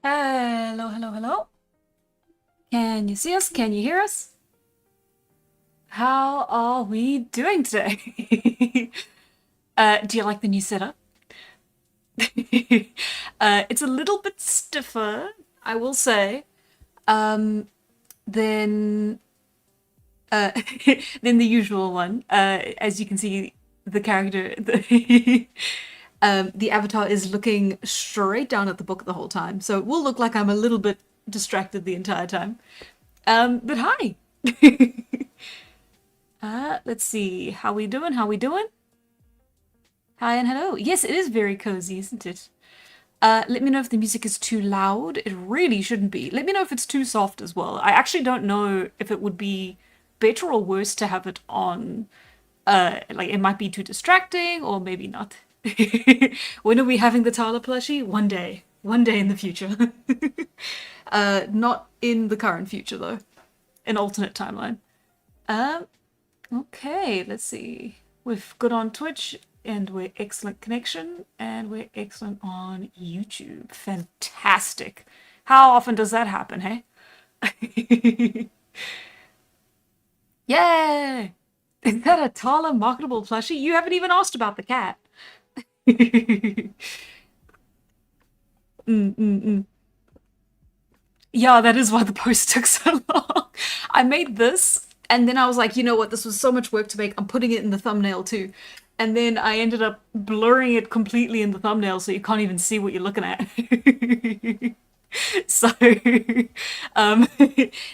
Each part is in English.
Hello, hello, hello. Can you see us? Can you hear us? How are we doing today? Do you like the new setup? It's a little bit stiffer, I will say, um, than uh, than the usual one. As you can see, the character, the avatar is looking straight down at the book the whole time, so it will look like I'm a little bit distracted the entire time. But hi. Let's see. How we doing? How we doing? Hi and hello. Yes, it is very cozy, isn't it? Let me know if the music is too loud. It really shouldn't be. Let me know if it's too soft as well. I actually don't know if it would be better or worse to have it on. Like it might be too distracting or maybe not. When are we having the Tala plushie? One day. One day in the future. Not in the current future though. An alternate timeline. Um, Okay, let's see. We're good on Twitch and we're excellent connection and we're excellent on YouTube. Fantastic. How often does that happen, hey? Yay! Is that a Tala marketable plushie? You haven't even asked about the cat. Yeah, that is why the post took so long. I made this, and then I was like, you know what? This was so much work to make. I'm putting it in the thumbnail too. And then I ended up blurring it completely in the thumbnail so you can't even see what you're looking at. So, um,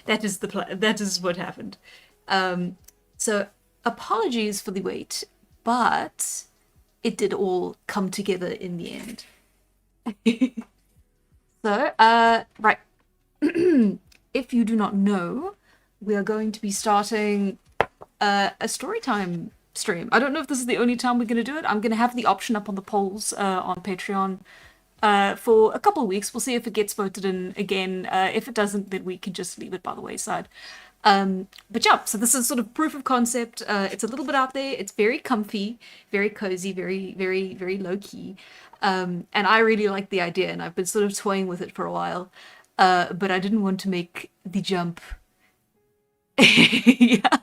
that is what happened. So apologies for the wait, but it did all come together in the end. So, right. If you do not know, we are going to be starting a Storytime stream. I don't know if this is the only time we're going to do it. I'm going to have the option up on the polls on Patreon for a couple of weeks. We'll see if it gets voted in again. If it doesn't, then we can just leave it by the wayside. But yeah, so this is sort of proof of concept. It's a little bit out there. It's very comfy, very cozy, very, very, very low key. And I really like the idea, and I've been sort of toying with it for a while. But I didn't want to make the jump. Yeah.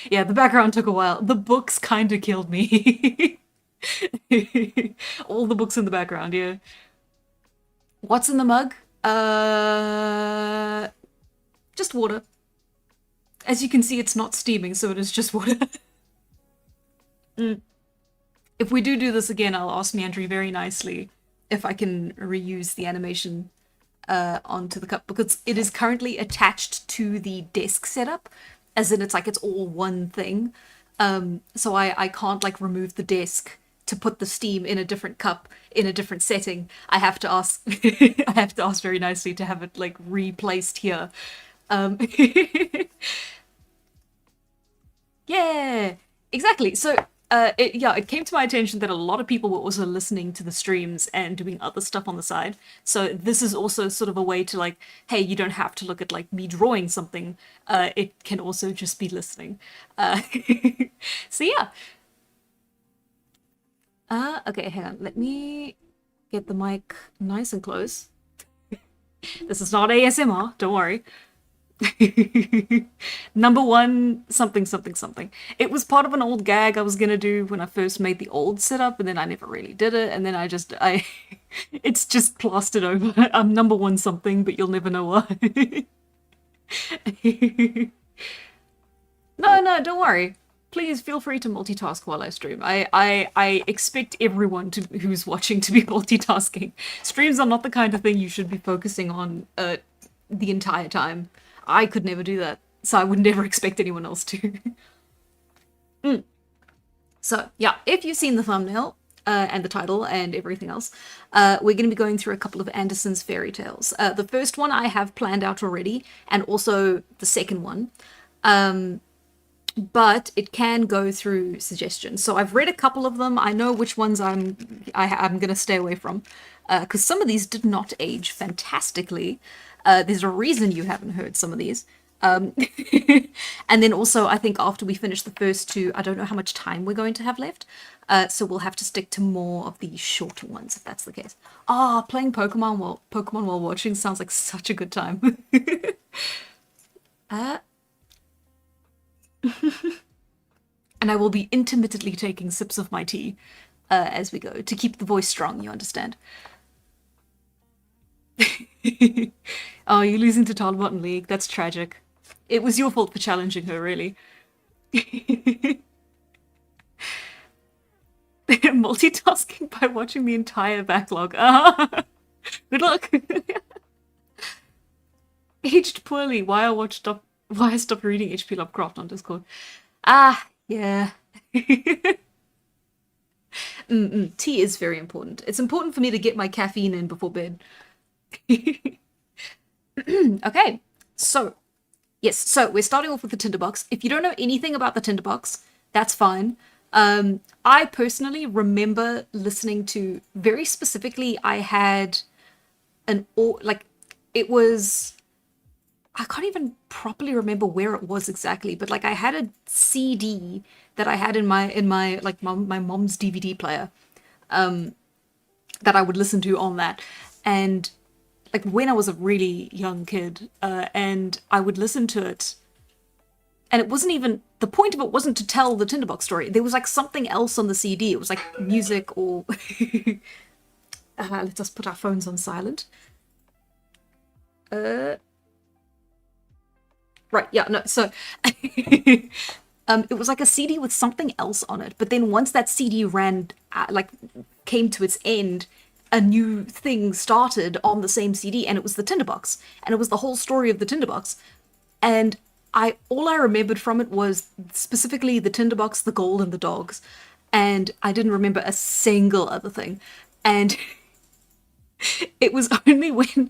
Yeah, the background took a while. The books kind of killed me. All the books in the background, yeah. What's in the mug? Just water. As you can see, it's not steaming, so it is just water. If we do this again, I'll ask Meandry very nicely if I can reuse the animation onto the cup, because it is currently attached to the desk setup, as in it's all one thing. So I can't like remove the desk to put the steam in a different cup in a different setting. I have to ask I have to ask very nicely to have it like replaced here. Um, yeah, exactly. So, it came to my attention that a lot of people were also listening to the streams and doing other stuff on the side. So this is also sort of a way to like, hey, you don't have to look at like me drawing something. It can also just be listening. Uh, so yeah. Okay, hang on. Let me get the mic nice and close. This is not ASMR, don't worry. Number one, something, something, something. It was part of an old gag I was gonna do when I first made the old setup, and then I never really did it, and then it's just plastered over. I'm number one something, but you'll never know why. No, no, don't worry. Please feel free to multitask while I stream. I expect everyone who's watching to be multitasking. Streams are not the kind of thing you should be focusing on the entire time. I could never do that, so I would never expect anyone else to. So, yeah, if you've seen the thumbnail and the title and everything else, we're going to be going through a couple of Anderson's fairy tales. The first one I have planned out already, and also the second one. But it can go through suggestions. So I've read a couple of them. I know which ones I'm going to stay away from, because some of these did not age fantastically. There's a reason you haven't heard some of these. Um, and then also, I think after we finish the first two, I don't know how much time we're going to have left. So we'll have to stick to more of the shorter ones if that's the case. Ah, playing Pokemon while watching sounds like such a good time. uh, and I will be intermittently taking sips of my tea as we go to keep the voice strong. You understand? Oh, you're losing to Talbot in League. That's tragic. It was your fault for challenging her, really. Multitasking by watching the entire backlog. Good luck. Aged poorly. Why I stopped reading HP Lovecraft on Discord. Ah, yeah. Tea is very important. It's important for me to get my caffeine in before bed. Okay, so yes, so we're starting off with the Tinderbox. If you don't know anything about the Tinderbox, that's fine. I personally remember listening to, very specifically, I had like, it was, I can't even properly remember where it was exactly, but like I had a CD that I had in my like my mom's DVD player, that I would listen to on that. And like when I was a really young kid, and I would listen to it, and it wasn't even, the point of it wasn't to tell the Tinderbox story. There was like something else on the CD. It was like music or let's just put our phones on silent. Right, yeah, no, so it was like a CD with something else on it. But then once that CD ran, like, came to its end, a new thing started on the same CD, and it was the Tinderbox, and it was the whole story of the Tinderbox. And all I remembered from it was specifically the Tinderbox, the gold, and the dogs, and I didn't remember a single other thing. And it was only when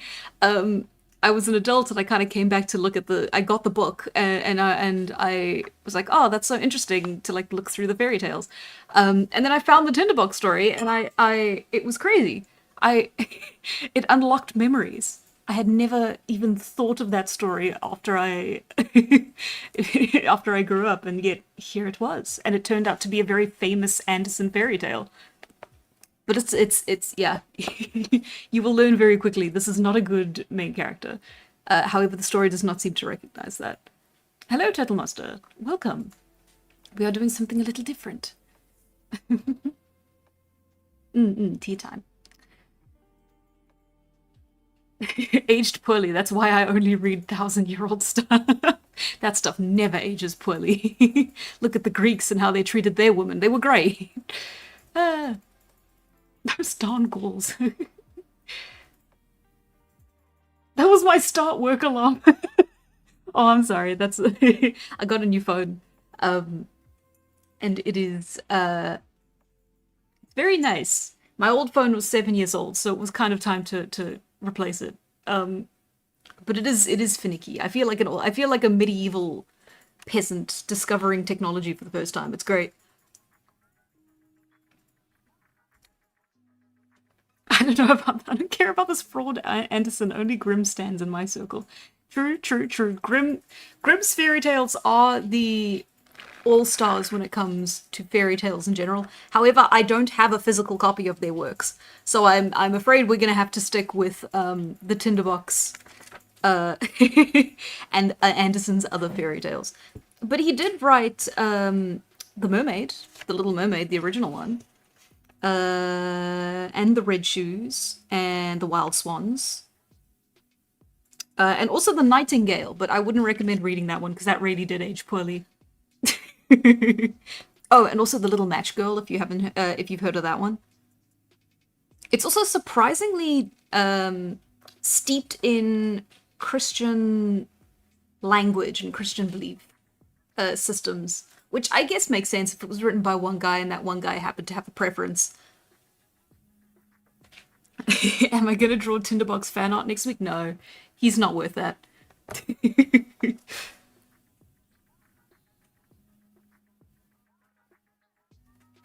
I was an adult and I kind of came back to look at I got the book, and I was like, oh, that's so interesting to like look through the fairy tales. And then I found the Tinderbox story, and it was crazy. It unlocked memories. I had never even thought of that story after after I grew up, and yet here it was, and it turned out to be a very famous Anderson fairy tale. But it's yeah. You will learn very quickly this is not a good main character. However, the story does not seem to recognize that. Hello, Turtle Master. Welcome. We are doing something a little different. Tea time. Aged poorly. That's why I only read 1,000-year-old stuff. That stuff never ages poorly. Look at the Greeks and how they treated their women. They were great. Those darn ghouls. That was my start work alarm. Oh, I'm sorry. That's I got a new phone. And it is very nice. My old phone was 7 years old, so it was kind of time to replace it. But it is finicky. I feel like a medieval peasant discovering technology for the first time. It's great. I don't know about that. I don't care about this fraud, Anderson. Only Grimm stands in my circle. True, true, true. Grimm's fairy tales are the all-stars when it comes to fairy tales in general. However, I don't have a physical copy of their works, so I'm afraid we're gonna have to stick with the Tinderbox and Anderson's other fairy tales. But he did write the Mermaid, the Little Mermaid, the original one. And the Red Shoes, and the Wild Swans, and also the Nightingale, but I wouldn't recommend reading that one because that really did age poorly. Oh, and also the Little Match Girl, if you've heard of that one. It's also surprisingly steeped in Christian language and Christian belief systems, which I guess makes sense if it was written by one guy and that one guy happened to have a preference. Am I gonna draw Tinderbox fan art next week? No, he's not worth that.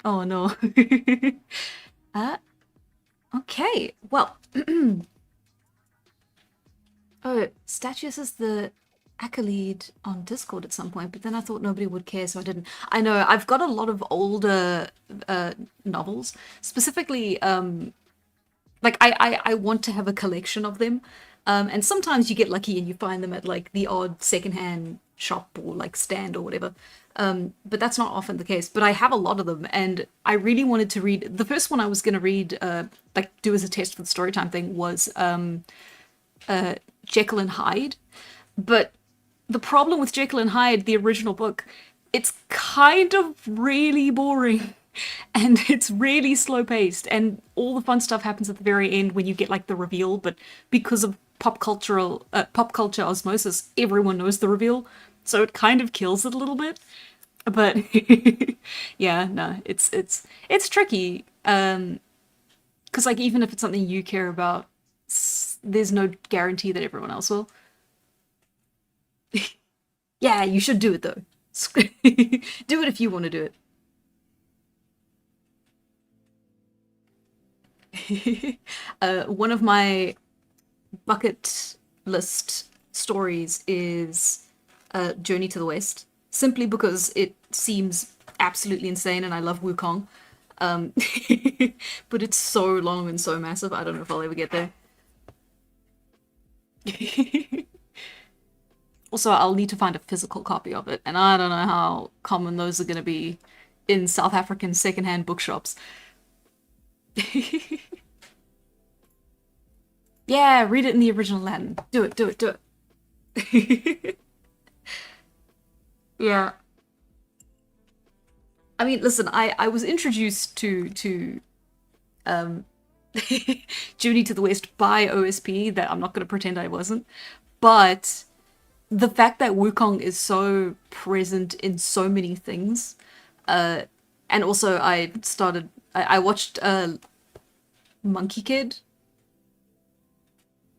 Oh no. uh, okay, well. Oh, Statues is the accolade on Discord at some point, but then I thought nobody would care, so I didn't. I know I've got a lot of older novels, specifically like I want to have a collection of them. And sometimes you get lucky and you find them at like the odd secondhand shop or like stand or whatever. But that's not often the case. But I have a lot of them, and I really wanted to read. The first one I was going to read, like do as a test for the Storytime thing, was Jekyll and Hyde. But the problem with Jekyll and Hyde, the original book, it's kind of really boring. And it's really slow paced, and all the fun stuff happens at the very end when you get like the reveal. But because of pop culture osmosis, everyone knows the reveal, so it kind of kills it a little bit. But yeah, no, it's tricky. Because like even if it's something you care about, there's no guarantee that everyone else will. Yeah, you should do it though. Do it if you want to do it. One of my bucket list stories is Journey to the West, simply because it seems absolutely insane and I love Wukong. Um, but it's so long and so massive, I don't know if I'll ever get there. Also, I'll need to find a physical copy of it, and I don't know how common those are going to be in South African secondhand bookshops. Yeah, read it in the original Latin. Do it, do it, do it. Yeah. I mean, listen, I was introduced to um Journey to the West by OSP, that I'm not going to pretend I wasn't. But the fact that Wukong is so present in so many things, uh, and also I watched Monkey Kid.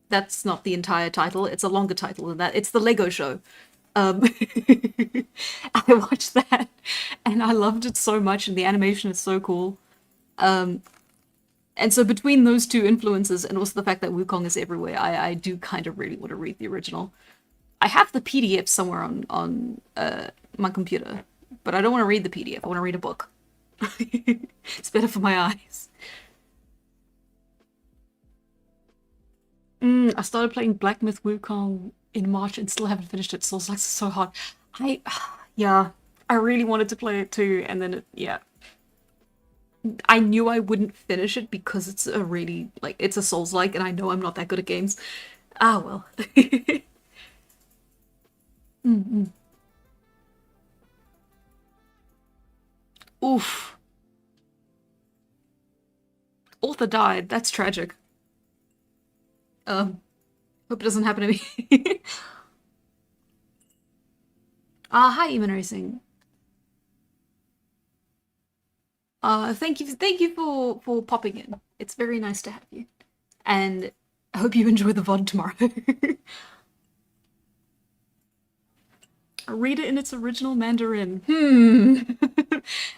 That's not the entire title. It's a longer title than that. It's the Lego Show. Um, I watched that and I loved it so much, and the animation is so cool. Um, and so between those two influences and also the fact that Wukong is everywhere, I do kind of really want to read the original. I have the PDF somewhere on my computer, but I don't want to read the PDF. I want to read a book. It's better for my eyes. I started playing Black Myth Wukong in March and still haven't finished it. Souls like so hard. I yeah, I really wanted to play it too, and then yeah, I knew I wouldn't finish it because it's a really like it's a Souls like, and I know I'm not that good at games. Ah well. Mm-mm. Oof. Author died. That's tragic. Um, Hope it doesn't happen to me. Hi, Eamon Racing. Thank you for popping in. It's very nice to have you, and I hope you enjoy the VOD tomorrow. Read it in its original Mandarin.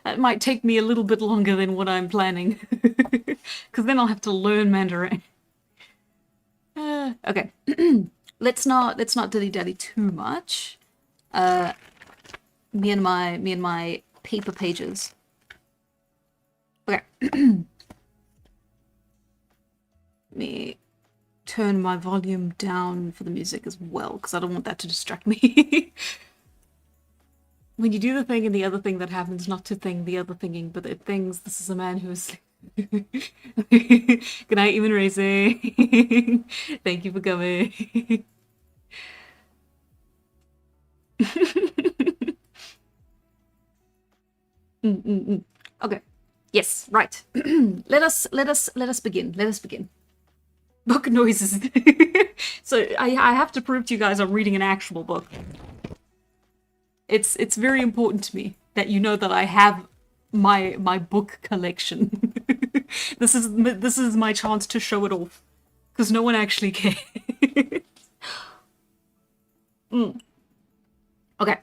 That might take me a little bit longer than what I'm planning, because then I'll have to learn Mandarin. Okay, let's not dilly dally too much. Uh, me and my paper pages. Okay, let me turn my volume down for the music as well, because I don't want that to distract me. When you do the thing and the other thing that happens, not to thing the other thinking, but it things. This is a man who is. Good night, even racing. Thank you for coming. Okay. Yes, right. Let us begin. Let us begin. Book noises. So I have to prove to you guys I'm reading an actual book. It's very important to me that you know that I have my book collection. This is my chance to show it off, because no one actually cares. Okay.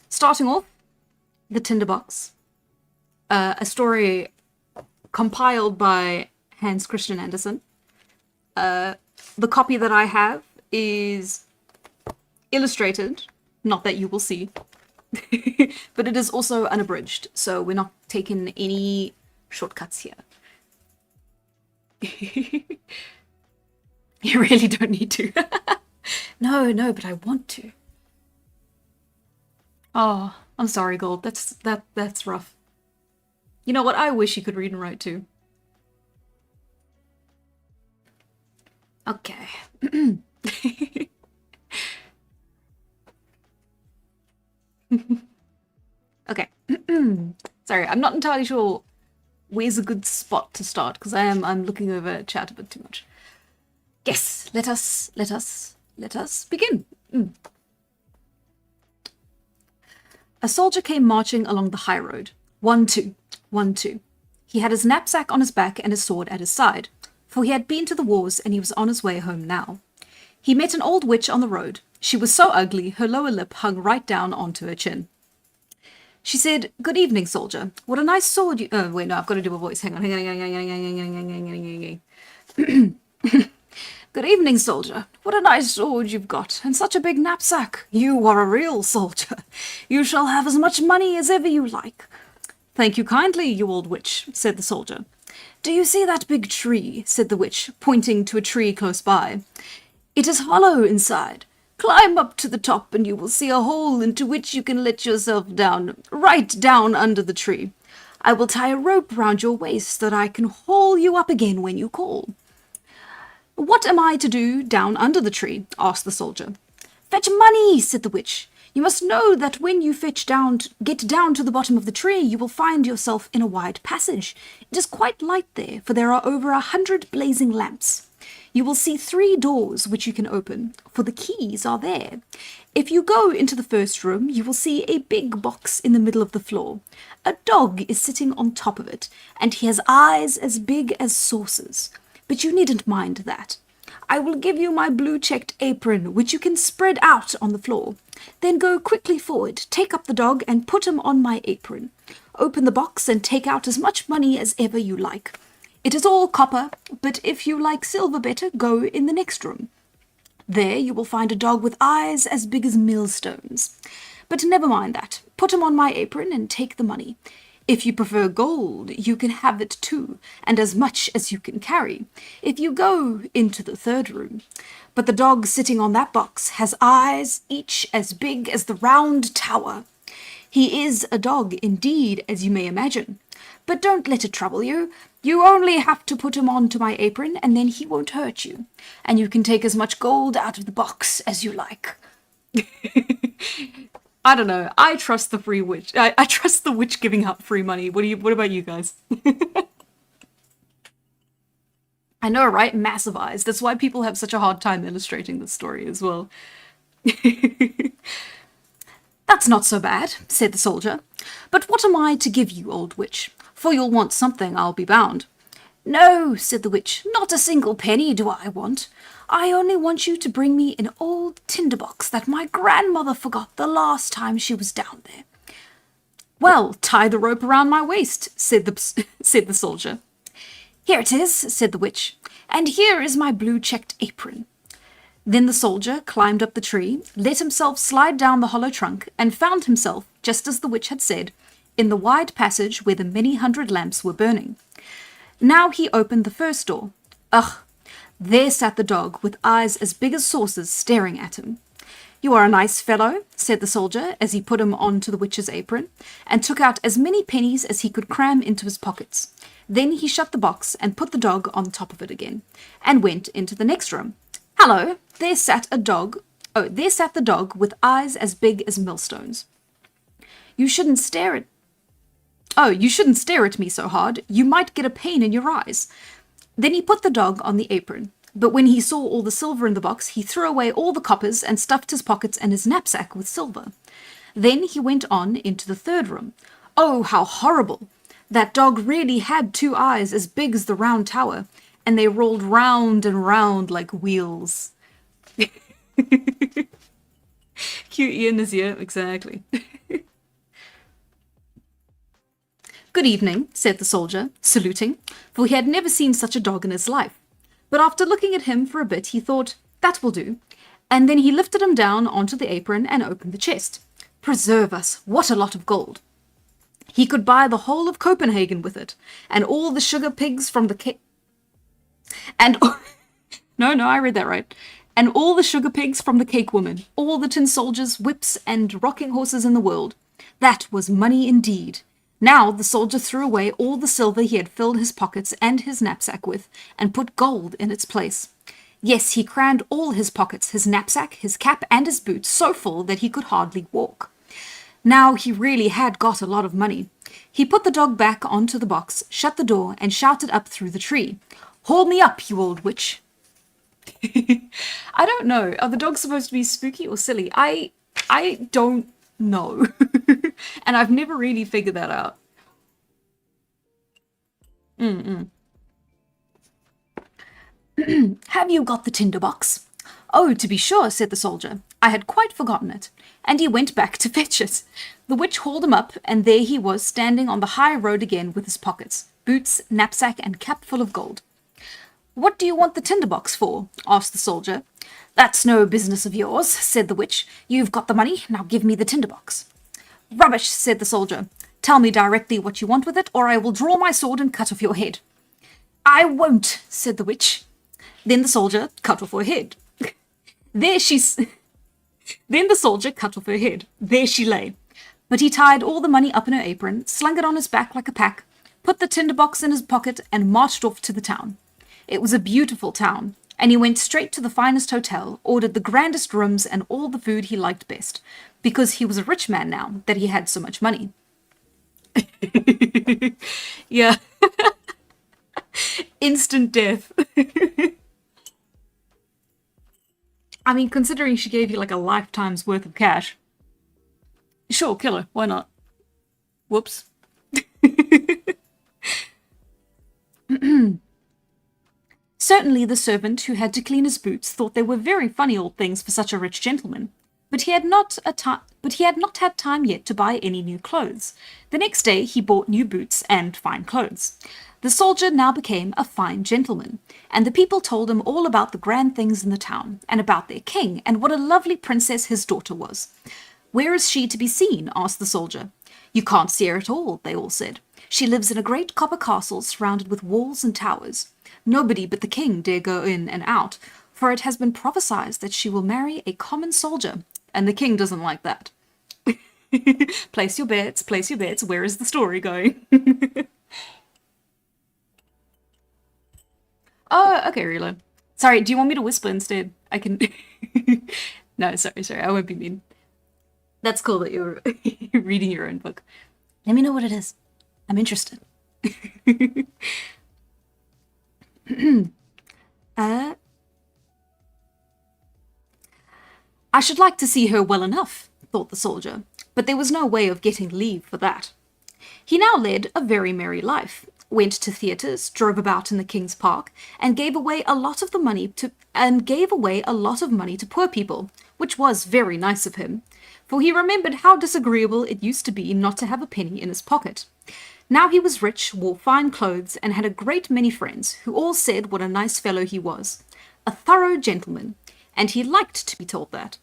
Starting off, the Tinderbox, a story compiled by Hans Christian Andersen. The copy that I have is illustrated, not that you will see, but it is also unabridged, so we're not taking any shortcuts here. You really don't need to. No, but I want to. Oh, I'm sorry, Gold. That's rough. You know what? I wish you could read and write too. Okay. Okay. Sorry, I'm not entirely sure where's a good spot to start because I'm looking over chat a bit too much. Yes, let us begin. A soldier came marching along the high road. 1, 2, 1, 2. He had his knapsack on his back and his sword at his side, for he had been to the wars and he was on his way home now. He met an old witch on the road. She was so ugly, her lower lip hung right down onto her chin. She said, "Good evening, soldier. What a nice sword you..." Oh, wait, no, I've got to do a voice. Hang on. "Good evening, soldier. What a nice sword you've got, and such a big knapsack. You are a real soldier. You shall have as much money as ever you like." "Thank you kindly, you old witch," said the soldier. "Do you see that big tree?" said the witch, pointing to a tree close by. "It is hollow inside. Climb up to the top and you will see a hole into which you can let yourself down, right down under the tree. I will tie a rope round your waist so that I can haul you up again when you call." "What am I to do down under the tree?" asked the soldier. "Fetch money," said the witch. "You must know that when you get down to the bottom of the tree, you will find yourself in a wide passage. It is quite light there, for there are over 100 blazing lamps. You will see 3 doors which you can open, for the keys are there. If you go into the first room, you will see a big box in the middle of the floor. A dog is sitting on top of it, and he has eyes as big as saucers. But you needn't mind that. I will give you my blue-checked apron, which you can spread out on the floor. Then go quickly forward, take up the dog, and put him on my apron. Open the box and take out as much money as ever you like. It is all copper, but if you like silver better, go in the next room. There you will find a dog with eyes as big as millstones. But never mind that. Put him on my apron and take the money. If you prefer gold, you can have it too, and as much as you can carry, if you go into the third room. But the dog sitting on that box has eyes each as big as the round tower. He is a dog indeed, as you may imagine. But don't let it trouble you. You only have to put him onto my apron, and then he won't hurt you. And you can take as much gold out of the box as you like." I don't know. I trust the free witch. I trust the witch giving out free money. What about you guys? I know, right? Massive eyes. That's why people have such a hard time illustrating this story as well. "That's not so bad," said the soldier. "But what am I to give you, old witch? For you'll want something, I'll be bound." "No," said the witch, "not a single penny do I want. I only want you to bring me an old tinderbox that my grandmother forgot the last time she was down there." "Well, tie the rope around my waist," said the soldier. "Here it is," said the witch, "and here is my blue-checked apron." Then the soldier climbed up the tree, let himself slide down the hollow trunk, and found himself, just as the witch had said, in the wide passage where the many hundred lamps were burning. Now he opened the first door. Ugh! There sat the dog, with eyes as big as saucers, staring at him. "You are a nice fellow," said the soldier, as he put him on to the witch's apron, and took out as many pennies as he could cram into his pockets. Then he shut the box and put the dog on top of it again, and went into the next room. Hello! There sat the dog with eyes as big as millstones. You shouldn't stare at me so hard. You might get a pain in your eyes." Then he put the dog on the apron. But when he saw all the silver in the box, he threw away all the coppers and stuffed his pockets and his knapsack with silver. Then he went on into the third room. Oh, how horrible! That dog really had 2 eyes as big as the round tower, and they rolled round and round like wheels. Cute Ian is here, exactly. "Good evening," said the soldier, saluting, for he had never seen such a dog in his life. But after looking at him for a bit, he thought, "That will do," And then he lifted him down onto the apron and opened the chest. Preserve us, what a lot of gold. He could buy the whole of Copenhagen with it, and all the sugar pigs from the and no, I read that right. And all the sugar pigs from the cake woman, all the tin soldiers, whips, and rocking horses in the world. That was money indeed. Now the soldier threw away all the silver he had filled his pockets and his knapsack with, and put gold in its place. Yes, he crammed all his pockets, his knapsack, his cap, and his boots so full that he could hardly walk. Now he really had got a lot of money. He put the dog back onto the box, shut the door, and shouted up through the tree, "Haul me up, you old witch." I don't know. Are the dogs supposed to be spooky or silly? I don't know. And I've never really figured that out. Have you got the tinderbox? Oh, to be sure, said the soldier. I had quite forgotten it. And he went back to fetch it. The witch hauled him up, and there he was standing on the high road again with his pockets, boots, knapsack, and cap full of gold. What do you want the tinderbox for? Asked the soldier. That's no business of yours, said the witch. You've got the money, now give me the tinderbox. Rubbish, said the soldier. Tell me directly what you want with it, or I will draw my sword and cut off your head. I won't, said the witch. Then the soldier cut off her head. Then the soldier cut off her head. There she lay. But he tied all the money up in her apron, slung it on his back like a pack, put the tinderbox in his pocket, and marched off to the town. It was a beautiful town, and he went straight to the finest hotel, ordered the grandest rooms and all the food he liked best, because he was a rich man now that he had so much money. Yeah. Instant death. I mean, considering she gave you like a lifetime's worth of cash. Sure, kill her. Why not? Whoops. Certainly the servant who had to clean his boots thought they were very funny old things for such a rich gentleman, but he had not had time yet to buy any new clothes. The next day he bought new boots and fine clothes. The soldier now became a fine gentleman, and the people told him all about the grand things in the town, and about their king, and what a lovely princess his daughter was. Where is she to be seen? Asked the soldier. You can't see her at all, they all said. She lives in a great copper castle surrounded with walls and towers. Nobody but the king dare go in and out, for it has been prophesied that she will marry a common soldier, and the king doesn't like that. Place your bets, where is the story going? Oh, okay, Rilo. Sorry, do you want me to whisper instead? I can... No, sorry, I won't be mean. That's cool that you're reading your own book. Let me know what it is. I'm interested. I should like to see her well enough, thought the soldier, but there was no way of getting leave for that. He now led a very merry life, went to theatres, drove about in the King's Park, and gave away a lot of money to poor people, which was very nice of him, for he remembered how disagreeable it used to be not to have a penny in his pocket. Now he was rich, wore fine clothes, and had a great many friends, who all said what a nice fellow he was, a thorough gentleman, and he liked to be told that.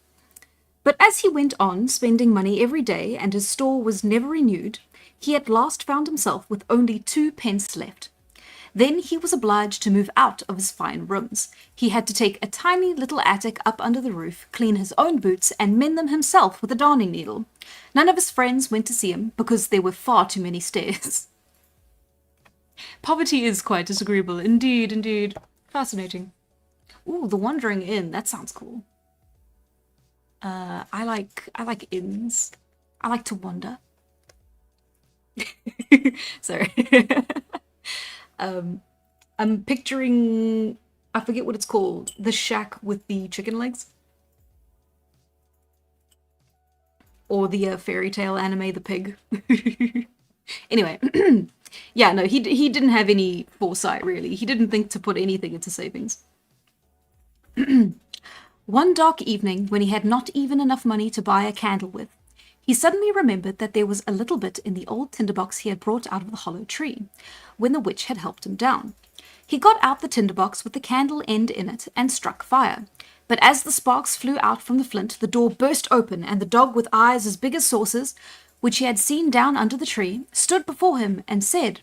But as he went on spending money every day, and his store was never renewed, he at last found himself with only 2 pence left. Then he was obliged to move out of his fine rooms. He had to take a tiny little attic up under the roof, clean his own boots, and mend them himself with a darning needle. None of his friends went to see him, because there were far too many stairs. Poverty is quite disagreeable. Indeed. Fascinating. Ooh, the Wandering Inn. That sounds cool. I like inns. I like to wander. Sorry. I'm picturing, I forget what it's called, the shack with the chicken legs. Or the fairy tale anime, The Pig. Anyway, yeah, no, he didn't have any foresight, really. He didn't think to put anything into savings. One dark evening, when he had not even enough money to buy a candle with, he suddenly remembered that there was a little bit in the old tinderbox he had brought out of the hollow tree, when the witch had helped him down. He got out the tinderbox with the candle end in it and struck fire. But as the sparks flew out from the flint, the door burst open, and the dog with eyes as big as saucers, which he had seen down under the tree, stood before him and said,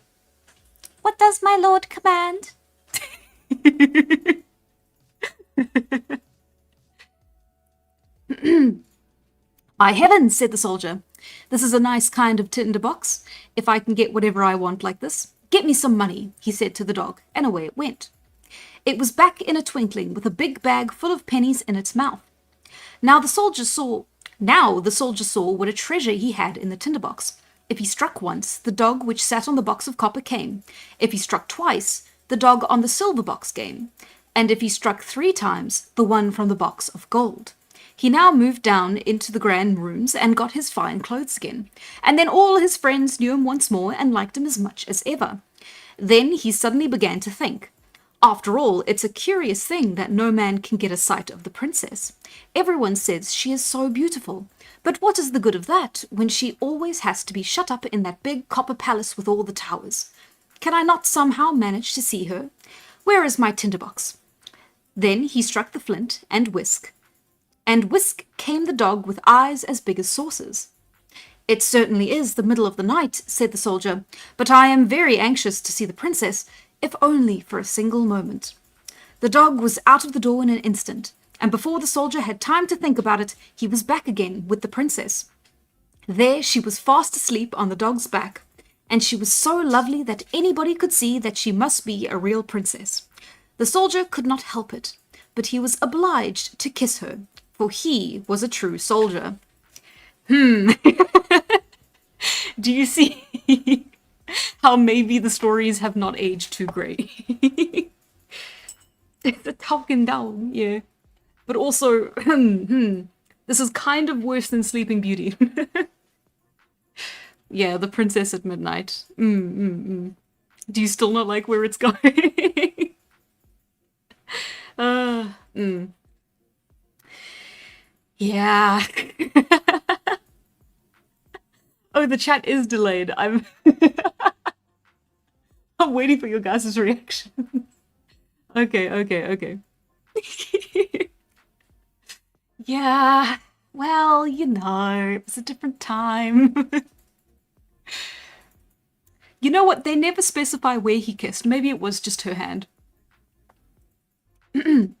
"What does my lord command?" "By heavens," said the soldier, "this is a nice kind of tinderbox, if I can get whatever I want like this. Get me some money," he said to the dog, and away it went. It was back in a twinkling, with a big bag full of pennies in its mouth. Now the soldier saw what a treasure he had in the tinderbox. If he struck once, the dog which sat on the box of copper came. If he struck twice, the dog on the silver box came. And if he struck 3 times, the one from the box of gold. He now moved down into the grand rooms and got his fine clothes again. And then all his friends knew him once more and liked him as much as ever. Then he suddenly began to think, after all, it's a curious thing that no man can get a sight of the princess. Everyone says she is so beautiful. But what is the good of that, when she always has to be shut up in that big copper palace with all the towers? Can I not somehow manage to see her? Where is my tinderbox? Then he struck the flint, and whisk came the dog with eyes as big as saucers. "It certainly is the middle of the night," said the soldier, "but I am very anxious to see the princess, if only for a single moment." The dog was out of the door in an instant, and before the soldier had time to think about it, he was back again with the princess. There she was fast asleep on the dog's back, and she was so lovely that anybody could see that she must be a real princess. The soldier could not help it, but he was obliged to kiss her, for he was a true soldier. Do you see how maybe the stories have not aged too great? It's a talking down, yeah. But also, this is kind of worse than Sleeping Beauty. Yeah, The Princess at Midnight. Do you still not like where it's going? Yeah. Oh, the chat is delayed. I'm waiting for your guys' reaction. Okay. Yeah, well, it was a different time. You know what? They never specify where he kissed. Maybe it was just her hand. Then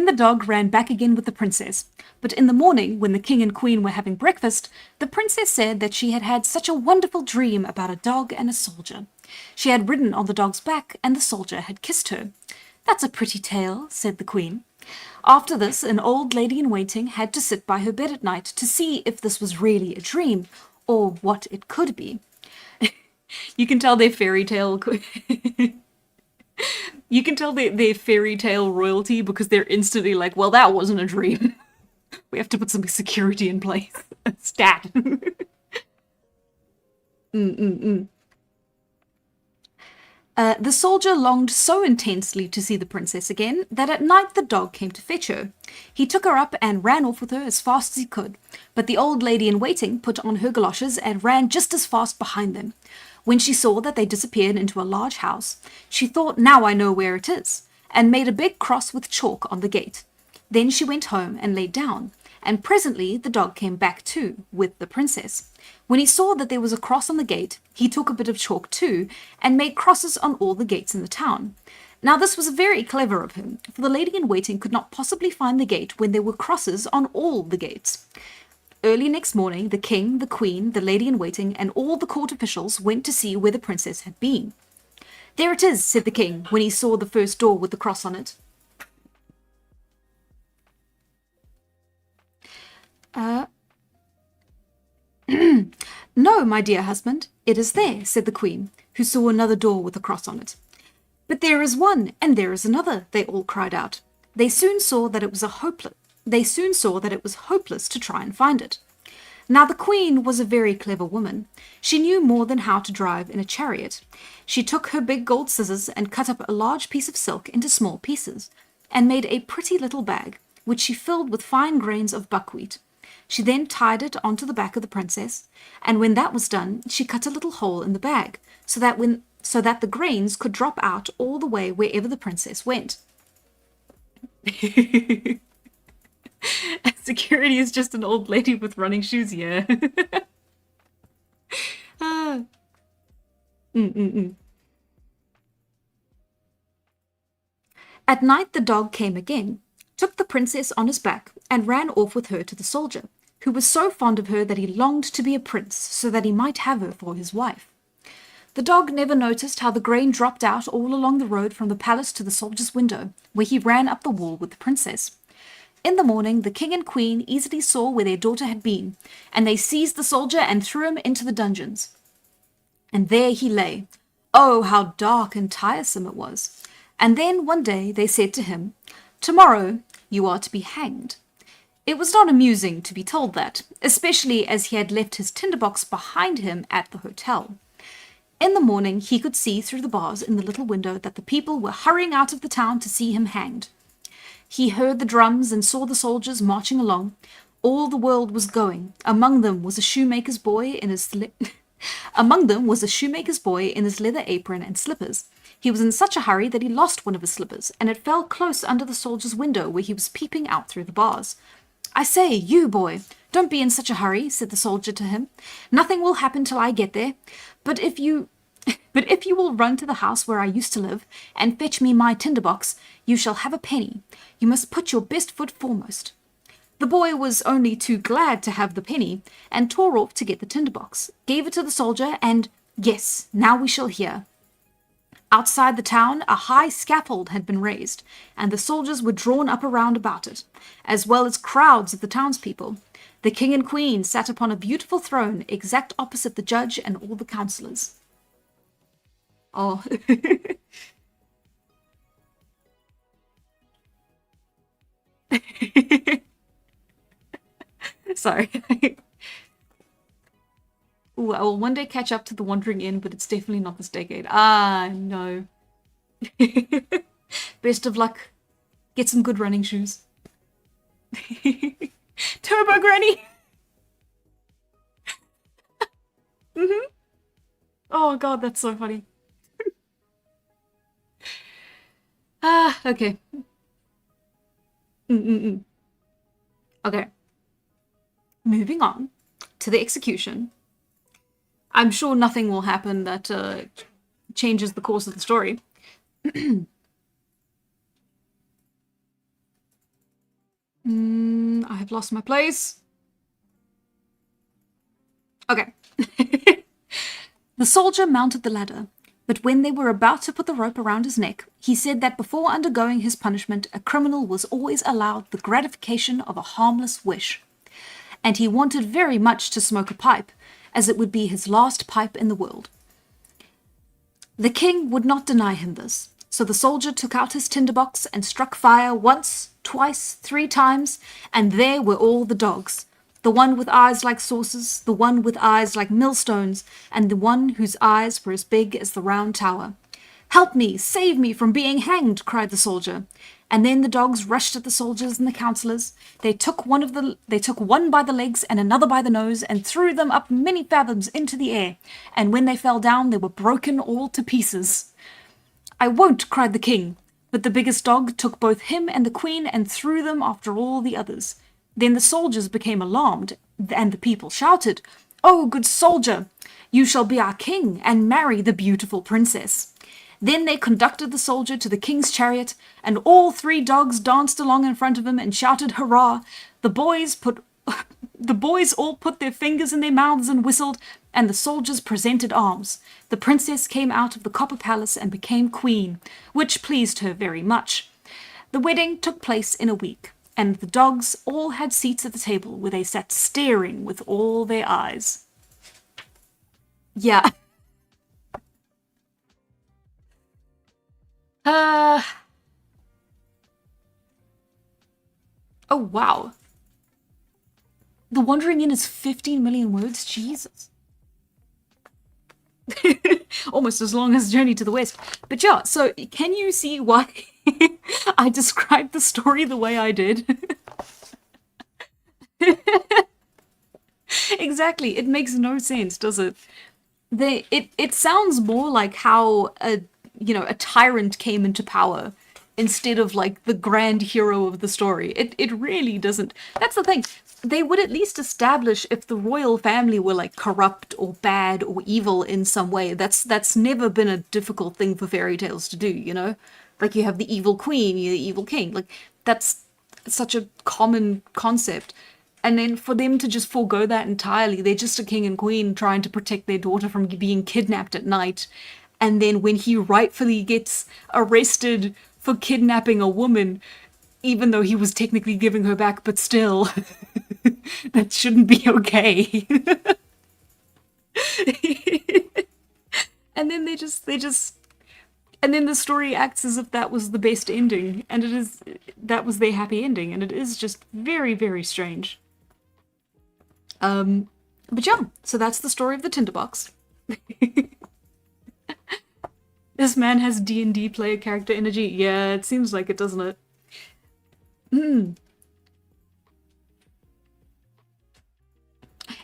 the dog ran back again with the princess. But in the morning, when the king and queen were having breakfast, the princess said that she had had such a wonderful dream about a dog and a soldier. She had ridden on the dog's back, and the soldier had kissed her. "That's a pretty tale," said the queen. After this, an old lady-in-waiting had to sit by her bed at night to see if this was really a dream, or what it could be. You can tell they're fairy tale... You can tell they're fairy tale royalty because they're instantly like, well, that wasn't a dream. We have to put some security in place. Stat. The soldier longed so intensely to see the princess again that at night the dog came to fetch her. He took her up and ran off with her as fast as he could, but the old lady-in-waiting put on her galoshes and ran just as fast behind them. When she saw that they disappeared into a large house, she thought, "Now I know where it is," and made a big cross with chalk on the gate. Then she went home and lay down, and presently the dog came back too, with the princess. When he saw that there was a cross on the gate, he took a bit of chalk too, and made crosses on all the gates in the town. Now this was very clever of him, for the lady-in-waiting could not possibly find the gate when there were crosses on all the gates. Early next morning, the king, the queen, the lady-in-waiting, and all the court officials went to see where the princess had been. "There it is," said the king, when he saw the first door with the cross on it. "No, my dear husband, it is there," said the queen, who saw another door with a cross on it. "But there is one, and there is another," they all cried out. They soon saw that it was hopeless to try and find it. Now the queen was a very clever woman. She knew more than how to drive in a chariot. She took her big gold scissors and cut up a large piece of silk into small pieces, and made a pretty little bag, which she filled with fine grains of buckwheat. She then tied it onto the back of the princess, and when that was done, she cut a little hole in the bag, so that the grains could drop out all the way wherever the princess went. Security is just an old lady with running shoes, yeah. Ah. At night the dog came again, took the princess on his back, and ran off with her to the soldier, who was so fond of her that he longed to be a prince so that he might have her for his wife. The dog never noticed how the grain dropped out all along the road from the palace to the soldier's window, where he ran up the wall with the princess. In the morning, the king and queen easily saw where their daughter had been, and they seized the soldier and threw him into the dungeons. And there he lay. Oh, how dark and tiresome it was! And then one day they said to him, "Tomorrow you are to be hanged." It was not amusing to be told that, especially as he had left his tinderbox behind him at the hotel. In the morning he could see through the bars in the little window that the people were hurrying out of the town to see him hanged. He heard the drums and saw the soldiers marching along. All the world was going. Among them was a shoemaker's boy in his leather apron and slippers. He was in such a hurry that he lost one of his slippers, and it fell close under the soldier's window where he was peeping out through the bars. "I say, you boy, don't be in such a hurry," said the soldier to him. "Nothing will happen till I get there. But if you will run to the house where I used to live and fetch me my tinderbox, you shall have a penny. You must put your best foot foremost." The boy was only too glad to have the penny, and tore off to get the tinderbox, gave it to the soldier, and yes, now we shall hear. Outside the town, a high scaffold had been raised, and the soldiers were drawn up around about it, as well as crowds of the townspeople. The king and queen sat upon a beautiful throne exact opposite the judge and all the councillors. Oh. Sorry. Ooh, I will one day catch up to the Wandering Inn, but it's definitely not this decade. Ah, no. Best of luck. Get some good running shoes. Turbo Granny! Oh god, that's so funny. Okay. Okay. Moving on to the execution. I'm sure nothing will happen that changes the course of the story. I have lost my place. Okay. The soldier mounted the ladder, but when they were about to put the rope around his neck, he said that before undergoing his punishment, a criminal was always allowed the gratification of a harmless wish. And he wanted very much to smoke a pipe, as it would be his last pipe in the world. The king would not deny him this, so the soldier took out his tinderbox and struck fire once, twice, 3 times, and there were all the dogs. The one with eyes like saucers, the one with eyes like millstones, and the one whose eyes were as big as the round tower. "Help me, save me from being hanged," cried the soldier. And then the dogs rushed at the soldiers and the councillors. They took one by the legs and another by the nose, and threw them up many fathoms into the air, and when they fell down they were broken all to pieces. "I won't," cried the king, but the biggest dog took both him and the queen and threw them after all the others. Then the soldiers became alarmed, and the people shouted, "Oh, good soldier, you shall be our king and marry the beautiful princess." Then they conducted the soldier to the king's chariot, and all 3 dogs danced along in front of him and shouted hurrah. The boys all put their fingers in their mouths and whistled, and the soldiers presented arms. The princess came out of the copper palace and became queen, which pleased her very much. The wedding took place in a week, and the dogs all had seats at the table where they sat staring with all their eyes. Yeah. Oh, wow. The Wandering Inn is 15 million words? Jesus. Almost as long as Journey to the West. But yeah, so can you see why I described the story the way I did? Exactly. It makes no sense, does it? It sounds more like how a tyrant came into power instead of like the grand hero of the story. It really doesn't. That's the thing. They would at least establish if the royal family were like corrupt or bad or evil in some way. That's never been a difficult thing for fairy tales to do, you know? Like you have the evil queen, you have the evil king. Like that's such a common concept. And then for them to just forego that entirely, they're just a king and queen trying to protect their daughter from being kidnapped at night. And then when he rightfully gets arrested for kidnapping a woman, even though he was technically giving her back, but still, that shouldn't be okay. And then and then the story acts as if that was the best ending, and that was their happy ending, and it is just very, very strange. But yeah, so that's the story of the Tinderbox. This man has D&D player character energy. Yeah, it seems like it, doesn't it?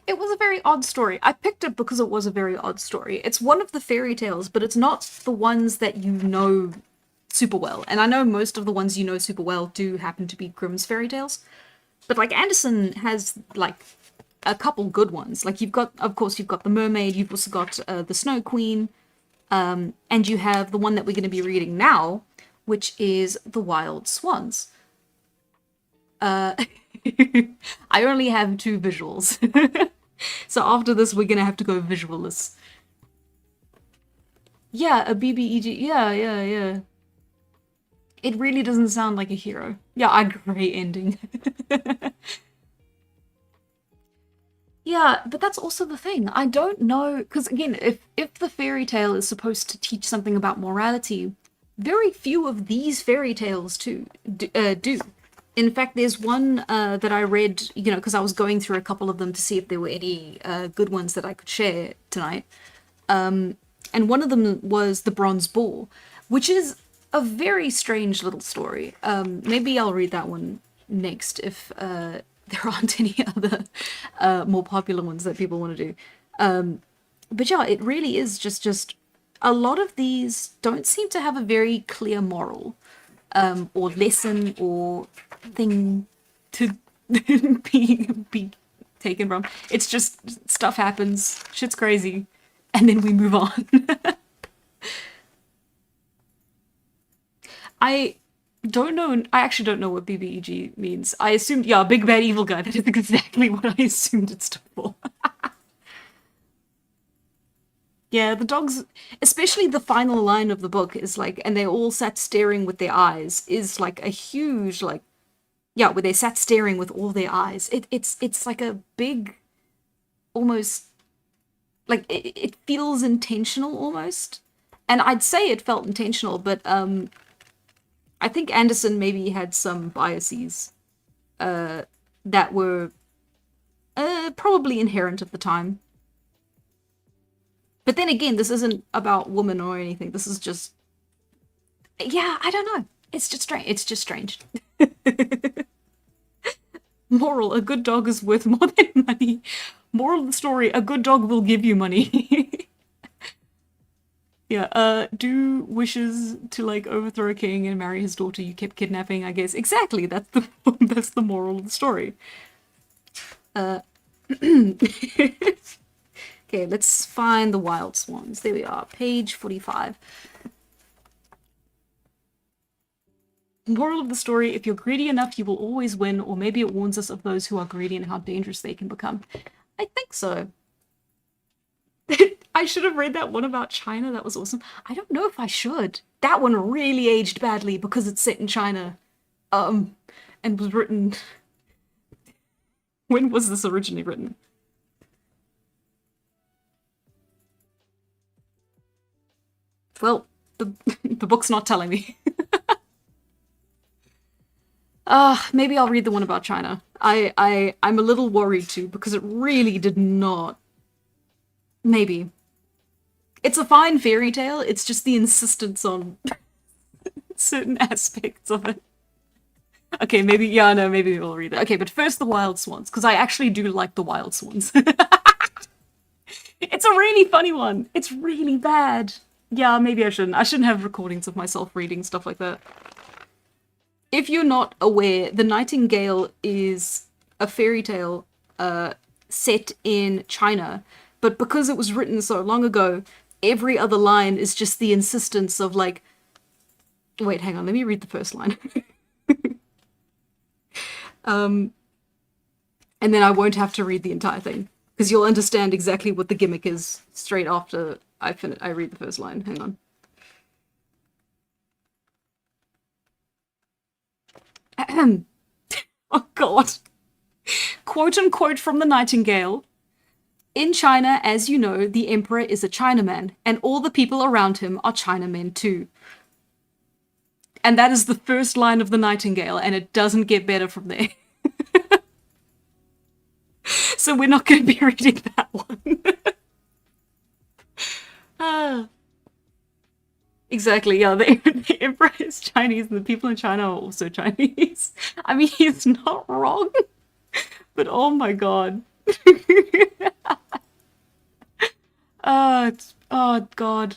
It was a very odd story. I picked it because it was a very odd story. It's one of the fairy tales, but it's not the ones that you know super well. And I know most of the ones you know super well do happen to be Grimm's fairy tales. But like Anderson has like a couple good ones. Like you've got, of course, you've got the mermaid, you've also got the Snow Queen, and you have the one that we're going to be reading now, which is the Wild Swans. I only have 2 visuals. So after this, we're going to have to go visualless. Yeah, a BBEG. Yeah. It really doesn't sound like a hero. Yeah, a great ending. Yeah, but that's also the thing. I don't know, because again, if the fairy tale is supposed to teach something about morality, very few of these fairy tales do. In fact, there's one that I read, you know, because I was going through a couple of them to see if there were any good ones that I could share tonight. And one of them was The Bronze Boar, which is a very strange little story. Maybe I'll read that one next if there aren't any other more popular ones that people want to do. But yeah, it really is just a lot of these don't seem to have a very clear moral or lesson or thing to be taken from. It's just stuff happens, shit's crazy, and then we move on. I don't know. I actually don't know what BBEG means. I assumed, yeah, big bad evil guy. That is exactly what I assumed it stood for. Yeah, the dogs, especially the final line of the book is like, and they all sat staring with their eyes, is like a huge, like, yeah, where they sat staring with all their eyes. It's like a big, almost, like, it feels intentional almost. And I'd say it felt intentional, but I think Anderson maybe had some biases that were probably inherent at the time. But then again, this isn't about women or anything. This is just, yeah, I don't know. It's just strange. It's just strange. Moral: a good dog is worth more than money. Moral of the story: a good dog will give you money. Yeah, do wishes to like overthrow a king and marry his daughter you kept kidnapping, I guess. Exactly, that's the that's the moral of the story. Okay, let's find the Wild Swans. There we are, page 45. Moral of the story: if you're greedy enough, you will always win, or maybe it warns us of those who are greedy and how dangerous they can become. I think so. I should have read that one about China. That was awesome. I don't know if I should. That one really aged badly because it's set in China. And was written... When was this originally written? Well, the book's not telling me. Maybe I'll read the one about China. I'm a little worried too, because it really did not... Maybe. It's a fine fairy tale, it's just the insistence on certain aspects of it. Okay, maybe, yeah, no, maybe we'll read it. Okay, but first the Wild Swans, because I actually do like the Wild Swans. It's a really funny one. It's really bad. Yeah, maybe I shouldn't. I shouldn't have recordings of myself reading stuff like that. if you're not aware, The Nightingale is a fairy tale set in China, but because it was written so long ago, every other line is just the insistence of like, wait, hang on, let me read the first line. And then I won't have to read the entire thing because you'll understand exactly what the gimmick is straight after I read the first line. Hang on. Oh god. Quote unquote from The Nightingale. In China, as you know, the emperor is a Chinaman, and all the people around him are Chinamen too. And that is the first line of The Nightingale, and it doesn't get better from there. So we're not going to be reading that one. Exactly, yeah, the emperor is Chinese and the people in China are also Chinese. I mean, he's not wrong, but oh my god. Oh god.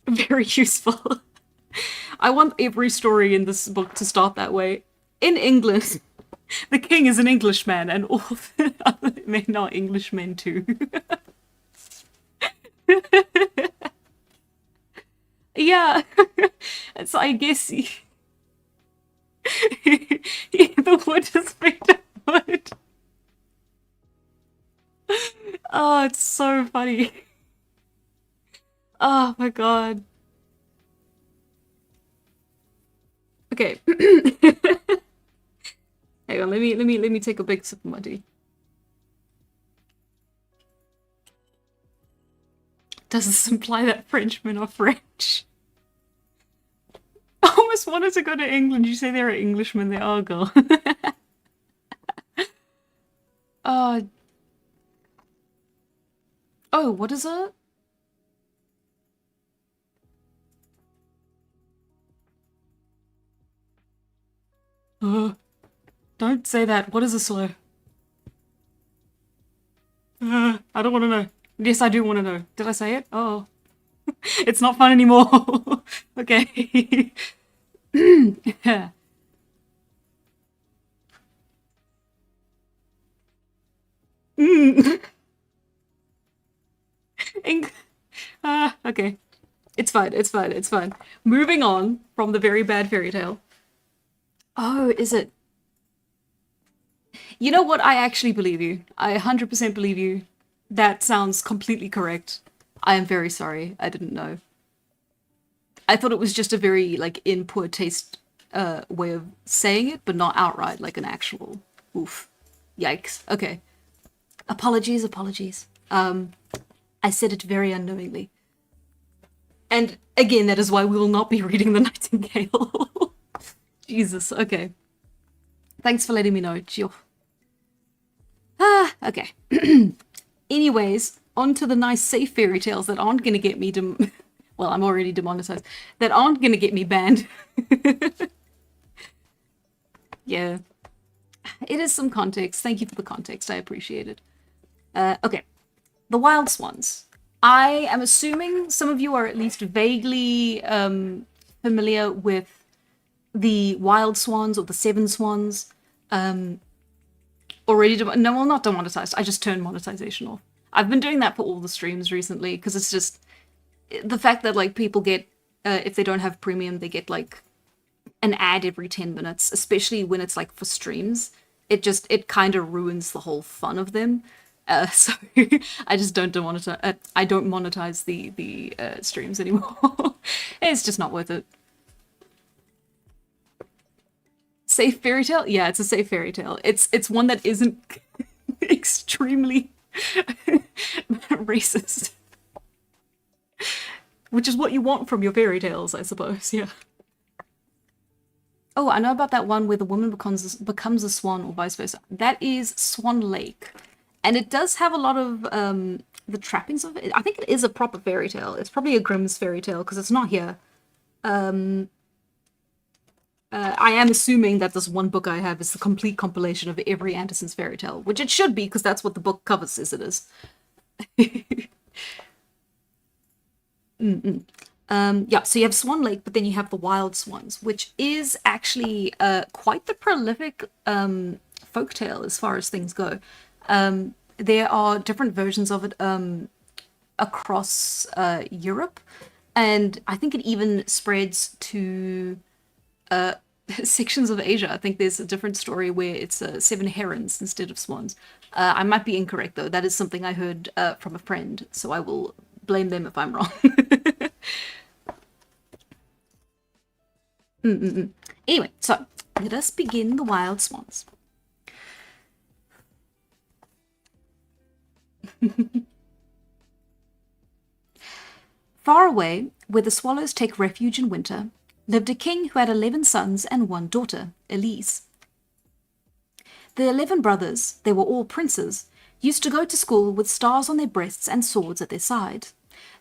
Very useful. I want every story in this book to start that way. In England, the king is an Englishman, and all the other men are Englishmen too. Yeah, so I guess yeah, the wood is made of wood. Oh, it's so funny. Oh my god. Okay. Hang on, let me take a big sip of my tea. Does this imply that Frenchmen are French? I almost wanted to go to England. You say they're an Englishman there. Oh god. Oh. Oh, what is it? Don't say that. What is a slow? I don't want to know. Yes, I do want to know. Did I say it? Oh. It's not fun anymore. Okay. Yeah. Okay. It's fine, it's fine, it's fine. Moving on from the very bad fairy tale. Oh, is it? You know what? I actually believe you. I 100% believe you. That sounds completely correct. I am very sorry. I didn't know. I thought it was just a very, like, in poor taste way of saying it, but not outright, like an actual oof. Yikes. Okay. Apologies, apologies. I said it very unknowingly. And again, that is why we will not be reading The Nightingale. Jesus, okay. Thanks for letting me know, Gio. Okay. Anyways, on to the nice safe fairy tales that aren't gonna get me well, I'm already demonetized. That aren't gonna get me banned. Yeah. It is some context. Thank you for the context. I appreciate it. Okay. The Wild Swans. I am assuming some of you are at least vaguely familiar with the Wild Swans or the Seven Swans. Already, no, well, not demonetized. I just turned monetization off. I've been doing that for all the streams recently because it's just the fact that like people get, if they don't have premium, they get like an ad every 10 minutes, especially when it's like for streams. It kind of ruins the whole fun of them. So I just don't demonetize. I don't monetize the streams anymore. It's just not worth it. Safe fairy tale? Yeah, it's a safe fairy tale. It's one that isn't extremely racist. Which is what you want from your fairy tales, I suppose, yeah. Oh, I know about that one where the woman becomes a swan or vice versa. That is Swan Lake. And it does have a lot of the trappings of it. I think it is a proper fairy tale. It's probably a Grimm's fairy tale because it's not here. I am assuming that this one book I have is the complete compilation of every Andersen's fairy tale, which it should be because that's what the book cover says it is. Yeah, so you have Swan Lake, but then you have the Wild Swans, which is actually quite the prolific folktale as far as things go. There are different versions of it across Europe, and I think it even spreads to sections of Asia. I think there's a different story where it's 7 herons instead of swans. I might be incorrect though. That is something I heard from a friend, so I will blame them if I'm wrong. Anyway, so let us begin the Wild Swans. Far away, where the swallows take refuge in winter, lived a king who had 11 sons and 1 daughter, Elise. The 11 brothers, they were all princes, used to go to school with stars on their breasts and swords at their side.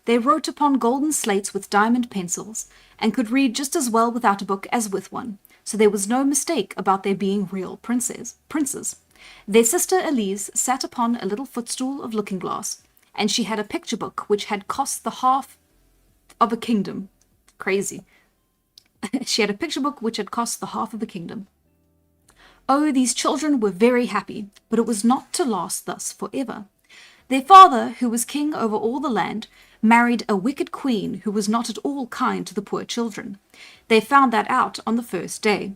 They wrote upon golden slates with diamond pencils, and could read just as well without a book as with one, so there was no mistake about their being real princes. Their sister Elise sat upon a little footstool of looking-glass, and she had a picture book which had cost the half of a kingdom. Crazy. She had a picture book which had cost the half of a kingdom. Oh, these children were very happy, but it was not to last thus forever. Their father, who was king over all the land, married a wicked queen who was not at all kind to the poor children. They found that out on the first day.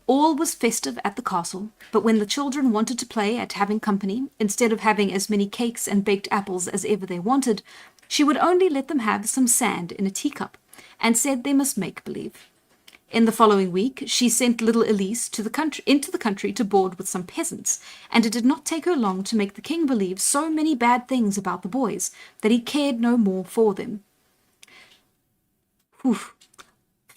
All was festive at the castle, but when the children wanted to play at having company, instead of having as many cakes and baked apples as ever they wanted, she would only let them have some sand in a teacup, and said they must make believe. In the following week, she sent little Elise into the country to board with some peasants, and it did not take her long to make the king believe so many bad things about the boys that he cared no more for them. Oof.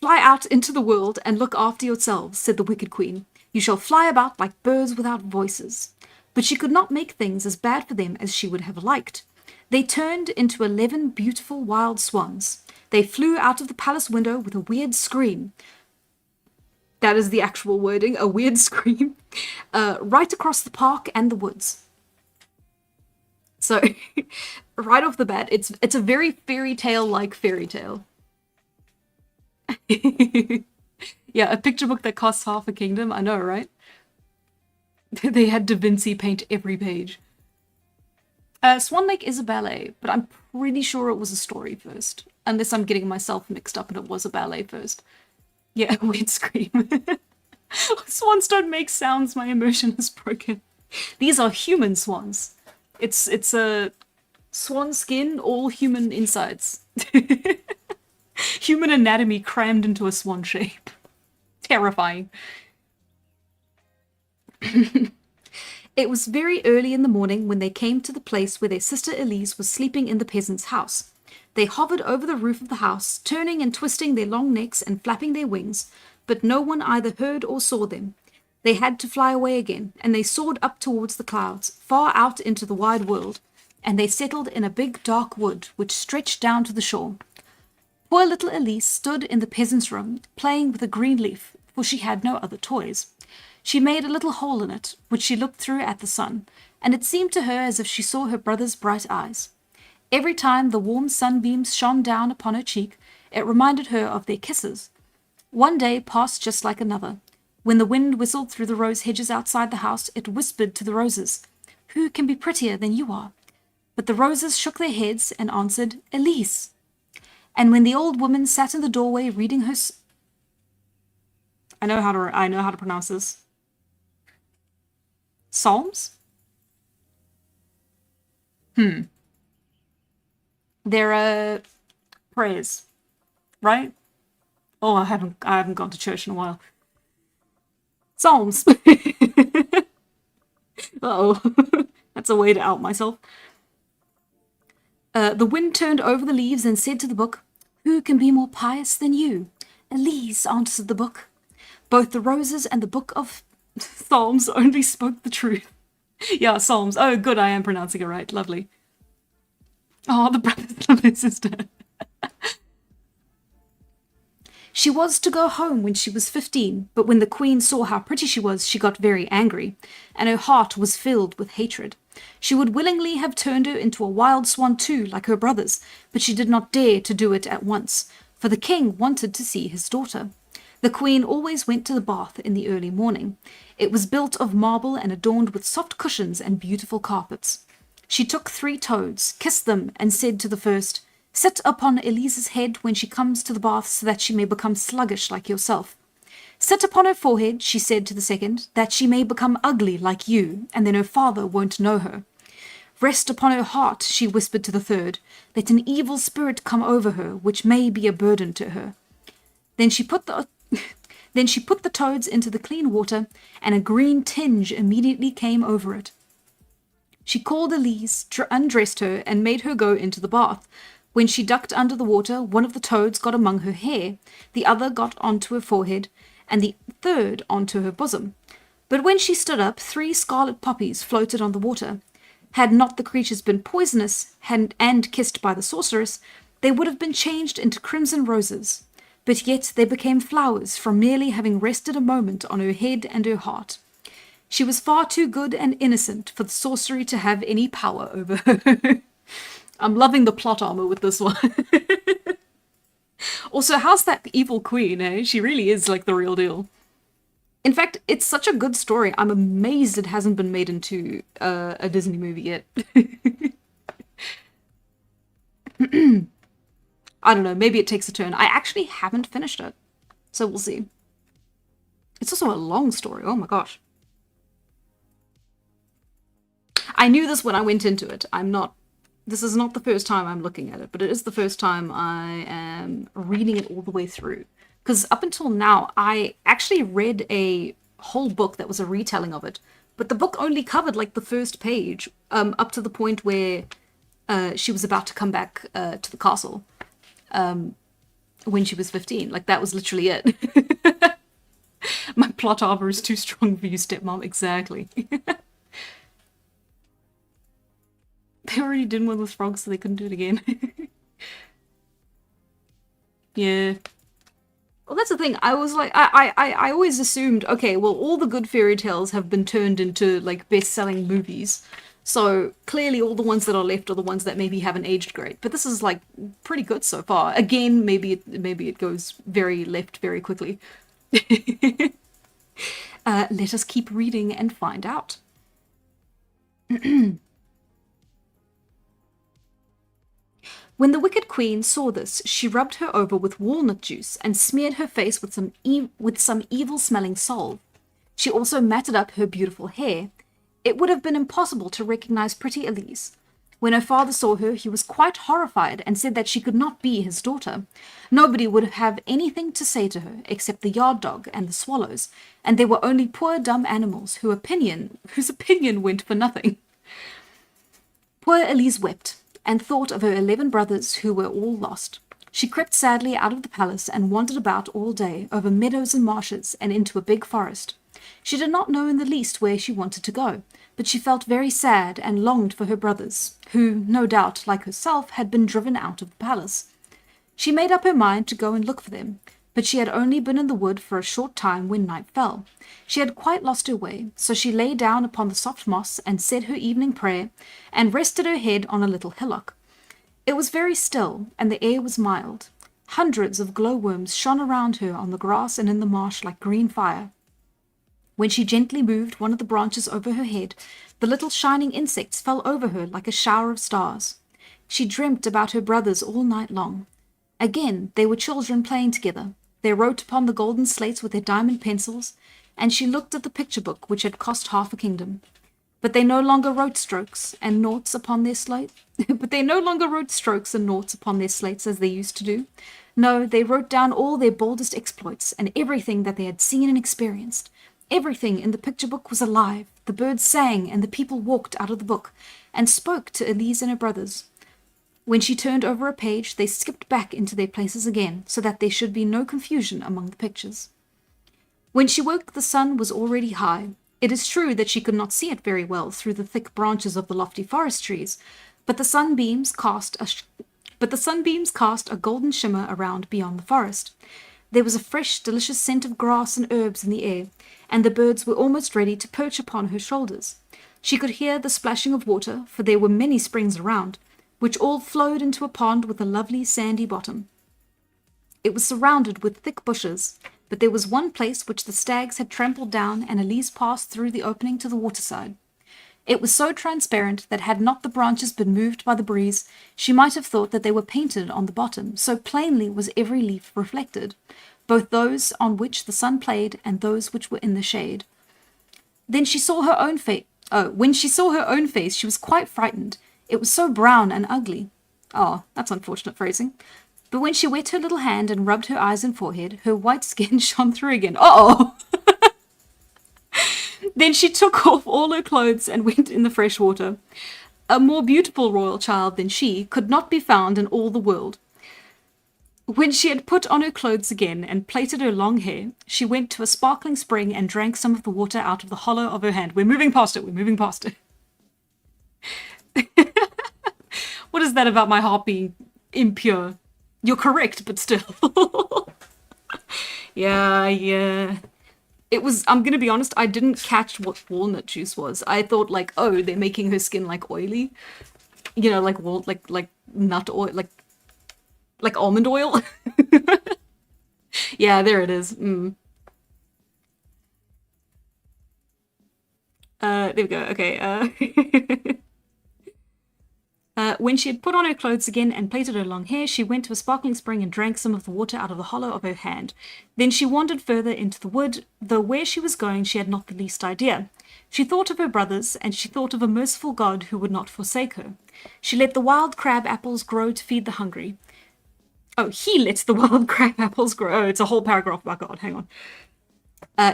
Fly out into the world and look after yourselves, said the wicked queen. You shall fly about like birds without voices. But she could not make things as bad for them as she would have liked. They turned into 11 beautiful wild swans. They flew out of the palace window with a weird scream. That is the actual wording, a weird scream, right across the park and the woods. So, right off the bat, it's a very fairy tale-like fairy tale. Yeah, a picture book that costs half a kingdom, I know, right? They had Da Vinci paint every page. Swan Lake is a ballet, but I'm pretty sure it was a story first. Unless I'm getting myself mixed up and it was a ballet first. Yeah, weird scream. Swans don't make sounds, my immersion is broken. These are human swans. It's a swan skin, all human insides. Human anatomy crammed into a swan shape. Terrifying. It was very early in the morning when they came to the place where their sister Elise was sleeping in the peasant's house. They hovered over the roof of the house, turning and twisting their long necks and flapping their wings, but no one either heard or saw them. They had to fly away again, and they soared up towards the clouds, far out into the wide world, and they settled in a big dark wood which stretched down to the shore. Poor little Elise stood in the peasant's room, playing with a green leaf, for she had no other toys. She made a little hole in it, which she looked through at the sun, and it seemed to her as if she saw her brother's bright eyes. Every time the warm sunbeams shone down upon her cheek, it reminded her of their kisses. One day passed just like another. When the wind whistled through the rose hedges outside the house, it whispered to the roses, "Who can be prettier than you are?" But the roses shook their heads and answered, "Elise." And when the old woman sat in the doorway reading her I know how to pronounce this. Psalms? They're prayers, right? Oh, I haven't gone to church in a while. Psalms. Uh-oh. That's a way to out myself. The wind turned over the leaves and said to the book, "Who can be more pious than you?" "Elise," answered the book. Both the roses and the book of Psalms only spoke the truth. Yeah, Psalms. Oh, good, I am pronouncing it right. Lovely. Oh, the brothers love their sister. She was to go home when she was 15, but when the queen saw how pretty she was, she got very angry, and her heart was filled with hatred. She would willingly have turned her into a wild swan too, like her brothers, but she did not dare to do it at once, for the king wanted to see his daughter. The queen always went to the bath in the early morning. It was built of marble and adorned with soft cushions and beautiful carpets. She took 3 toads, kissed them, and said to the first, "Sit upon Elise's head when she comes to the bath so that she may become sluggish like yourself. Sit upon her forehead," she said to the second, "that she may become ugly like you, and then her father won't know her. Rest upon her heart," she whispered to the third. "Let an evil spirit come over her, which may be a burden to her." Then she put the toads into the clean water, and a green tinge immediately came over it. She called Elise, undressed her, and made her go into the bath. When she ducked under the water, one of the toads got among her hair, the other got onto her forehead, and the third onto her bosom. But when she stood up, 3 scarlet poppies floated on the water. Had not the creatures been poisonous and kissed by the sorceress, they would have been changed into crimson roses. But yet they became flowers from merely having rested a moment on her head and her heart. She was far too good and innocent for the sorcery to have any power over her. I'm loving the plot armor with this one. Also, how's that evil queen, eh? She really is like the real deal. In fact, it's such a good story. I'm amazed it hasn't been made into a Disney movie yet. I don't know, maybe it takes a turn. I actually haven't finished it, so we'll see. It's also a long story, oh my gosh. I knew this when I went into it. This is not the first time I'm looking at it, but it is the first time I am reading it all the way through. Because up until now, I actually read a whole book that was a retelling of it, but the book only covered like the first page, up to the point where she was about to come back to the castle when she was 15. Like, that was literally it. My plot armor is too strong for you, stepmom. Exactly. They already did one with frogs, so they couldn't do it again. Yeah. Well, that's the thing. I was like, I always assumed, okay, well, all the good fairy tales have been turned into like best-selling movies. So clearly all the ones that are left are the ones that maybe haven't aged great. But this is like pretty good so far. Again, maybe it goes very left very quickly. Let us keep reading and find out. When the wicked queen saw this, she rubbed her over with walnut juice and smeared her face with some evil-smelling salve. She also matted up her beautiful hair. It would have been impossible to recognize pretty Elise. When her father saw her, he was quite horrified and said that she could not be his daughter. Nobody would have anything to say to her except the yard dog and the swallows, and they were only poor dumb animals whose opinion went for nothing. Poor Elise wept and thought of her 11 brothers who were all lost. She crept sadly out of the palace and wandered about all day, over meadows and marshes, and into a big forest. She did not know in the least where she wanted to go, but she felt very sad and longed for her brothers, who, no doubt, like herself, had been driven out of the palace. She made up her mind to go and look for them, but she had only been in the wood for a short time when night fell. She had quite lost her way, so she lay down upon the soft moss and said her evening prayer, and rested her head on a little hillock. It was very still, and the air was mild. Hundreds of glowworms shone around her on the grass and in the marsh like green fire. When she gently moved one of the branches over her head, the little shining insects fell over her like a shower of stars. She dreamt about her brothers all night long. Again, they were children playing together. They wrote upon the golden slates with their diamond pencils, and she looked at the picture book which had cost half a kingdom. But they no longer wrote strokes and noughts upon their slate. But they no longer wrote strokes and noughts upon their slates as they used to do. No, they wrote down all their boldest exploits and everything that they had seen and experienced. Everything in the picture book was alive. The birds sang, and the people walked out of the book and spoke to Elise and her brothers. When she turned over a page, they skipped back into their places again, so that there should be no confusion among the pictures. When she woke, the sun was already high. It is true that she could not see it very well through the thick branches of the lofty forest trees, but the sunbeams cast a golden shimmer around beyond the forest. There was a fresh, delicious scent of grass and herbs in the air, and the birds were almost ready to perch upon her shoulders. She could hear the splashing of water, for there were many springs around, which all flowed into a pond with a lovely sandy bottom. It was surrounded with thick bushes, but there was one place which the stags had trampled down, and Elise passed through the opening to the waterside. It was so transparent that had not the branches been moved by the breeze, she might have thought that they were painted on the bottom, so plainly was every leaf reflected, both those on which the sun played and those which were in the shade. Then she saw her own face. Oh, when she saw her own face, she was quite frightened. It was so brown and ugly. Oh, that's unfortunate phrasing. But when she wet her little hand and rubbed her eyes and forehead, her white skin shone through again. Uh-oh! Then she took off all her clothes and went in the fresh water. A more beautiful royal child than she could not be found in all the world. When she had put on her clothes again and plaited her long hair, she went to a sparkling spring and drank some of the water out of the hollow of her hand. We're moving past it. We're moving past it. What is that about my heart being impure? You're correct, but still. Yeah. It was, I'm gonna be honest, I didn't catch what walnut juice was. I thought like, oh, they're making her skin like oily. You know, like like nut oil, like almond oil. Yeah, there it is. There we go. Okay. When she had put on her clothes again and plaited her long hair, she went to a sparkling spring and drank some of the water out of the hollow of her hand. Then she wandered further into the wood, though where she was going she had not the least idea. She thought of her brothers, and she thought of a merciful God who would not forsake her. She let the wild crab apples grow to feed the hungry. Oh, he lets the wild crab apples grow. Oh, it's a whole paragraph about God. Hang on.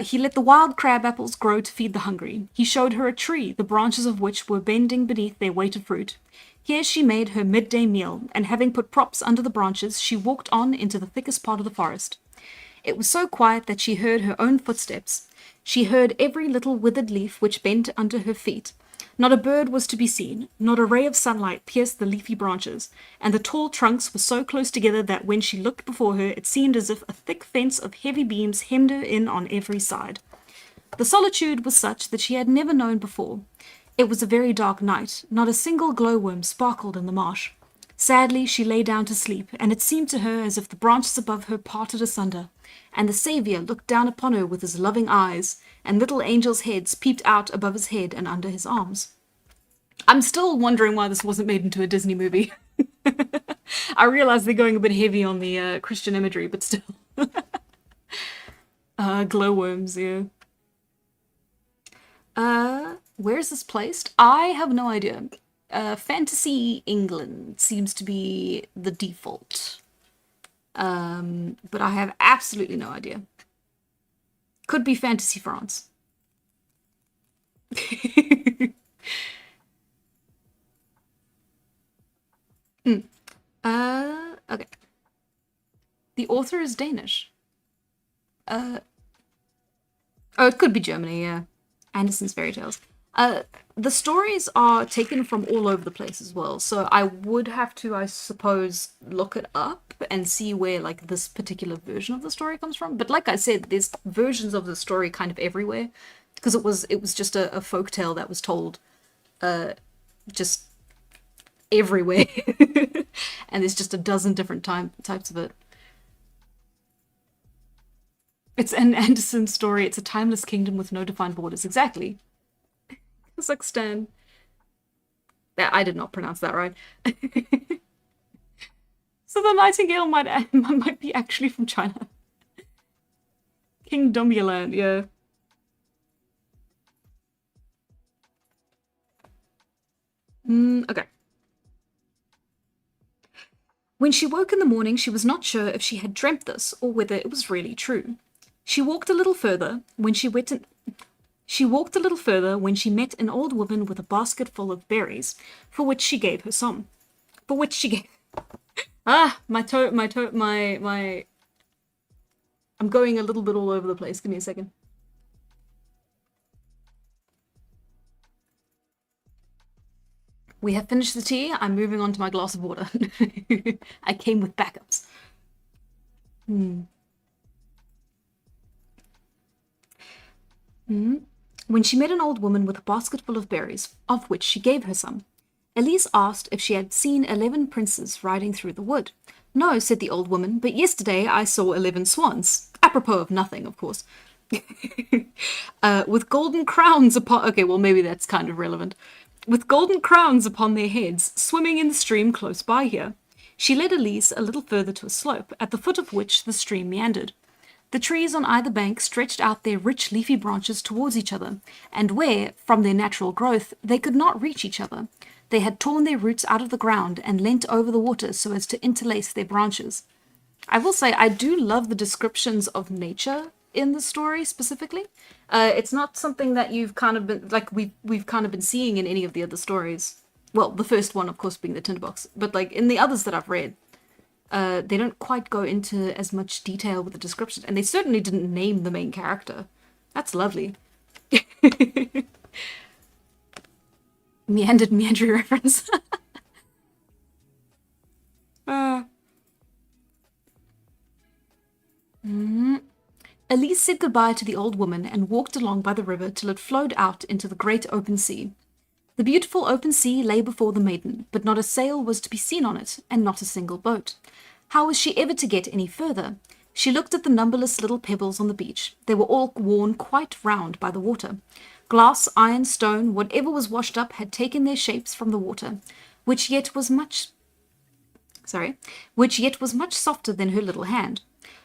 He let the wild crab apples grow to feed the hungry. He showed her a tree, the branches of which were bending beneath their weight of fruit. Here she made her midday meal, and having put props under the branches, she walked on into the thickest part of the forest. It was so quiet that she heard her own footsteps. She heard every little withered leaf which bent under her feet. Not a bird was to be seen, not a ray of sunlight pierced the leafy branches, and the tall trunks were so close together that when she looked before her it seemed as if a thick fence of heavy beams hemmed her in on every side. The solitude was such that she had never known before. It was a very dark night. Not a single glowworm sparkled in the marsh. Sadly she lay down to sleep, and it seemed to her as if the branches above her parted asunder, and the Saviour looked down upon her with his loving eyes, and little angels' heads peeped out above his head and under his arms. I'm still wondering why this wasn't made into a Disney movie. I realize they're going a bit heavy on the Christian imagery, but still. Glowworms, yeah. Where is this placed? I have no idea. Fantasy England seems to be the default. But I have absolutely no idea. Could be Fantasy France. Okay. The author is Danish. Oh, it could be Germany, yeah. Andersen's Fairytales. The stories are taken from all over the place as well, so I would have to, I suppose, look it up and see where, like, this particular version of the story comes from. But like I said, there's versions of the story kind of everywhere, because it was just a folktale that was told just everywhere. And there's just a dozen different types of it. It's an Andersen story. It's a timeless kingdom with no defined borders. Exactly. Kazakhstan. I did not pronounce that right. So the nightingale might be actually from China. Kingdomuland, yeah. Okay. When she woke in the morning, she was not sure if she had dreamt this or whether it was really true. She walked a little further when she met an old woman with a basket full of berries, for which she gave her some. For which she gave... I'm going a little bit all over the place. Give me a second. We have finished the tea. I'm moving on to my glass of water. I came with backups. When she met an old woman with a basket full of berries, of which she gave her some. Elise asked if she had seen 11 princes riding through the wood. No, said the old woman, but yesterday I saw 11 swans. Apropos of nothing, of course. With golden crowns upon. Okay, well, maybe that's kind of relevant. With golden crowns upon their heads, swimming in the stream close by here. She led Elise a little further to a slope, at the foot of which the stream meandered. The trees on either bank stretched out their rich leafy branches towards each other, and where, from their natural growth, they could not reach each other, they had torn their roots out of the ground and leant over the water so as to interlace their branches. I will say I do love the descriptions of nature in the story specifically. It's not something that you've kind of been like we've kind of been seeing in any of the other stories. Well, the first one, of course, being the Tinderbox, but like in the others that I've read, they don't quite go into as much detail with the description, and they certainly didn't name the main character. That's lovely. Meandry reference. Elise said goodbye to the old woman and walked along by the river till it flowed out into the great open sea. The beautiful open sea lay before the maiden, but not a sail was to be seen on it, and not a single boat. How was she ever to get any further? She looked at the numberless little pebbles on the beach. They were all worn quite round by the water. Glass, iron, stone, whatever was washed up had taken their shapes from the water, which yet was much softer than her little hand.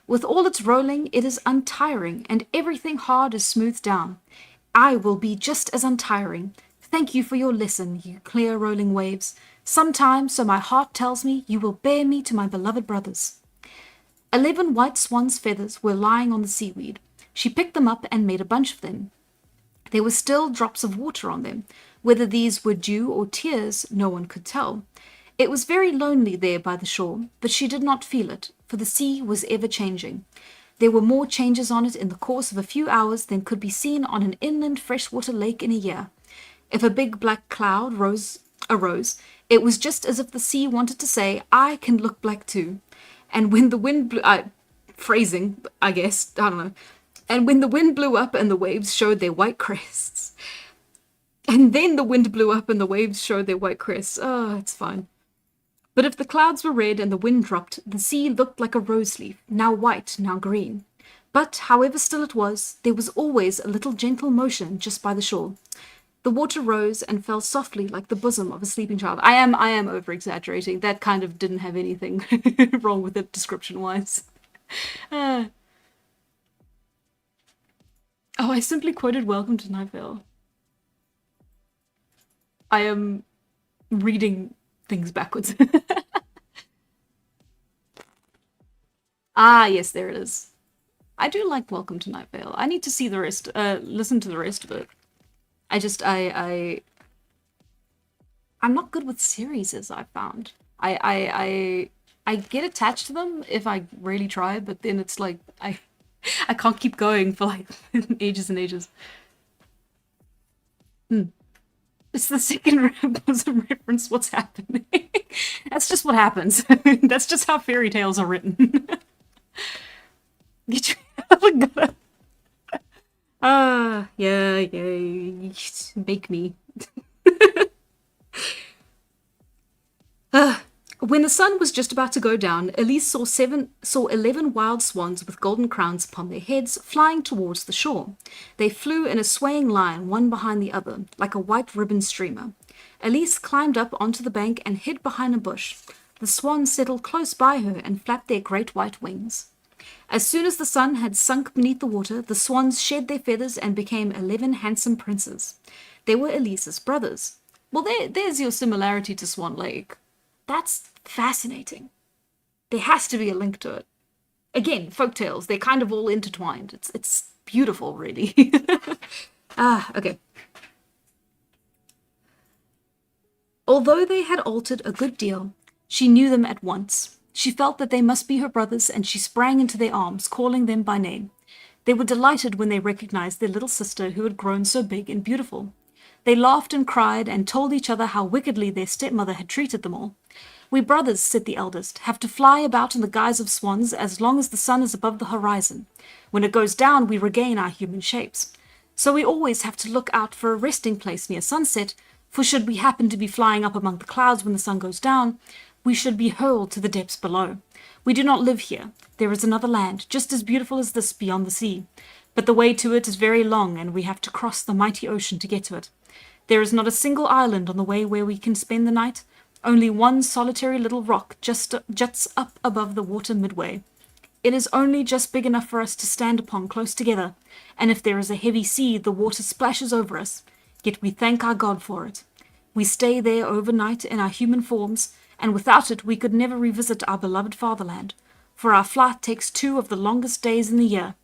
With all its rolling, it is untiring, and everything hard is smoothed down. I will be just as untiring. Thank you for your lesson, you clear rolling waves. Sometime, so my heart tells me, you will bear me to my beloved brothers. 11 white swan's feathers were lying on the seaweed. She picked them up and made a bunch of them. There were still drops of water on them. Whether these were dew or tears, no one could tell. It was very lonely there by the shore, but she did not feel it, for the sea was ever changing. There were more changes on it in the course of a few hours than could be seen on an inland freshwater lake in a year. If a big black cloud arose, it was just as if the sea wanted to say, I can look black too. And when the wind blew... phrasing, I guess, I don't know. And when the wind blew up and the waves showed their white crests. And then the wind blew up and the waves showed their white crests. Oh, it's fine. But if the clouds were red and the wind dropped, the sea looked like a rose leaf, now white, now green. But, however still it was, there was always a little gentle motion just by the shore. The water rose and fell softly like the bosom of a sleeping child. I am over-exaggerating. That kind of didn't have anything wrong with it description-wise. Oh, I simply quoted Welcome to Night Vale. I am reading things backwards. Ah, yes, there it is. I do like Welcome to Night Vale. I need to see the rest, listen to the rest of it. I'm not good with series, as I've found. I get attached to them if I really try, but then it's like I can't keep going for like ages and ages. It's the second bosom reference. What's happening? That's just what happens. That's just how fairy tales are written. Get your yeah, make me. When the sun was just about to go down, Elise saw 11 wild swans with golden crowns upon their heads, flying towards the shore. They flew in a swaying line, one behind the other, like a white ribbon streamer. Elise climbed up onto the bank and hid behind a bush. The swans settled close by her and flapped their great white wings. As soon as the sun had sunk beneath the water, the swans shed their feathers and became 11 handsome princes. They were Elise's brothers. Well, there's your similarity to Swan Lake. That's fascinating. There has to be a link to it. Again, folktales, they're kind of all intertwined. It's beautiful, really. Okay. Although they had altered a good deal, she knew them at once. She felt that they must be her brothers, and she sprang into their arms, calling them by name. They were delighted when they recognized their little sister who had grown so big and beautiful. They laughed and cried and told each other how wickedly their stepmother had treated them all. We brothers, said the eldest, have to fly about in the guise of swans as long as the sun is above the horizon. When it goes down, we regain our human shapes. So we always have to look out for a resting place near sunset, for should we happen to be flying up among the clouds when the sun goes down, we should be hurled to the depths below. We do not live here. There is another land, just as beautiful as this beyond the sea. But the way to it is very long, and we have to cross the mighty ocean to get to it. There is not a single island on the way where we can spend the night. Only one solitary little rock just juts up above the water midway. It is only just big enough for us to stand upon close together, and if there is a heavy sea, the water splashes over us. Yet we thank our God for it. We stay there overnight in our human forms, and without it we could never revisit our beloved fatherland, for our flight takes 2 of the longest days in the year.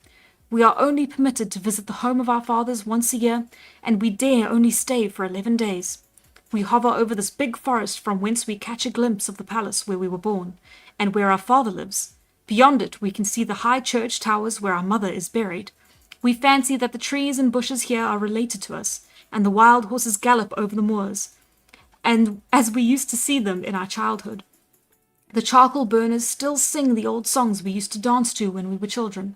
We are only permitted to visit the home of our fathers once a year, and we dare only stay for 11 days. We hover over this big forest from whence we catch a glimpse of the palace where we were born, and where our father lives. Beyond it we can see the high church towers where our mother is buried. We fancy that the trees and bushes here are related to us, and the wild horses gallop over the moors, and as we used to see them in our childhood. The charcoal burners still sing the old songs we used to dance to when we were children.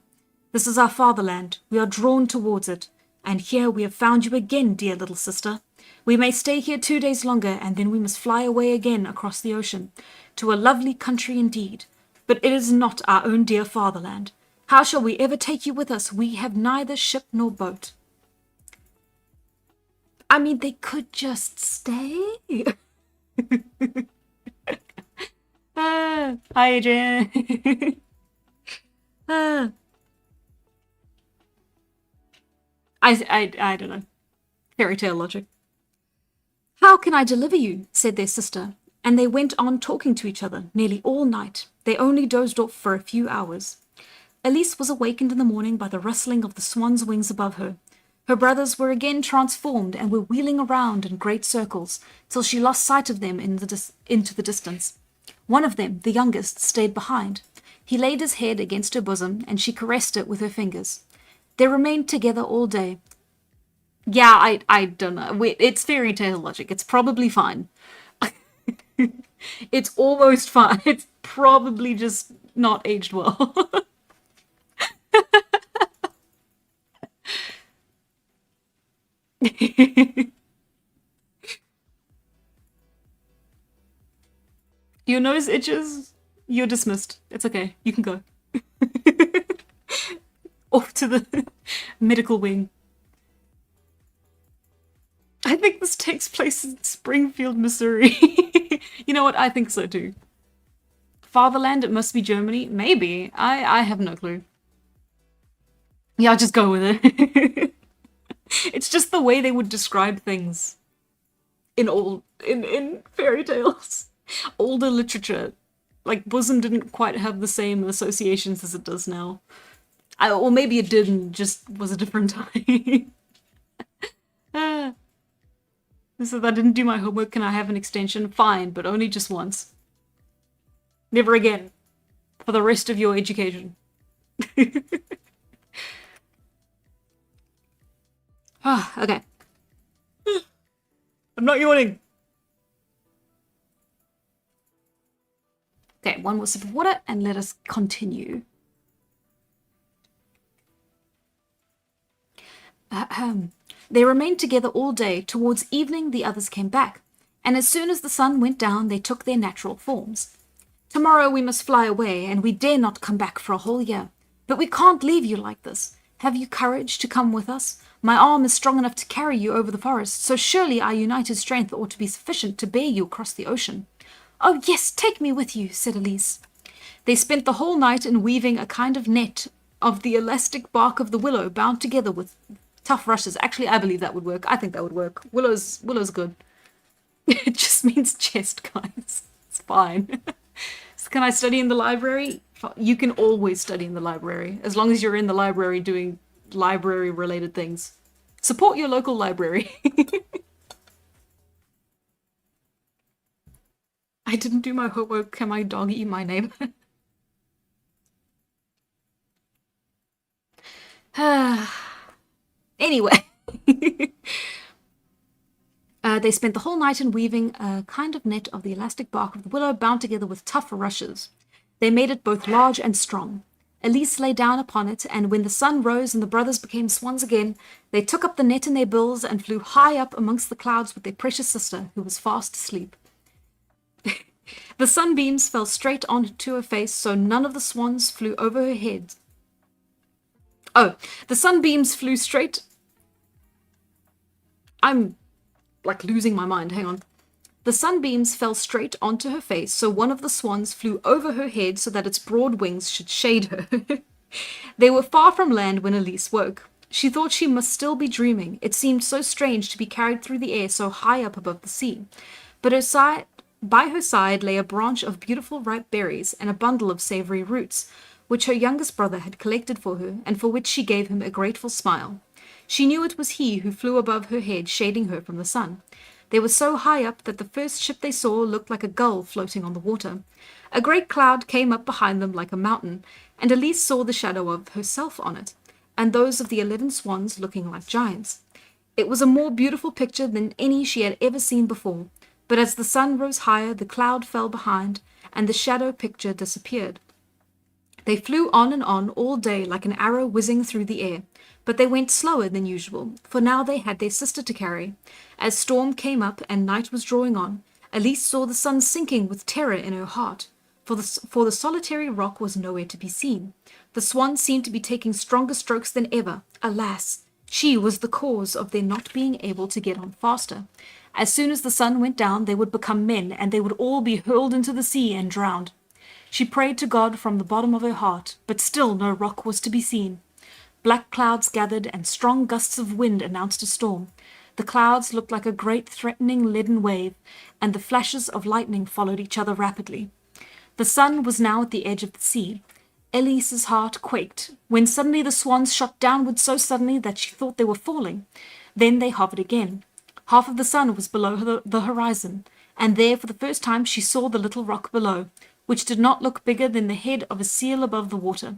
This is our fatherland. We are drawn towards it, and here we have found you again, dear little sister. We may stay here 2 days longer, and then we must fly away again across the ocean, to a lovely country indeed. But it is not our own dear fatherland. How shall we ever take you with us? We have neither ship nor boat. I mean, they could just stay. Hi, Adrian. I don't know. Fairy tale logic. How can I deliver you? Said their sister, and they went on talking to each other nearly all night. They only dozed off for a few hours. Elise was awakened in the morning by the rustling of the swan's wings above her. Her brothers were again transformed and were wheeling around in great circles, till she lost sight of them into the distance. One of them, the youngest, stayed behind. He laid his head against her bosom, and she caressed it with her fingers. They remained together all day. Yeah, I don't know. Wait, it's fairy tale logic. It's probably fine. It's almost fine. It's probably just not aged well. Your nose itches. You're dismissed. It's okay. You can go. Off to the medical wing. I think this takes place in Springfield, Missouri. You know what? I think so too. Fatherland, it must be Germany. Maybe. I have no clue. Yeah, I'll just go with it. It's just the way they would describe things in fairy tales. Older literature. Like, bosom didn't quite have the same associations as it does now. Or maybe it did and just was a different time. So I didn't do my homework. Can I have an extension? Fine, but only just once. Never again. For the rest of your education. Okay. I'm not yawning. Okay, one more sip of water and let us continue. They remained together all day. Towards evening, the others came back, and as soon as the sun went down, they took their natural forms. Tomorrow we must fly away, and we dare not come back for a whole year. But we can't leave you like this. Have you courage to come with us? My arm is strong enough to carry you over the forest, so surely our united strength ought to be sufficient to bear you across the ocean. Oh yes, take me with you, said Elise. They spent the whole night in weaving a kind of net of the elastic bark of the willow bound together with tough rushes. Actually, I believe that would work. I think that would work. Willow's good. It just means chest, guys. It's fine. So can I study in the library? You can always study in the library, as long as you're in the library doing library-related things. Support your local library. I didn't do my homework. Can my dog eat my neighbor? Anyway. They spent the whole night in weaving a kind of net of the elastic bark of the willow bound together with tough rushes. They made it both large and strong. Elise lay down upon it, and when the sun rose and the brothers became swans again, they took up the net in their bills and flew high up amongst the clouds with their precious sister, who was fast asleep. The sunbeams fell straight onto her face, so none of the swans flew over her head. Oh, the sunbeams flew straight... I'm, like, losing my mind. Hang on. The sunbeams fell straight onto her face, so one of the swans flew over her head so that its broad wings should shade her. They were far from land when Elise woke. She thought she must still be dreaming. It seemed so strange to be carried through the air so high up above the sea. But by her side lay a branch of beautiful ripe berries and a bundle of savory roots, which her youngest brother had collected for her, and for which she gave him a grateful smile. She knew it was he who flew above her head, shading her from the sun. They were so high up that the first ship they saw looked like a gull floating on the water. A great cloud came up behind them like a mountain, and Elise saw the shadow of herself on it, and those of the 11 swans looking like giants. It was a more beautiful picture than any she had ever seen before, but as the sun rose higher, the cloud fell behind, and the shadow picture disappeared. They flew on and on all day like an arrow whizzing through the air, but they went slower than usual, for now they had their sister to carry. As storm came up and night was drawing on, Elise saw the sun sinking with terror in her heart, for the solitary rock was nowhere to be seen. The swan seemed to be taking stronger strokes than ever. Alas, she was the cause of their not being able to get on faster. As soon as the sun went down, they would become men, and they would all be hurled into the sea and drowned. She prayed to God from the bottom of her heart, but still no rock was to be seen. Black clouds gathered, and strong gusts of wind announced a storm. The clouds looked like a great threatening leaden wave, and the flashes of lightning followed each other rapidly. The sun was now at the edge of the sea. Elise's heart quaked, when suddenly the swans shot downward so suddenly that she thought they were falling. Then they hovered again. Half of the sun was below the horizon, and there for the first time she saw the little rock below, which did not look bigger than the head of a seal above the water.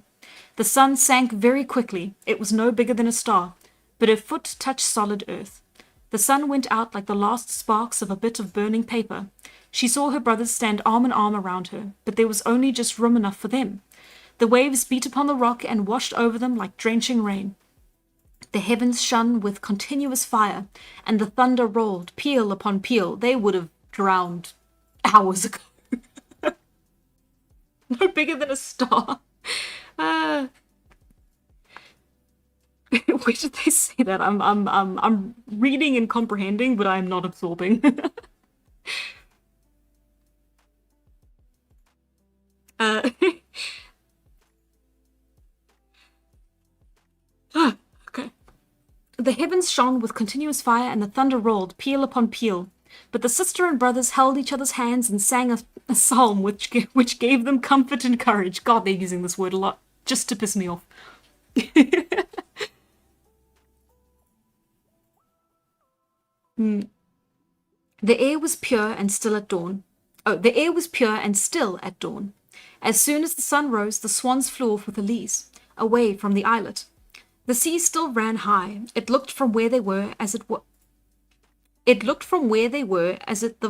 The sun sank very quickly. It was no bigger than a star, but her foot touched solid earth. The sun went out like the last sparks of a bit of burning paper. She saw her brothers stand arm in arm around her, but there was only just room enough for them. The waves beat upon the rock and washed over them like drenching rain. The heavens shone with continuous fire, and the thunder rolled, peal upon peal. They would have drowned hours ago. No bigger than a star. Where did they say that? I'm reading and comprehending, but I'm not absorbing. Okay. The heavens shone with continuous fire, and the thunder rolled, peal upon peal. But the sister and brothers held each other's hands and sang a psalm which gave them comfort and courage. God, they're using this word a lot, just to piss me off. The air was pure and still at dawn. The air was pure and still at dawn. As soon as the sun rose, the swans flew off with Elise, away from the islet. The sea still ran high. It looked from where they were as it the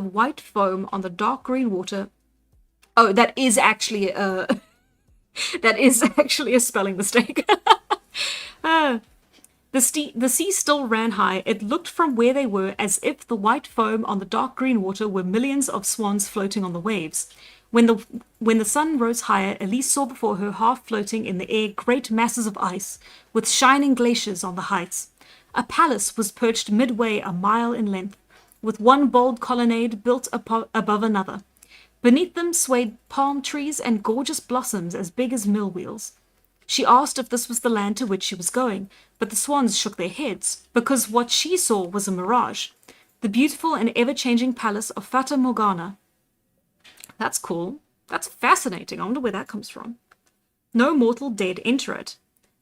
white foam on the dark green water. Oh, that is actually a spelling mistake. The sea still ran high. It looked from where they were as if the white foam on the dark green water were millions of swans floating on the waves. When the sun rose higher, Elise saw before her, half floating in the air, great masses of ice, with shining glaciers on the heights. A palace was perched midway a mile in length, with one bold colonnade built above another. Beneath them swayed palm trees and gorgeous blossoms as big as mill wheels. She asked if this was the land to which she was going, but the swans shook their heads, because what she saw was a mirage, the beautiful and ever-changing palace of Fata Morgana. That's cool. That's fascinating. I wonder where that comes from. No mortal dared enter it.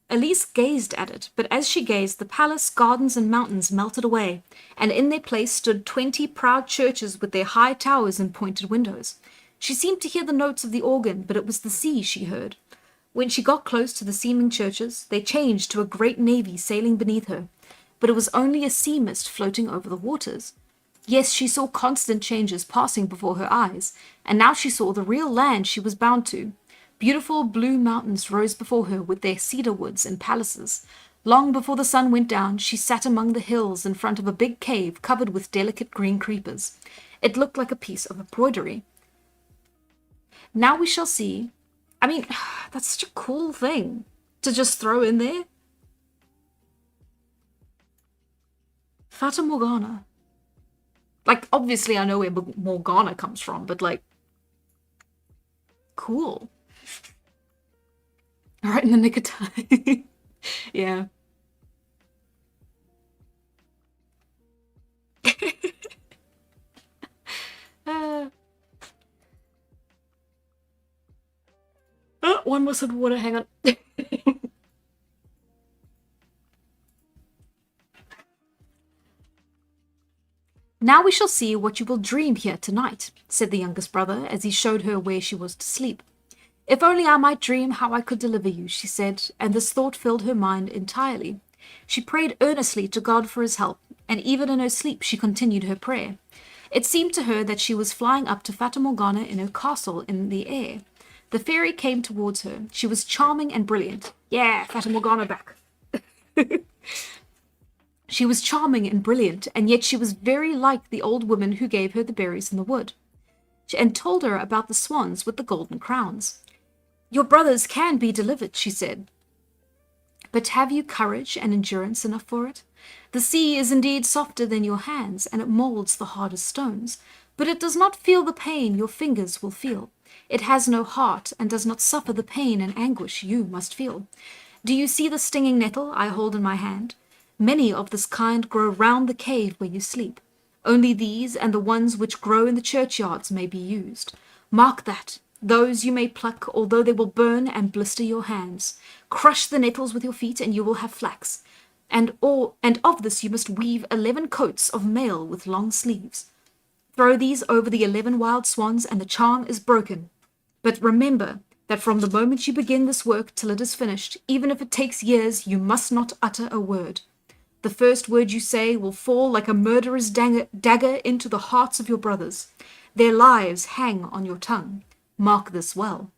Elise gazed at it, but as she gazed, the palace, gardens, and mountains melted away, and in their place stood 20 proud churches with their high towers and pointed windows. She seemed to hear the notes of the organ, but it was the sea she heard. When she got close to the seeming churches, they changed to a great navy sailing beneath her, but it was only a sea mist floating over the waters. Yes, she saw constant changes passing before her eyes, and now she saw the real land she was bound to. Beautiful blue mountains rose before her with their cedar woods and palaces. Long before the sun went down, she sat among the hills in front of a big cave covered with delicate green creepers. It looked like a piece of embroidery. Now we shall see. I mean, that's such a cool thing to just throw in there. Fata Morgana. Like, obviously I know where Morgana comes from, but like, cool. Right in the nick of time. Yeah. Oh, one more sip of water, hang on. Now we shall see what you will dream here tonight, said the youngest brother as he showed her where she was to sleep. If only I might dream how I could deliver you, she said, and this thought filled her mind entirely. She prayed earnestly to God for his help, and even in her sleep she continued her prayer. It seemed to her that she was flying up to Fata Morgana in her castle in the air. The fairy came towards her. She was charming and brilliant. Yeah, Fata Morgana back. She was charming and brilliant, and yet she was very like the old woman who gave her the berries in the wood, and told her about the swans with the golden crowns. Your brothers can be delivered, she said. But have you courage and endurance enough for it? The sea is indeed softer than your hands, and it molds the hardest stones, but it does not feel the pain your fingers will feel. It has no heart, and does not suffer the pain and anguish you must feel. Do you see the stinging nettle I hold in my hand? Many of this kind grow round the cave where you sleep. Only these and the ones which grow in the churchyards may be used. Mark that. Those you may pluck, although they will burn and blister your hands. Crush the nettles with your feet, and you will have flax. And of this you must weave 11 coats of mail with long sleeves. Throw these over the 11 wild swans, and the charm is broken. But remember that from the moment you begin this work till it is finished, even if it takes years, you must not utter a word. The first word you say will fall like a murderer's dagger into the hearts of your brothers. Their lives hang on your tongue. Mark this well.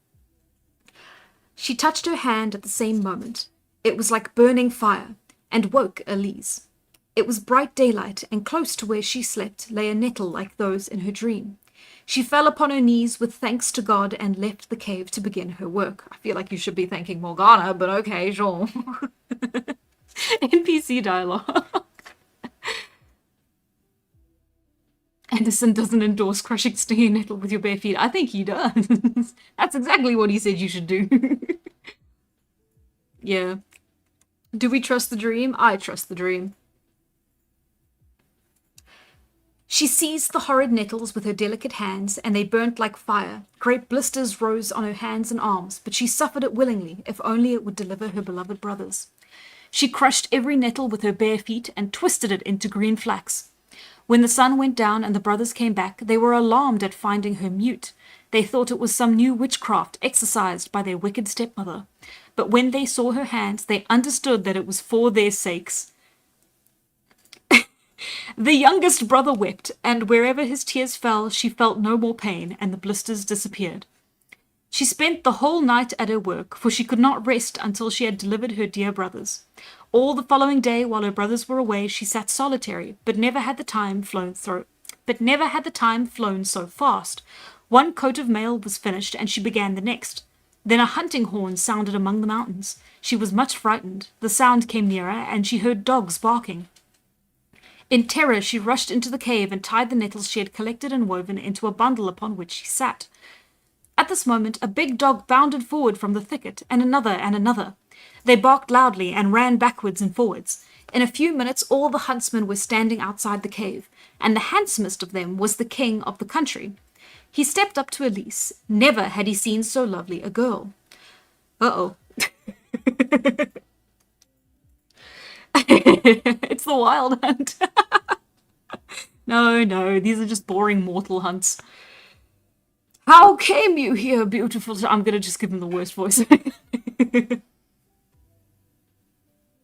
She touched her hand at the same moment. It was like burning fire, and woke Elise. It was bright daylight, and close to where she slept lay a nettle like those in her dream. She fell upon her knees with thanks to God and left the cave to begin her work. I feel like you should be thanking Morgana, but okay, sure. NPC dialogue. Anderson doesn't endorse crushing stinging nettle with your bare feet. I think he does. That's exactly what he said you should do. Yeah. Do we trust the dream? I trust the dream. She seized the horrid nettles with her delicate hands, and they burnt like fire. Great blisters rose on her hands and arms, but she suffered it willingly, if only it would deliver her beloved brothers. She crushed every nettle with her bare feet and twisted it into green flax. When the sun went down and the brothers came back, they were alarmed at finding her mute. They thought it was some new witchcraft exercised by their wicked stepmother. But when they saw her hands, they understood that it was for their sakes. The youngest brother wept, and wherever his tears fell, she felt no more pain, and the blisters disappeared. She spent the whole night at her work, for she could not rest until she had delivered her dear brothers. All the following day, while her brothers were away, she sat solitary, but never had the time flown so fast. One coat of mail was finished, and she began the next. Then a hunting horn sounded among the mountains. She was much frightened. The sound came nearer, and she heard dogs barking. In terror, she rushed into the cave and tied the nettles she had collected and woven into a bundle upon which she sat. At this moment, a big dog bounded forward from the thicket, and another and another. They barked loudly and ran backwards and forwards. In a few minutes, all the huntsmen were standing outside the cave, and the handsomest of them was the king of the country. He stepped up to Elise. Never had he seen so lovely a girl. Uh-oh. It's the wild hunt. No, these are just boring mortal hunts. How came you here, beautiful? I'm gonna just give him the worst voice.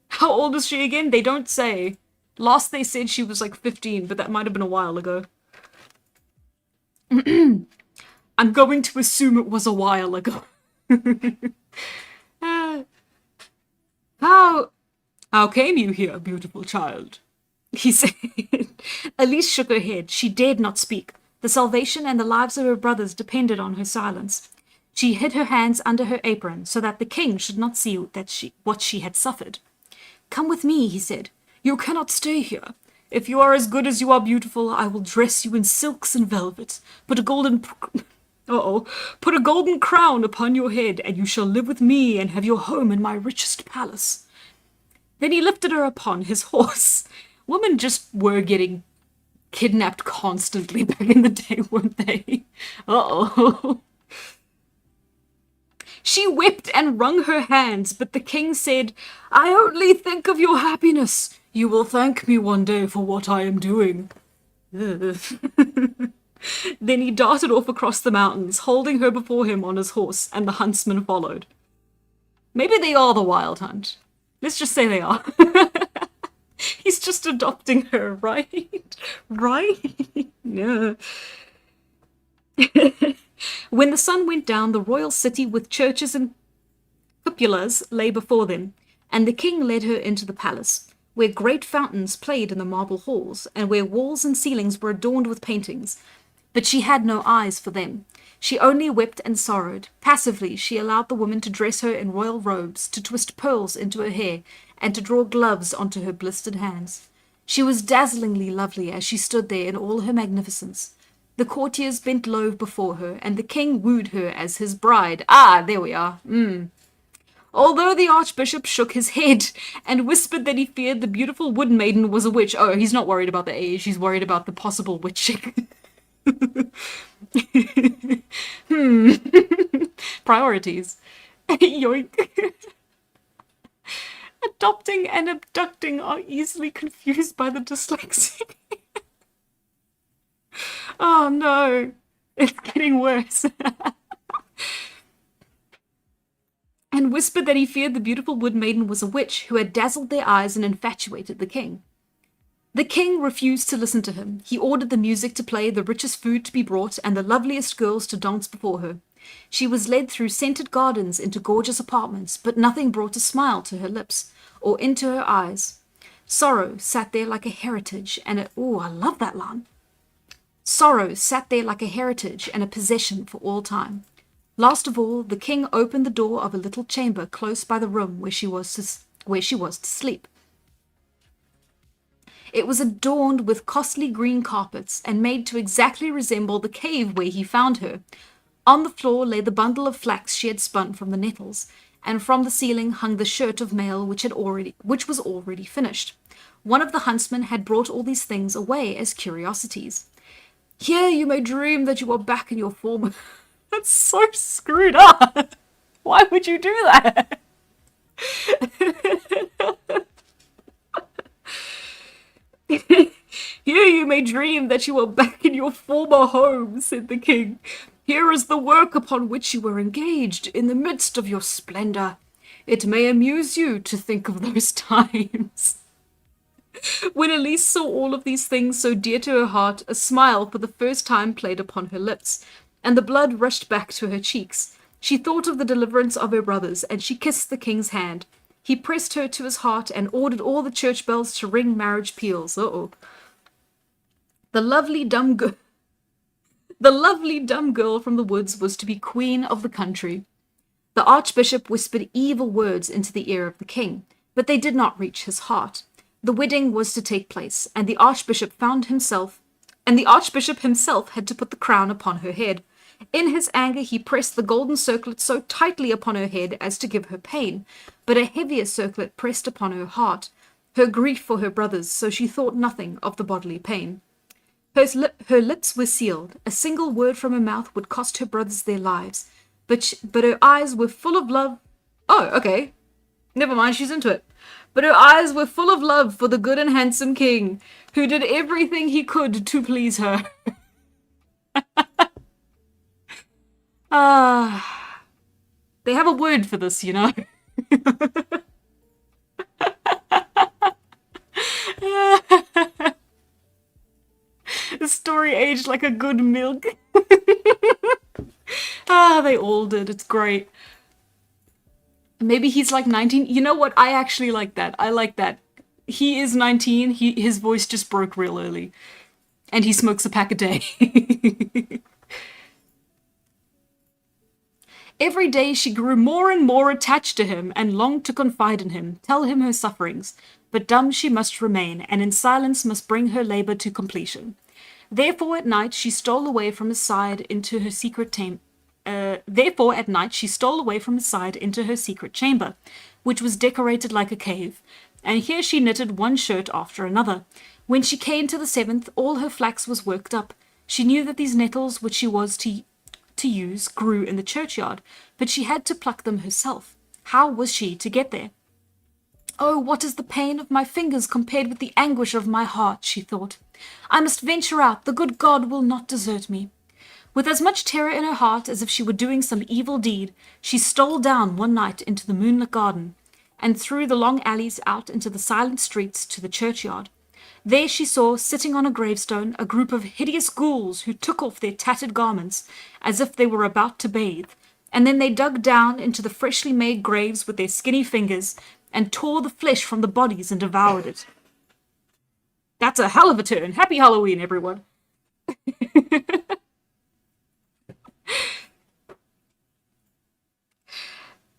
How old is she again? They don't say. Last they said she was like 15, but that might have been a while ago. I'm going to assume it was a while ago. How came you here, beautiful child? He said. Elise shook her head. She dared not speak. The salvation and the lives of her brothers depended on her silence. She hid her hands under her apron so that the king should not see what she had suffered. "Come with me," he said. "You cannot stay here. If you are as good as you are beautiful, I will dress you in silks and velvet, put a golden put a golden crown upon your head, and you shall live with me and have your home in my richest palace." Then he lifted her upon his horse. Women just were getting kidnapped constantly back in the day, weren't they? Uh-oh. She wept and wrung her hands, but the king said, "I only think of your happiness. You will thank me one day for what I am doing." Then he darted off across the mountains, holding her before him on his horse, and the huntsmen followed. Maybe they are the Wild Hunt. Let's just say they are. He's just adopting her, right? Right? Yeah. When the sun went down, the royal city with churches and cupolas lay before them, and the king led her into the palace, where great fountains played in the marble halls, and where walls and ceilings were adorned with paintings. But she had no eyes for them. She only wept and sorrowed. Passively, she allowed the woman to dress her in royal robes, to twist pearls into her hair, and to draw gloves onto her blistered hands. She was dazzlingly lovely as she stood there in all her magnificence. The courtiers bent low before her, and the king wooed her as his bride. Ah, there we are. Although the archbishop shook his head and whispered that he feared the beautiful wood maiden was a witch. Oh, he's not worried about the age, he's worried about the possible witching. Priorities. Yoink. Adopting and abducting are easily confused by the dyslexic. Oh no, it's getting worse. And whispered that he feared the beautiful wood maiden was a witch who had dazzled their eyes and infatuated the king. The king refused to listen to him. He ordered the music to play, the richest food to be brought, and the loveliest girls to dance before her. She was led through scented gardens into gorgeous apartments, but nothing brought a smile to her lips or into her eyes. Sorrow sat there like a heritage and a... Oh, I love that line. Sorrow sat there like a heritage and a possession for all time. Last of all, the king opened the door of a little chamber close by the room where she was to sleep. It was adorned with costly green carpets and made to exactly resemble the cave where he found her. On the floor lay the bundle of flax she had spun from the nettles, and from the ceiling hung the shirt of mail which was already finished. One of the huntsmen had brought all these things away as curiosities. "Here you may dream that you are back in your former..." That's so screwed up. Why would you do that? "Here you may dream that you are back in your former home," said the king. "Here is the work upon which you were engaged in the midst of your splendor. It may amuse you to think of those times." When Elise saw all of these things so dear to her heart, a smile for the first time played upon her lips, and the blood rushed back to her cheeks. She thought of the deliverance of her brothers, and she kissed the king's hand. He pressed her to his heart and ordered all the church bells to ring marriage peals. Uh-oh. The lovely dumb girl from the woods was to be queen of the country. The archbishop whispered evil words into the ear of the king, but they did not reach his heart. The wedding was to take place, and the archbishop himself had to put the crown upon her head. In his anger, he pressed the golden circlet so tightly upon her head as to give her pain, but a heavier circlet pressed upon her heart, her grief for her brothers, so she thought nothing of the bodily pain. Her lips were sealed. A single word from her mouth would cost her brothers their lives, but her eyes were full of love. Oh, okay. Never mind, she's into it. But her eyes were full of love for the good and handsome king, who did everything he could to please her. They have a word for this, you know. The story aged like a good milk. They all did. It's great. Maybe he's like 19. You know what? I actually like that. I like that. He is 19. His voice just broke real early. And he smokes a pack a day. Every day she grew more and more attached to him and longed to confide in him, tell him her sufferings. But dumb she must remain, and in silence must bring her labour to completion. Therefore at night she stole away from his side into her secret Therefore at night she stole away from his side into her secret chamber, which was decorated like a cave, and here she knitted one shirt after another. When she came to the seventh, all her flax was worked up. She knew that these nettles which she was to use grew in the churchyard, but she had to pluck them herself. How was she to get there? Oh, what is the pain of my fingers compared with the anguish of my heart, she thought. I must venture out, the good God will not desert me. With as much terror in her heart as if she were doing some evil deed, she stole down one night into the moonlit garden, and through the long alleys out into the silent streets to the churchyard. There she saw, sitting on a gravestone, a group of hideous ghouls who took off their tattered garments as if they were about to bathe, and then they dug down into the freshly made graves with their skinny fingers and tore the flesh from the bodies and devoured it. That's a hell of a turn. Happy Halloween, everyone.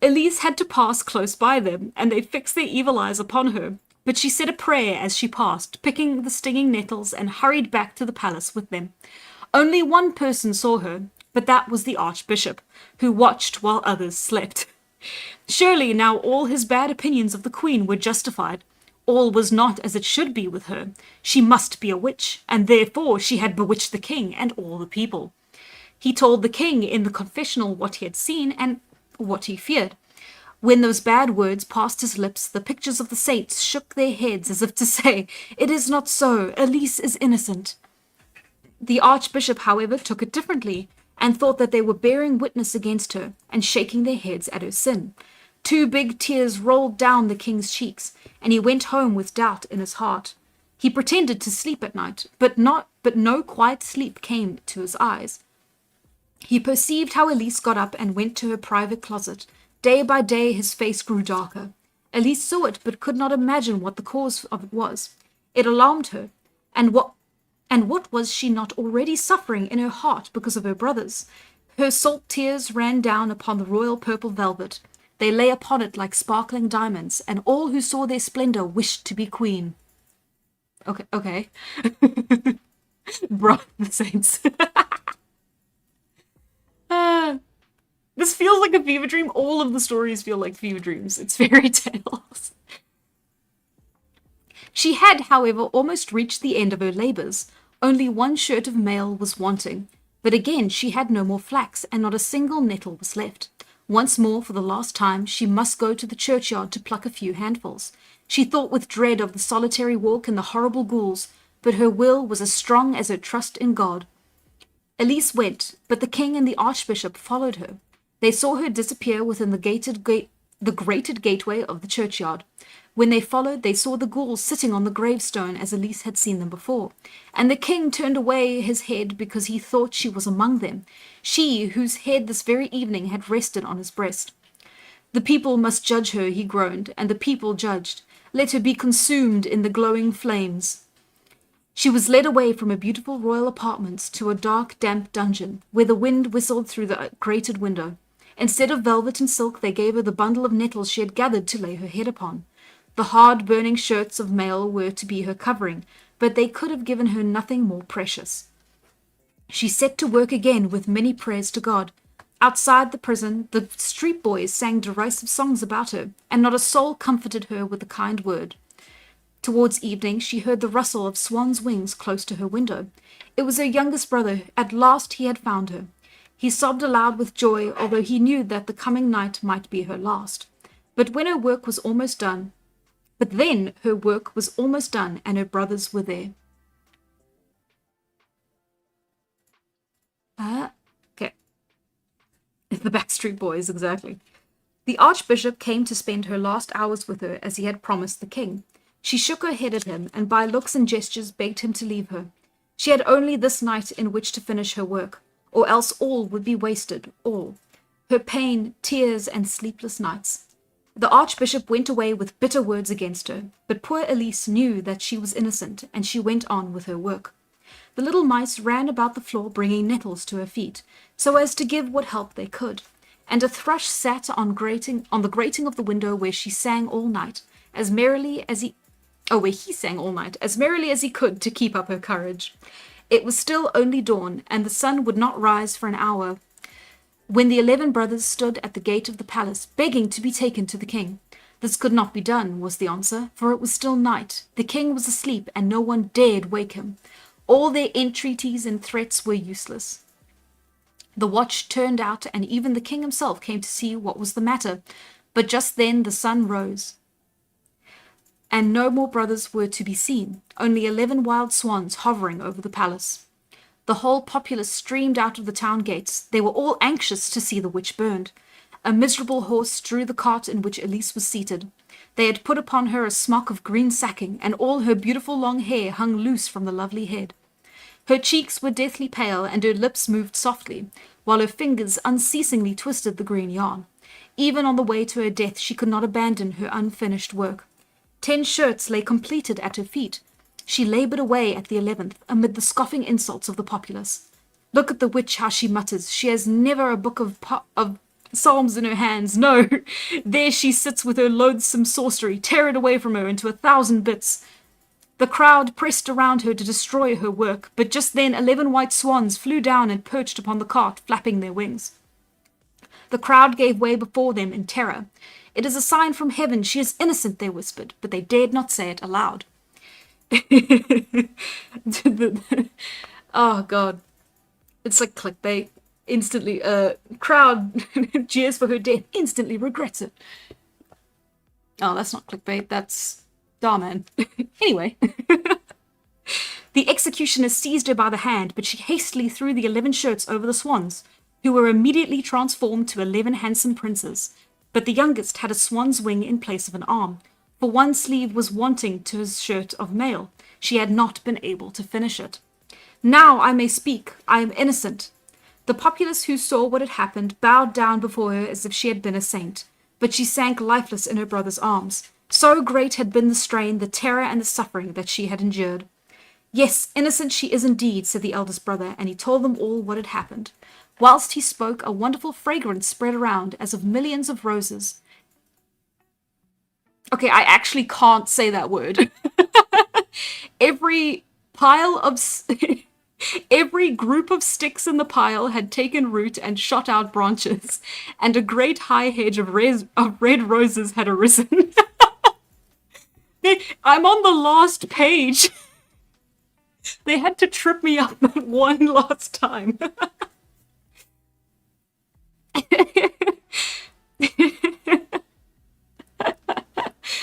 Elise had to pass close by them, and they fixed their evil eyes upon her. But she said a prayer as she passed, picking the stinging nettles, and hurried back to the palace with them. Only one person saw her, but that was the Archbishop, who watched while others slept. Surely now all his bad opinions of the Queen were justified. All was not as it should be with her. She must be a witch, and therefore she had bewitched the king and all the people. He told the king in the confessional what he had seen and what he feared. When those bad words passed his lips, the pictures of the saints shook their heads as if to say, "It is not so, Elise is innocent." The Archbishop, however, took it differently, and thought that they were bearing witness against her, and shaking their heads at her sin. 2 big tears rolled down the king's cheeks, and he went home with doubt in his heart. He pretended to sleep at night, but no quiet sleep came to his eyes. He perceived how Elise got up and went to her private closet. Day by day his face grew darker. Elise saw it, but could not imagine what the cause of it was. It alarmed her. And what was she not already suffering in her heart because of her brothers? Her salt tears ran down upon the royal purple velvet. They lay upon it like sparkling diamonds, and all who saw their splendor wished to be queen. Okay. Bruh, the saints. This feels like a fever dream. All of the stories feel like fever dreams. It's fairy tales. She had, however, almost reached the end of her labours. Only one shirt of mail was wanting. But again she had no more flax, and not a single nettle was left. Once more, for the last time, she must go to the churchyard to pluck a few handfuls. She thought with dread of the solitary walk and the horrible ghouls, but her will was as strong as her trust in God. Elise went, but the king and the archbishop followed her. They saw her disappear within the grated gateway of the churchyard. When they followed, they saw the ghouls sitting on the gravestone as Elise had seen them before, and the king turned away his head because he thought she was among them, she whose head this very evening had rested on his breast. The people must judge her, he groaned, and the people judged. Let her be consumed in the glowing flames. She was led away from her beautiful royal apartments to a dark, damp dungeon, where the wind whistled through the grated window. Instead of velvet and silk, they gave her the bundle of nettles she had gathered to lay her head upon. The hard, burning shirts of mail were to be her covering, but they could have given her nothing more precious. She set to work again with many prayers to God. Outside the prison, the street boys sang derisive songs about her, and not a soul comforted her with a kind word. Towards evening, she heard the rustle of swans' wings close to her window. It was her youngest brother. At last he had found her. He sobbed aloud with joy, although he knew that the coming night might be her last. But then her work was almost done, and her brothers were there. Okay. The Backstreet Boys, exactly. The Archbishop came to spend her last hours with her as he had promised the king. She shook her head at him, and by looks and gestures begged him to leave her. She had only this night in which to finish her work, or else all would be wasted, all. Her pain, tears, and sleepless nights. The Archbishop went away with bitter words against her, but poor Elise knew that she was innocent, and she went on with her work. The little mice ran about the floor bringing nettles to her feet, so as to give what help they could, and a thrush sat on the grating of the window where she sang all night, as merrily as he where he sang all night, as merrily as he could to keep up her courage. It was still only dawn, and the sun would not rise for an hour, when the 11 brothers stood at the gate of the palace, begging to be taken to the king. This could not be done, was the answer, for it was still night. The king was asleep, and no one dared wake him. All their entreaties and threats were useless. The watch turned out, and even the king himself came to see what was the matter. But just then the sun rose, and no more brothers were to be seen, only 11 wild swans hovering over the palace. The whole populace streamed out of the town gates. They were all anxious to see the witch burned. A miserable horse drew the cart in which Elise was seated. They had put upon her a smock of green sacking, and all her beautiful long hair hung loose from the lovely head. Her cheeks were deathly pale, and her lips moved softly, while her fingers unceasingly twisted the green yarn. Even on the way to her death she could not abandon her unfinished work. 10 shirts lay completed at her feet. She laboured away at the 11th, amid the scoffing insults of the populace. Look at the witch, how she mutters. She has never a book of psalms in her hands. No, there she sits with her loathsome sorcery. Tear it away from her into 1,000 bits. The crowd pressed around her to destroy her work, but just then 11 white swans flew down and perched upon the cart, flapping their wings. The crowd gave way before them in terror. It is a sign from heaven. She is innocent, they whispered, but they dared not say it aloud. Oh god, it's like clickbait. Instantly crowd cheers for her death, instantly regrets it. Oh, that's not clickbait, that's Darman. Anyway. The executioner seized her by the hand, but she hastily threw the 11 shirts over the swans, who were immediately transformed to 11 handsome princes. But the youngest had a swan's wing in place of an arm, for one sleeve was wanting to his shirt of mail. She had not been able to finish it. Now I may speak. I am innocent. The populace who saw what had happened bowed down before her as if she had been a saint, but she sank lifeless in her brother's arms. So great had been the strain, the terror, and the suffering that she had endured. Yes, innocent she is indeed, said the eldest brother, and he told them all what had happened. Whilst he spoke, a wonderful fragrance spread around, as of millions of roses. Okay, I actually can't say that word. Every group of sticks in the pile had taken root and shot out branches, and a great high hedge of red roses had arisen. I'm on the last page. They had to trip me up one last time.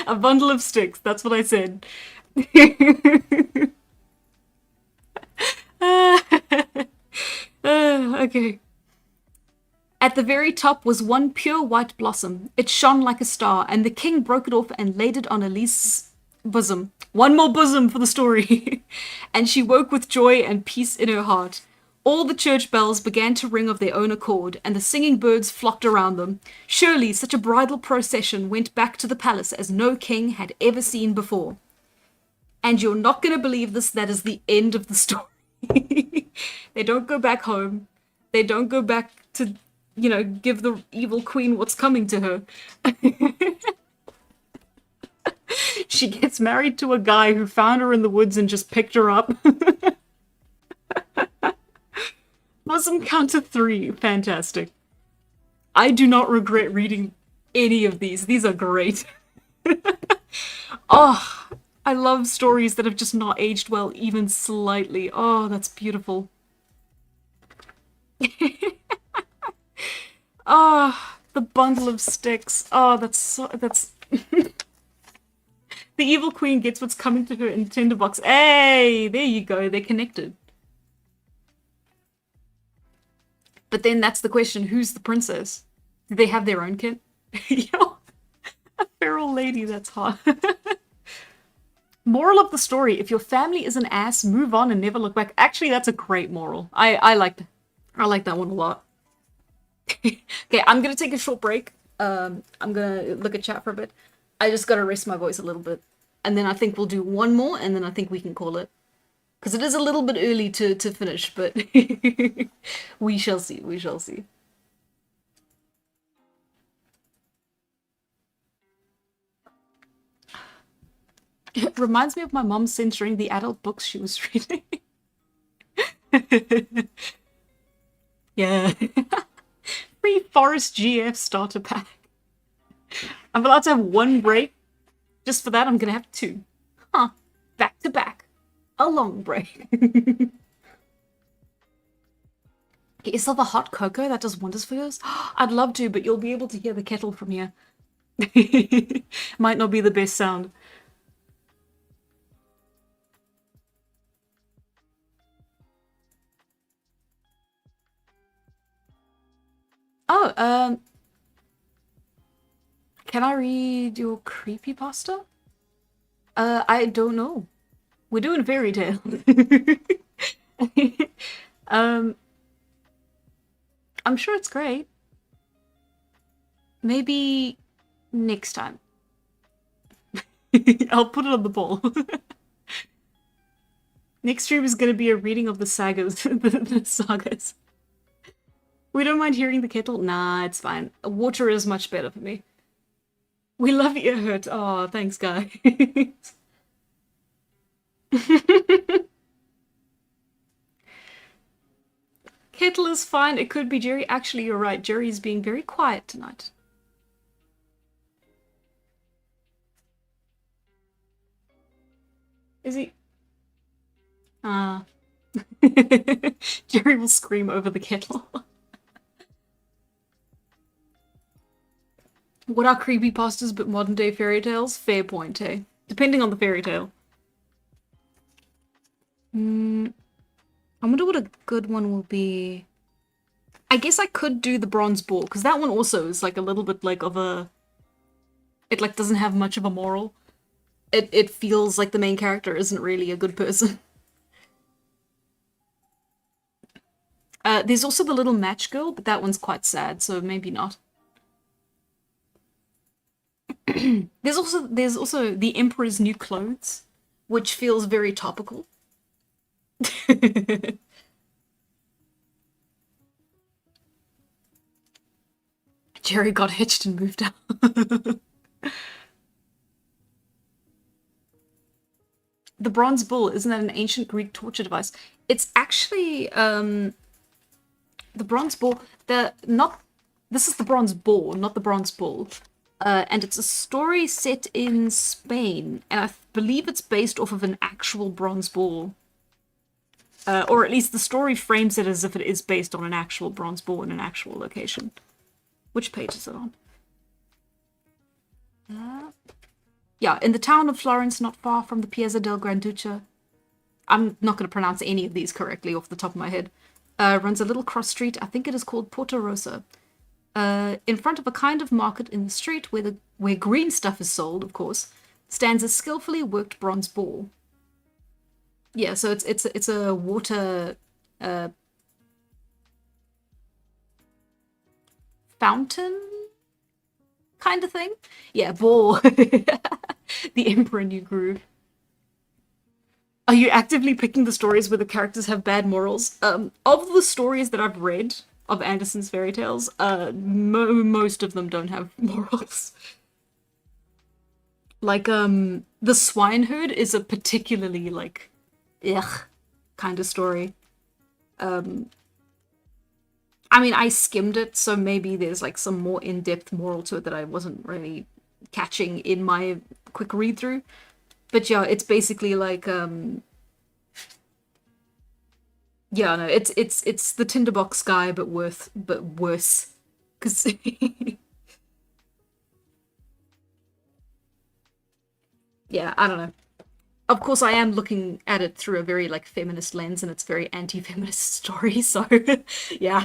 A bundle of sticks, that's what I said. Okay. At the very top was one pure white blossom. It shone like a star, and the king broke it off and laid it on Elise's bosom. One more bosom for the story. And she woke with joy and peace in her heart. All the church bells began to ring of their own accord, and the singing birds flocked around them. Surely such a bridal procession went back to the palace as no king had ever seen before. And you're not going to believe this, that is the end of the story. They don't go back home. They don't go back to, give the evil queen what's coming to her. She gets married to a guy who found her in the woods and just picked her up. Bosom count to 3. Fantastic. I do not regret reading any of these. These are great. Oh, I love stories that have just not aged well even slightly. Oh, that's beautiful. Oh, the bundle of sticks. Oh, that's the evil queen gets what's coming to her in the Tinderbox. Hey, there you go. They're connected. But then that's the question, who's the princess? Do they have their own kid? Yo, a feral lady, that's hot. Moral of the story, if your family is an ass, move on and never look back. Actually, that's a great moral. I like that one a lot. Okay, I'm gonna take a short break. I'm gonna look at chat for a bit. I just gotta rest my voice a little bit. And then I think we'll do one more, and then I think we can call it. Because it is a little bit early to finish, but we shall see, we shall see. It reminds me of my mom censoring the adult books she was reading. Yeah. Free Forest GF starter pack. I'm allowed to have one break. Just for that, I'm gonna have two. Huh. Back to back. A long break. Get yourself a hot cocoa that does wonders for yours. I'd love to, but you'll be able to hear the kettle from here. Might not be the best sound. Oh, can I read your creepypasta? I don't know. We're doing fairy tale. um, I'm sure it's great. Maybe next time. I'll put it on the poll. Next stream is going to be a reading of the sagas. The sagas. We don't mind hearing the kettle? Nah, it's fine. Water is much better for me. We love ear hurt. Oh, thanks, guys. Kettle is fine. It could be Jerry. Actually, you're right. Jerry's being very quiet tonight. Is he? Ah. Jerry will scream over the kettle. What are creepypastas but modern day fairy tales? Fair point, hey? Depending on the fairy tale. I wonder what a good one will be. I guess I could do the bronze boar, because that one also is like a little bit like of a... It like doesn't have much of a moral. It feels like the main character isn't really a good person. There's also the little match girl, but that one's quite sad, so maybe not. There's also the Emperor's New Clothes, which feels very topical. Jerry got hitched and moved out. The bronze bull, isn't that an ancient Greek torture device? It's actually the bronze bull. This is the bronze boar, not the bronze bull. And it's a story set in Spain, and I believe it's based off of an actual bronze bull. Or at least the story frames it as if it is based on an actual bronze bull in an actual location. Which page is it on? Yeah, in the town of Florence, not far from the Piazza del Granduca. I'm not going to pronounce any of these correctly off the top of my head. Runs a little cross street. I think it is called Porta Rosa. In front of a kind of market in the street where green stuff is sold, of course, stands a skillfully worked bronze ball. Yeah, so it's a water fountain kind of thing. Yeah, ball. The Emperor New Groove. Are you actively picking the stories where the characters have bad morals? Of the stories that I've read of Andersen's fairy tales, most of them don't have morals. Like, the swineherd is a particularly, like, ugh kind of story. I mean, I skimmed it, so maybe there's, like, some more in-depth moral to it that I wasn't really catching in my quick read-through. But yeah, it's basically like, yeah, no, it's the Tinderbox guy, but worse. Because yeah, I don't know. Of course, I am looking at it through a very like feminist lens, and it's very anti-feminist story. So yeah.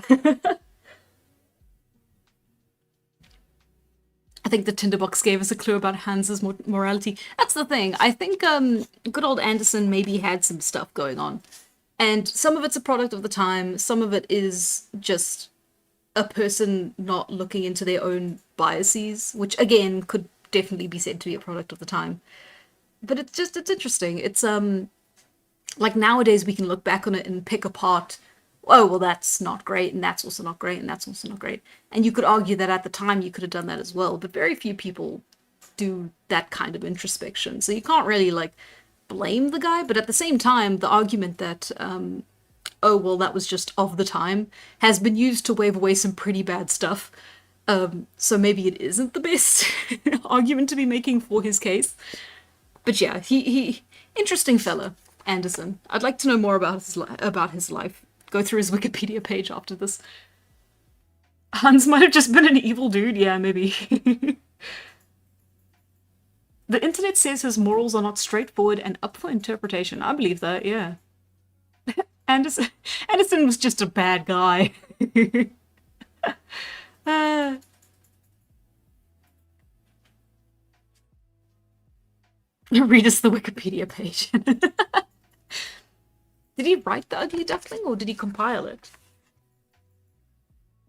I think the Tinderbox gave us a clue about Hans's morality. That's the thing. I think good old Andersen maybe had some stuff going on. And some of it's a product of the time. Some of it is just a person not looking into their own biases, which again could definitely be said to be a product of the time. But it's interesting. It's like nowadays we can look back on it and pick apart, oh, well, that's not great, and that's also not great, and that's also not great. And you could argue that at the time you could have done that as well, but very few people do that kind of introspection. So you can't really like blame the guy, but at the same time, the argument that oh well, that was just of the time has been used to wave away some pretty bad stuff. So maybe it isn't the best argument to be making for his case. But yeah, he interesting fella, Anderson. I'd like to know more about his life. Go through his Wikipedia page after this. Hans might have just been an evil dude. Yeah, maybe. The internet says his morals are not straightforward and up for interpretation. I believe that, yeah. Anderson was just a bad guy. uh, read us the Wikipedia page. Did he write The Ugly Duckling or did he compile it?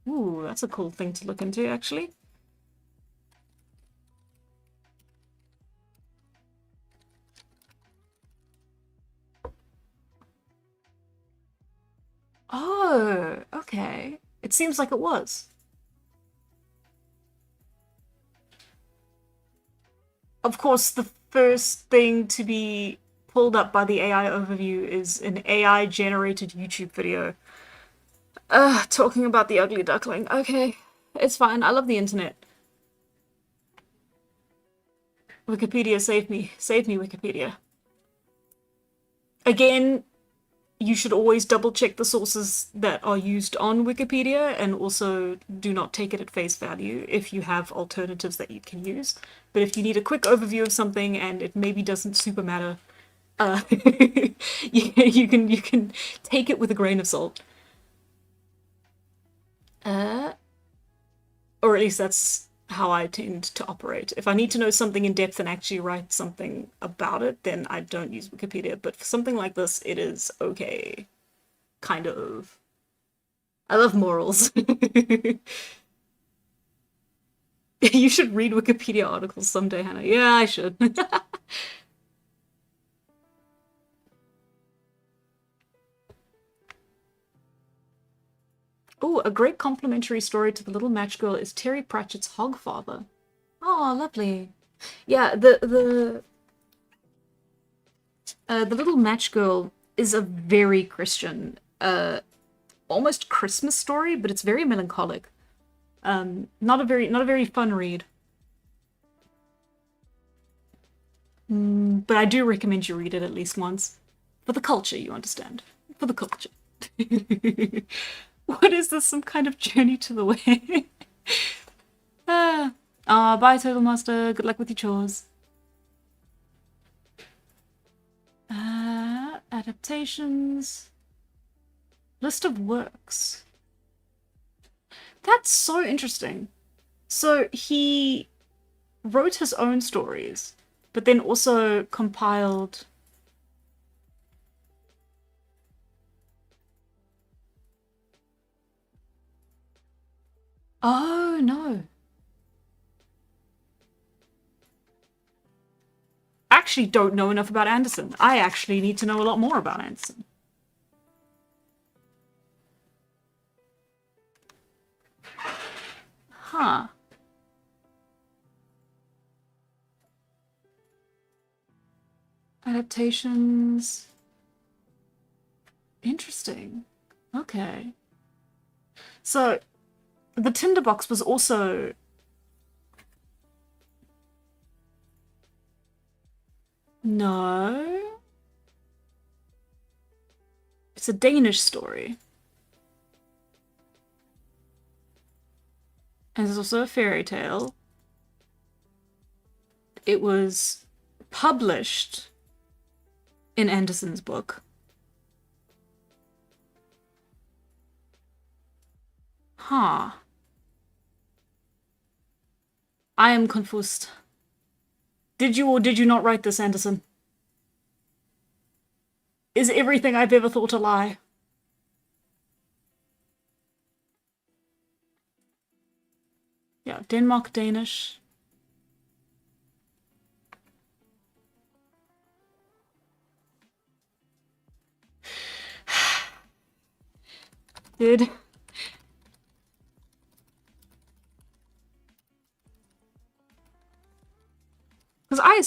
Ooh, that's a cool thing to look into, actually. Oh, okay. It seems like it was. Of course, the first thing to be pulled up by the AI overview is an AI-generated YouTube video. Talking about the ugly duckling. Okay, it's fine. I love the internet. Wikipedia, save me. Save me, Wikipedia. Again, you should always double check the sources that are used on Wikipedia and also do not take it at face value if you have alternatives that you can use. But if you need a quick overview of something and it maybe doesn't super matter, you can take it with a grain of salt. Or at least that's how I tend to operate. If I need to know something in depth and actually write something about it, then I don't use Wikipedia. But for something like this, it is okay. Kind of. I love morals. You should read Wikipedia articles someday, Hannah. Yeah, I should. Oh, a great complimentary story to The Little Match Girl is Terry Pratchett's Hogfather. Oh, lovely. Yeah, the Little Match Girl is a very Christian, almost Christmas story, but it's very melancholic. Not a very fun read. But I do recommend you read it at least once. For the culture, you understand. For the culture. What is this? Some kind of journey to the way? Bye, Turtle Master. Good luck with your chores. Adaptations. List of works. That's so interesting. So he wrote his own stories, but then also compiled... Oh, no. I actually don't know enough about Anderson. I actually need to know a lot more about Anderson. Huh. Adaptations. Interesting. Okay. So, the Tinderbox was also... No. It's a Danish story. And there's also a fairy tale. It was published in Anderson's book. Huh. I am confused. Did you or did you not write this, Anderson? Is everything I've ever thought a lie? Yeah, Denmark, Danish. Did...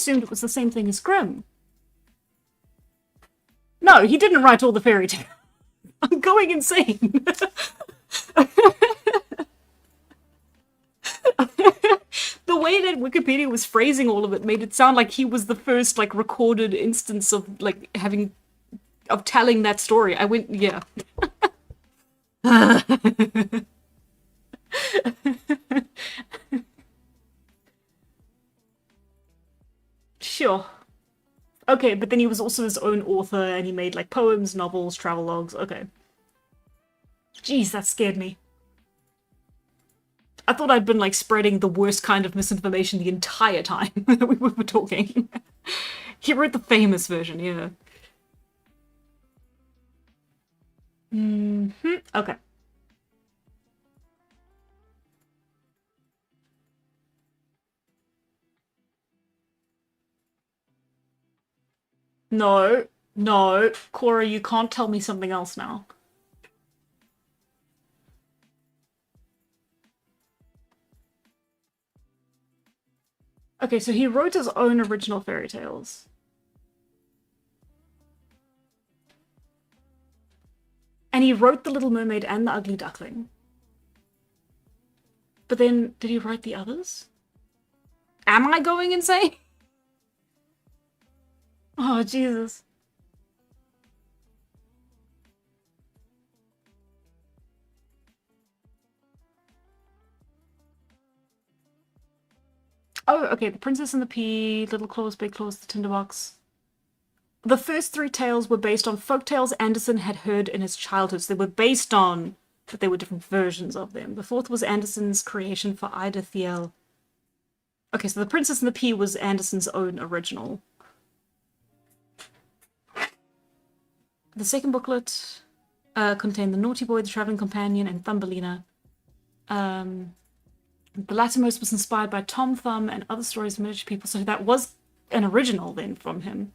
assumed it was the same thing as Grimm. No, he didn't write all the fairy tales. I'm going insane. The way that Wikipedia was phrasing all of it made it sound like he was the first like recorded instance of like telling that story. I went, yeah. Sure. Okay, but then he was also his own author and he made like poems, novels, travelogues. Okay. Jeez, that scared me. I thought I'd been like spreading the worst kind of misinformation the entire time that we were talking. He wrote the famous version, yeah. Okay. No, no, Cora, you can't tell me something else now. Okay, so he wrote his own original fairy tales. And he wrote The Little Mermaid and The Ugly Duckling. But then, did he write the others? Am I going insane? Oh, Jesus. Oh, okay, The Princess and the Pea, Little Claus, Big Claus, The Tinderbox. The first three tales were based on folk tales Anderson had heard in his childhood. So they were based on, but they were different versions of them. The fourth was Anderson's creation for Ida Thiel. Okay, so The Princess and the Pea was Anderson's own original. The second booklet contained The Naughty Boy, The Traveling Companion, and Thumbelina. The lattermost was inspired by Tom Thumb and other stories of miniature people, so that was an original then from him.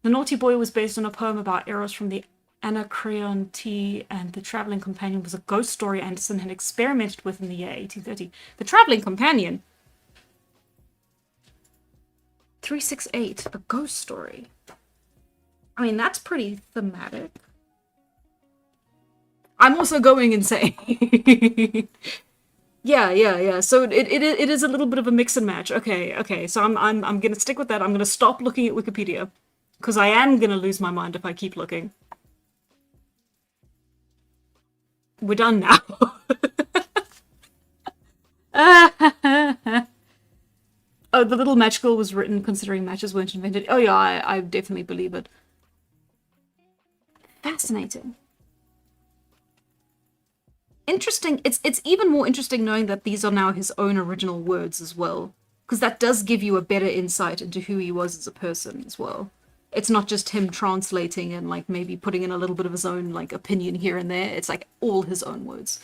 The Naughty Boy was based on a poem about Eros from the Anacreonte, and The Traveling Companion was a ghost story Anderson had experimented with in the year 1830. The Traveling Companion? 368, a ghost story. I mean, that's pretty thematic. I'm also going insane. Yeah. So it is a little bit of a mix and match. Okay. So I'm gonna stick with that. I'm gonna stop looking at Wikipedia because I am gonna lose my mind if I keep looking. We're done now. Oh, the little match girl was written considering matches weren't invented. Oh yeah, I definitely believe it. Fascinating. Interesting. It's even more interesting knowing that these are now his own original words as well, because that does give you a better insight into who he was as a person as well. It's not just him translating and like maybe putting in a little bit of his own like opinion here and there. It's like all his own words.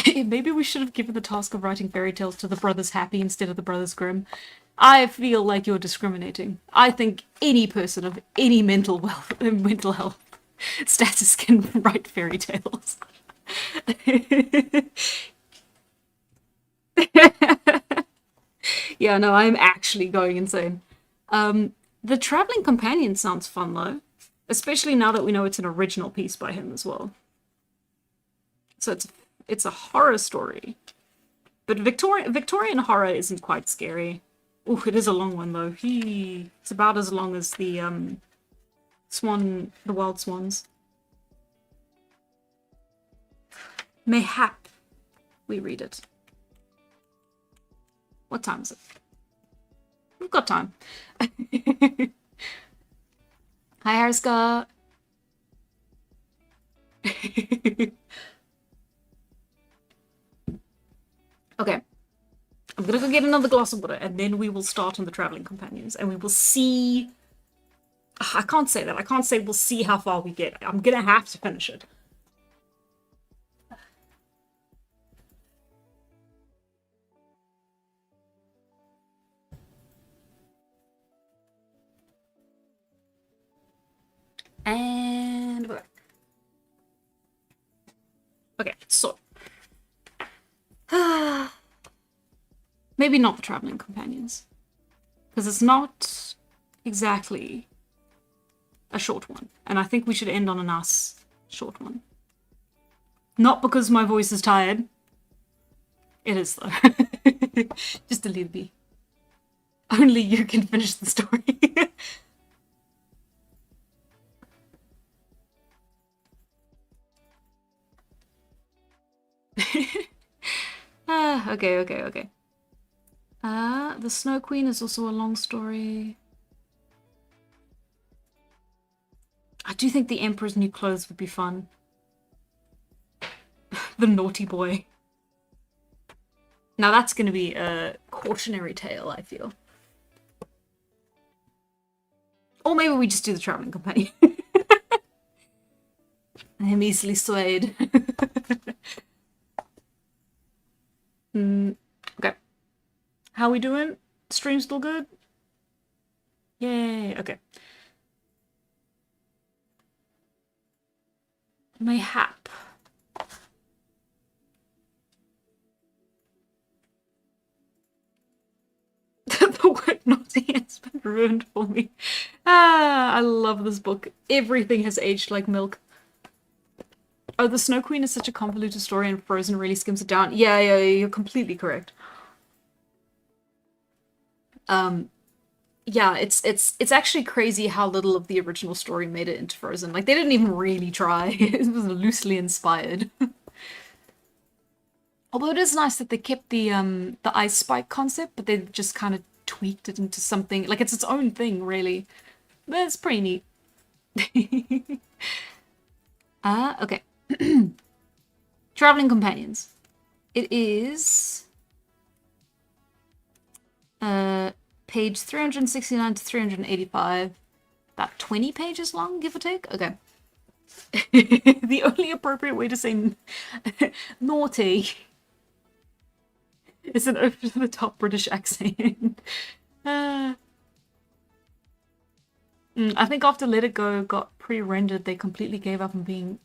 Maybe we should have given the task of writing fairy tales to the Brothers Happy instead of the Brothers Grimm. I feel like you're discriminating. I think any person of any mental health status can write fairy tales. Yeah, no, I'm actually going insane. The Traveling Companion sounds fun though, especially now that we know it's an original piece by him as well. So it's a horror story, but Victorian horror isn't quite scary. Ooh, it is a long one though. It's about as long as the Wild Swans. Mayhap we read it. What time is it? We've got time. Hi, Hariska. Okay. I'm gonna go get another glass of water and then we will start on the Traveling Companions and we will see... I can't say that. I can't say we'll see how far we get. I'm gonna have to finish it. And we're back. Okay, so Maybe not the traveling companions. Because it's not exactly a short one. And I think we should end on a nice short one. Not because my voice is tired. It is though. Just a little bit. Only you can finish the story. Okay. The Snow Queen is also a long story. I do think the Emperor's new clothes would be fun. The naughty boy. Now that's going to be a cautionary tale, I feel. Or maybe we just do the traveling companion. I am easily swayed. Okay. How we doing? Stream still good? Yay, okay. Mayhap. The word naughty has been ruined for me. I love this book. Everything has aged like milk. Oh, the Snow Queen is such a convoluted story and Frozen really skims it down. Yeah, you're completely correct. Yeah, it's actually crazy how little of the original story made it into Frozen. Like, they didn't even really try. It was loosely inspired. Although it is nice that they kept the ice spike concept, but they just kind of tweaked it into something like it's its own thing, really. But it's pretty neat. Okay. Traveling companions. It is page 369 to 385. About 20 pages long, give or take. Okay. The only appropriate way to say naughty is an over-the-top British accent. I think after Let It Go got pre-rendered, they completely gave up on being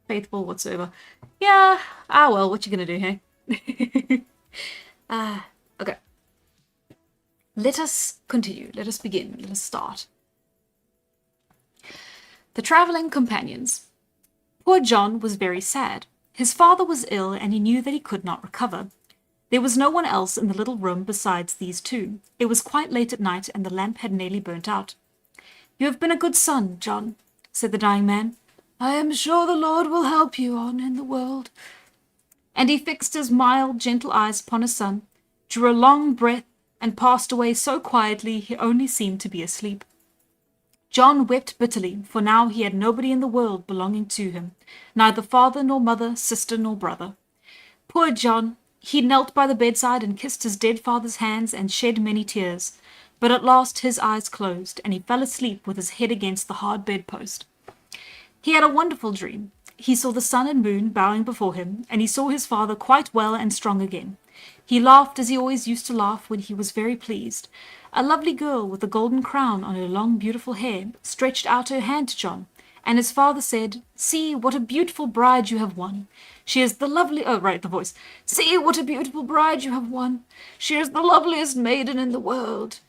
faithful whatsoever. Yeah, well, what you gonna do, hey? Okay. Let us continue. Let us begin. Let us start. The traveling companions. Poor John was very sad. His father was ill, and he knew that he could not recover. There was no one else in the little room besides these two. It was quite late at night, and the lamp had nearly burnt out. "You have been a good son, John," said the dying man. "I am sure the Lord will help you on in the world." And he fixed his mild, gentle eyes upon his son, drew a long breath, and passed away so quietly he only seemed to be asleep. John wept bitterly, for now he had nobody in the world belonging to him, neither father nor mother, sister nor brother. Poor John! He knelt by the bedside and kissed his dead father's hands and shed many tears, but at last his eyes closed, and he fell asleep with his head against the hard bedpost. He had a wonderful dream. He saw the sun and moon bowing before him, and he saw his father quite well and strong again. He laughed as he always used to laugh when he was very pleased. A lovely girl with a golden crown on her long beautiful hair stretched out her hand to John, and his father said, "See what a beautiful bride you have won. She is the lovely—" oh, right, the voice. "See what a beautiful bride you have won. She is the loveliest maiden in the world."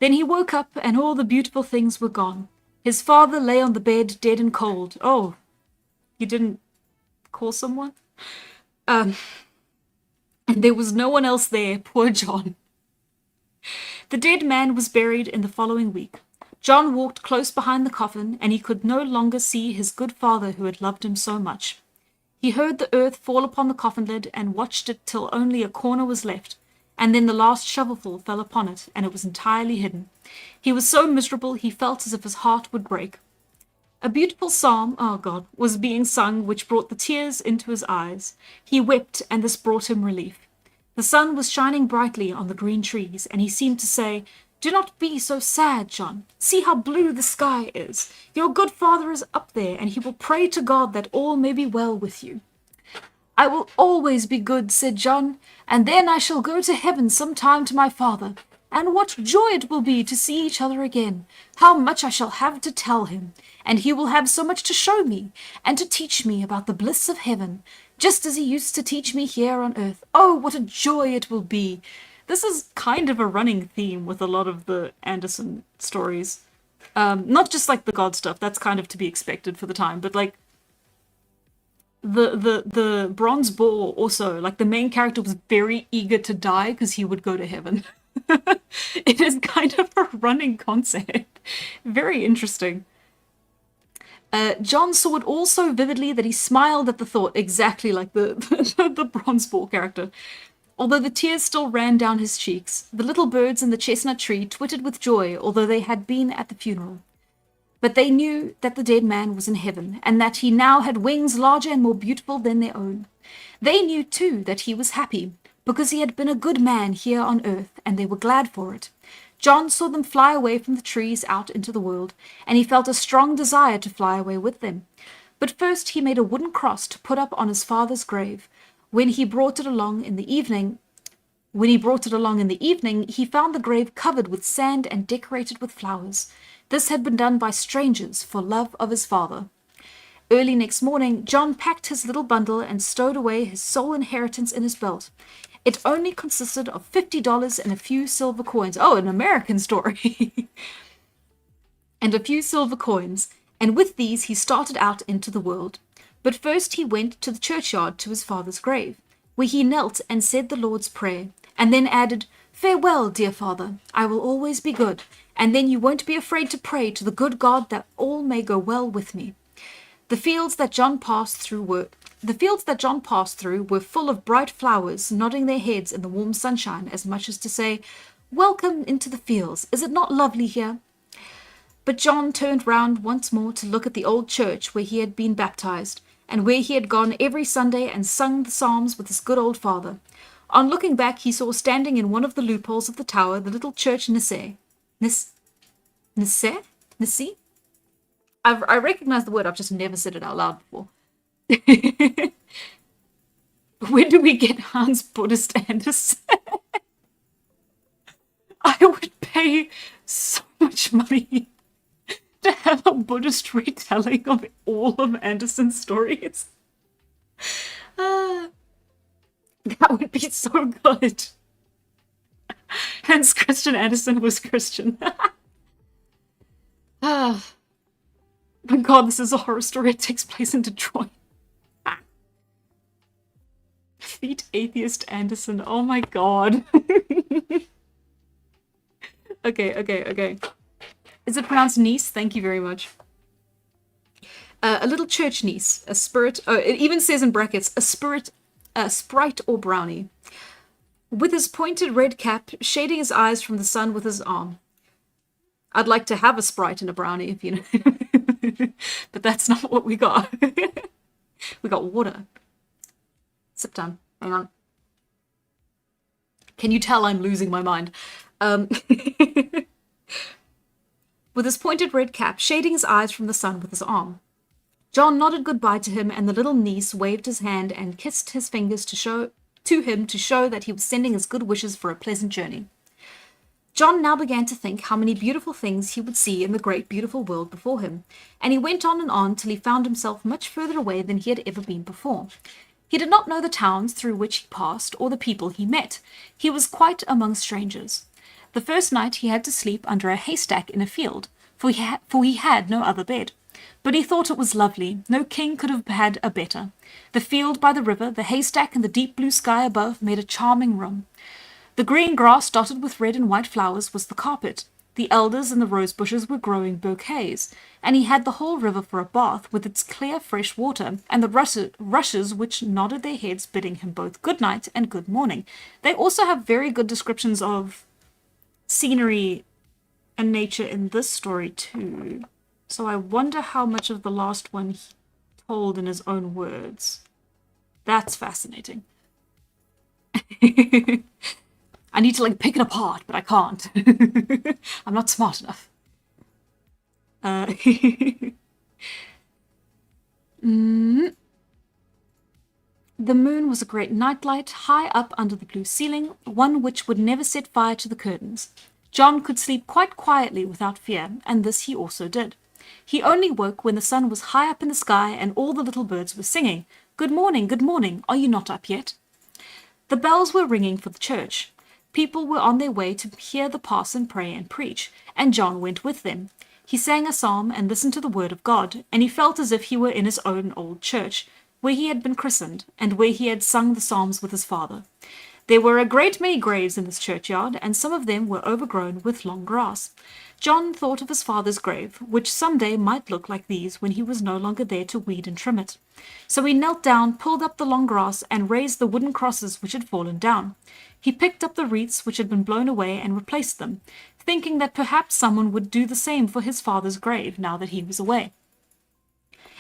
Then he woke up, and all the beautiful things were gone. His father lay on the bed, dead and cold. Oh, he didn't call someone? And there was no one else there, poor John. The dead man was buried in the following week. John walked close behind the coffin, and he could no longer see his good father who had loved him so much. He heard the earth fall upon the coffin lid and watched it till only a corner was left, and then the last shovelful fell upon it, and it was entirely hidden. He was so miserable he felt as if his heart would break. A beautiful psalm, was being sung, which brought the tears into his eyes. He wept, and this brought him relief. The sun was shining brightly on the green trees, and he seemed to say, "Do not be so sad, John. See how blue the sky is. Your good father is up there, and he will pray to God that all may be well with you." "I will always be good," said John, "and then I shall go to heaven some time to my father. And what joy it will be to see each other again! How much I shall have to tell him! And he will have so much to show me, and to teach me about the bliss of heaven, just as he used to teach me here on earth. Oh, what a joy it will be! this is kind of a running theme with a lot of the Anderson stories. Not just like the god stuff, that's kind of to be expected for the time, but like the bronze boar also, like the main character was very eager to die because he would go to heaven. It is kind of a running concept. Very interesting. John saw it all so vividly that he smiled at the thought, exactly like the bronze boar character. Although the tears still ran down his cheeks, the little birds in the chestnut tree twittered with joy, although they had been at the funeral. But they knew that the dead man was in heaven, and that he now had wings larger and more beautiful than their own. They knew, too, that he was happy, because he had been a good man here on earth, and they were glad for it. John saw them fly away from the trees out into the world, and he felt a strong desire to fly away with them. But first he made a wooden cross to put up on his father's grave. When he brought it along in the evening, he found the grave covered with sand and decorated with flowers. This had been done by strangers for love of his father. Early next morning, John packed his little bundle and stowed away his sole inheritance in his belt. It only consisted of $50 and a few silver coins. Oh, an American story. And a few silver coins. And with these he started out into the world. But first he went to the churchyard to his father's grave, where he knelt and said the Lord's Prayer, and then added, "Farewell, dear father, I will always be good, and then you won't be afraid to pray to the good God that all may go well with me." The fields that John passed through were full of bright flowers, nodding their heads in the warm sunshine, as much as to say, "Welcome into the fields. Is it not lovely here?" But John turned round once more to look at the old church where he had been baptized, and where he had gone every Sunday and sung the psalms with his good old father. On looking back, he saw standing in one of the loopholes of the tower the little church Nissi. Nissi? I recognize the word, I've just never said it out loud before. When do we get Hans Buddhist Anderson? I would pay so much money to have a Buddhist retelling of all of Anderson's stories. That would be so good. Hans Christian Andersen was Christian. But God, this is a horror story. It takes place in Detroit. Feet Atheist Anderson. Oh my god. Okay. Is it pronounced niece? Thank you very much. A little church niece. A spirit. Oh, it even says in brackets, a sprite or brownie. With his pointed red cap, shading his eyes from the sun with his arm. I'd like to have a sprite and a brownie, if you know. But that's not what we got. We got water. Sip time. Hang on. Can you tell I'm losing my mind? With his pointed red cap, shading his eyes from the sun with his arm. John nodded goodbye to him, and the little niece waved his hand and kissed his fingers to him to show that he was sending his good wishes for a pleasant journey. John now began to think how many beautiful things he would see in the great beautiful world before him, and he went on till he found himself much further away than he had ever been before. He did not know the towns through which he passed or the people he met. He was quite among strangers. The first night he had to sleep under a haystack in a field, for he had no other bed. But he thought it was lovely. No king could have had a better. The field by the river, the haystack, and the deep blue sky above made a charming room. The green grass dotted with red and white flowers was the carpet. The elders and the rose bushes were growing bouquets, and he had the whole river for a bath, with its clear fresh water, and the rushes which nodded their heads, bidding him both good night and good morning. They also have very good descriptions of scenery and nature in this story too. So I wonder how much of the last one he told in his own words. That's fascinating. I need to pick it apart, but I can't. I'm not smart enough. The moon was a great nightlight, high up under the blue ceiling, one which would never set fire to the curtains. John could sleep quite quietly without fear, and this he also did. He only woke when the sun was high up in the sky and all the little birds were singing, "Good morning, are you not up yet?" The bells were ringing for the church. People were on their way to hear the parson pray and preach, and John went with them. He sang a psalm and listened to the word of God, and he felt as if he were in his own old church, where he had been christened, and where he had sung the psalms with his father. There were a great many graves in this churchyard, and some of them were overgrown with long grass. John thought of his father's grave, which some day might look like these when he was no longer there to weed and trim it. So he knelt down, pulled up the long grass, and raised the wooden crosses which had fallen down. He picked up the wreaths which had been blown away and replaced them, thinking that perhaps someone would do the same for his father's grave now that he was away.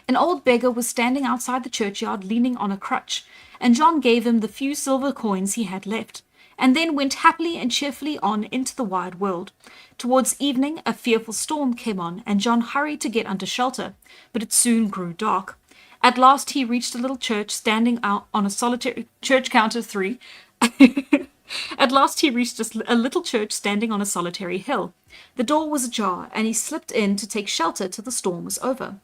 An old beggar was standing outside the churchyard leaning on a crutch, and John gave him the few silver coins he had left, and then went happily and cheerfully on into the wide world. Towards evening a fearful storm came on, and John hurried to get under shelter, but it soon grew dark. At last he reached a little church standing out on a solitary church counter 3. At last he reached a little church standing on a solitary hill. The door was ajar, and he slipped in to take shelter till the storm was over.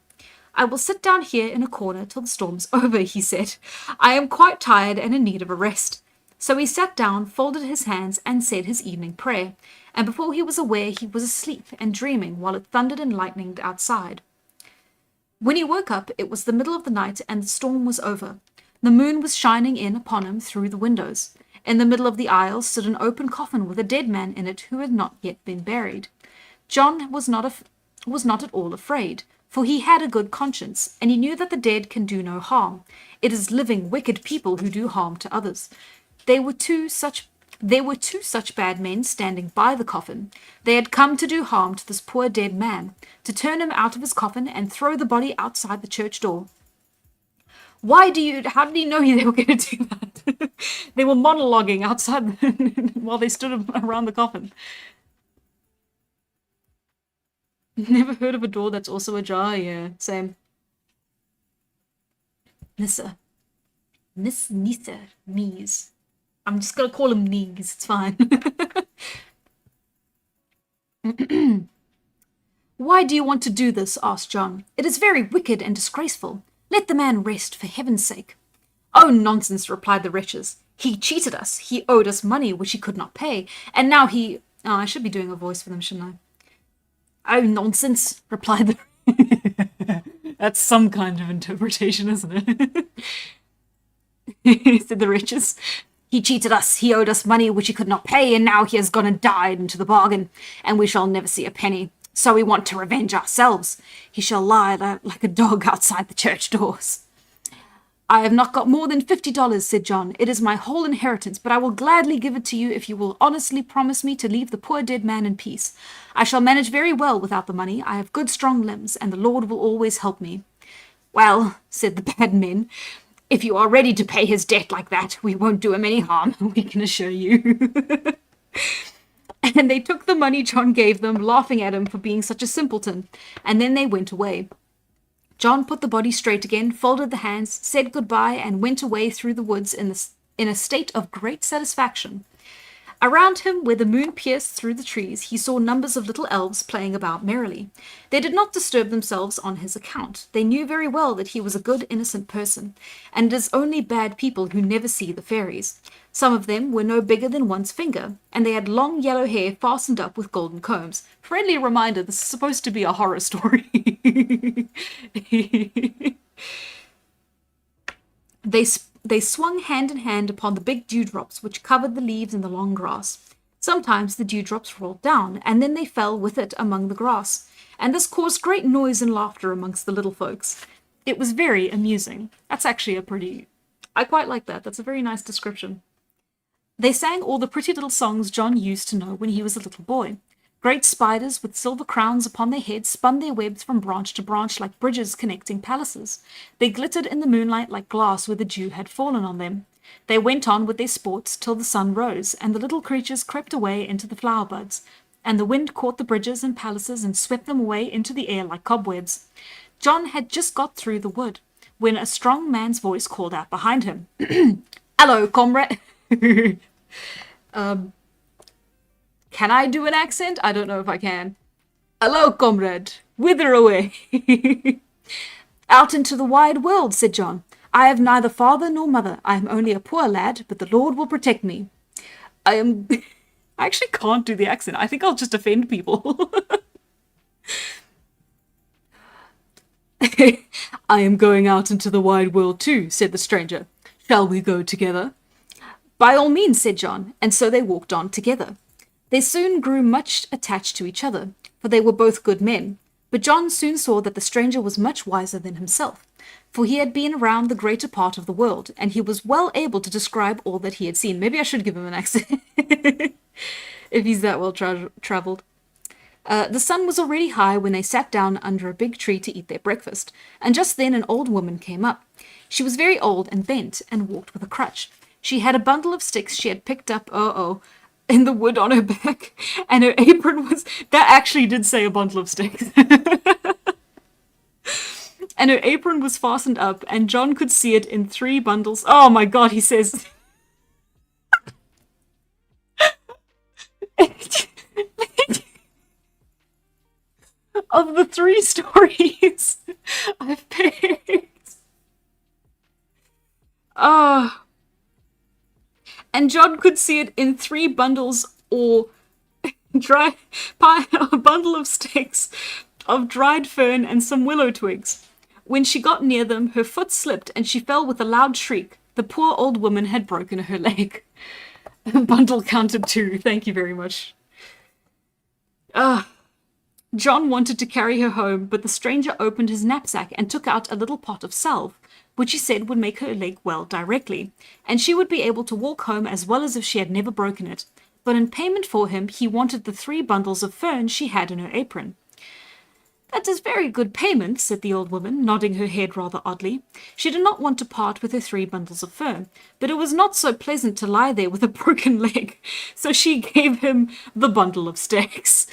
I will sit down here in a corner till the storm's over, he said. I am quite tired and in need of a rest. So he sat down, folded his hands, and said his evening prayer, and before he was aware he was asleep and dreaming while it thundered and lightened outside. When he woke up, it was the middle of the night, and the storm was over. The moon was shining in upon him through the windows. In the middle of the aisle stood an open coffin with a dead man in it who had not yet been buried. John was not at all afraid, for he had a good conscience, and he knew that the dead can do no harm. It is living, wicked people who do harm to others. There were two such bad men standing by the coffin. They had come to do harm to this poor dead man, to turn him out of his coffin and throw the body outside the church door. How did you know they were going to do that? They were monologuing outside while they stood around the coffin. Never heard of a door that's also ajar? Yeah, same. Nissa. Knees. I'm just gonna call him knees, it's fine. Why do you want to do this? Asked John. It is very wicked and disgraceful. Let the man rest, for heaven's sake. Oh, nonsense, replied the wretches. He cheated us. He owed us money which he could not pay, and now he... Oh, I should be doing a voice for them, shouldn't I? Oh, nonsense, replied the... That's some kind of interpretation, isn't it? Said the wretches. He cheated us. He owed us money which he could not pay, and now he has gone and died into the bargain, and we shall never see a penny. So we want to revenge ourselves. He shall lie like a dog outside the church doors. I have not got more than $50, said John. It is my whole inheritance, but I will gladly give it to you if you will honestly promise me to leave the poor dead man in peace. I shall manage very well without the money. I have good strong limbs, and the Lord will always help me. Well, said the bad men, if you are ready to pay his debt like that, we won't do him any harm, we can assure you. And they took the money John gave them, laughing at him for being such a simpleton, and then they went away. John put the body straight again, folded the hands, said goodbye, and went away through the woods in a state of great satisfaction. Around him, where the moon pierced through the trees, he saw numbers of little elves playing about merrily. They did not disturb themselves on his account. They knew very well that he was a good, innocent person, and it is only bad people who never see the fairies. Some of them were no bigger than one's finger, and they had long yellow hair fastened up with golden combs. Friendly reminder, this is supposed to be a horror story. They swung hand in hand upon the big dewdrops which covered the leaves in the long grass. Sometimes the dewdrops rolled down, and then they fell with it among the grass, and this caused great noise and laughter amongst the little folks. It was very amusing. That's actually I quite like that. That's a very nice description. They sang all the pretty little songs John used to know when he was a little boy. Great spiders with silver crowns upon their heads spun their webs from branch to branch like bridges connecting palaces. They glittered in the moonlight like glass where the dew had fallen on them. They went on with their sports till the sun rose, and the little creatures crept away into the flower buds, and the wind caught the bridges and palaces and swept them away into the air like cobwebs. John had just got through the wood, when a strong man's voice called out behind him. "Hello, comrade." Can I do an accent? I don't know if I can. "Hello, comrade. Whither away?" "Out into the wide world," said John. "I have neither father nor mother. I am only a poor lad, but the Lord will protect me." I am I actually can't do the accent. I think I'll just offend people. I am going out into the wide world too, said the stranger. Shall we go together? By all means, said John, and so they walked on together. They soon grew much attached to each other, for they were both good men. But John soon saw that the stranger was much wiser than himself, for he had been around the greater part of the world, and he was well able to describe all that he had seen. Maybe I should give him an accent, if he's that well travelled. The sun was already high when they sat down under a big tree to eat their breakfast, and just then an old woman came up. She was very old and bent, and walked with a crutch. She had a bundle of sticks she had picked up, in the wood on her back, and her apron was... That actually did say a bundle of sticks. And her apron was fastened up, and John could see it in 3 bundles. Oh my god, he says... Of the 3 stories I've picked. And John could see it in 3 bundles or a bundle of sticks of dried fern and some willow twigs. When she got near them, her foot slipped and she fell with a loud shriek. The poor old woman had broken her leg. Bundle counted 2. Thank you very much. John wanted to carry her home, but the stranger opened his knapsack and took out a little pot of salve, which he said would make her leg well directly, and she would be able to walk home as well as if she had never broken it. But in payment for him, he wanted the 3 bundles of fern she had in her apron. That is very good payment, said the old woman, nodding her head rather oddly. She did not want to part with her 3 bundles of fern, but it was not so pleasant to lie there with a broken leg, so she gave him the bundle of sticks.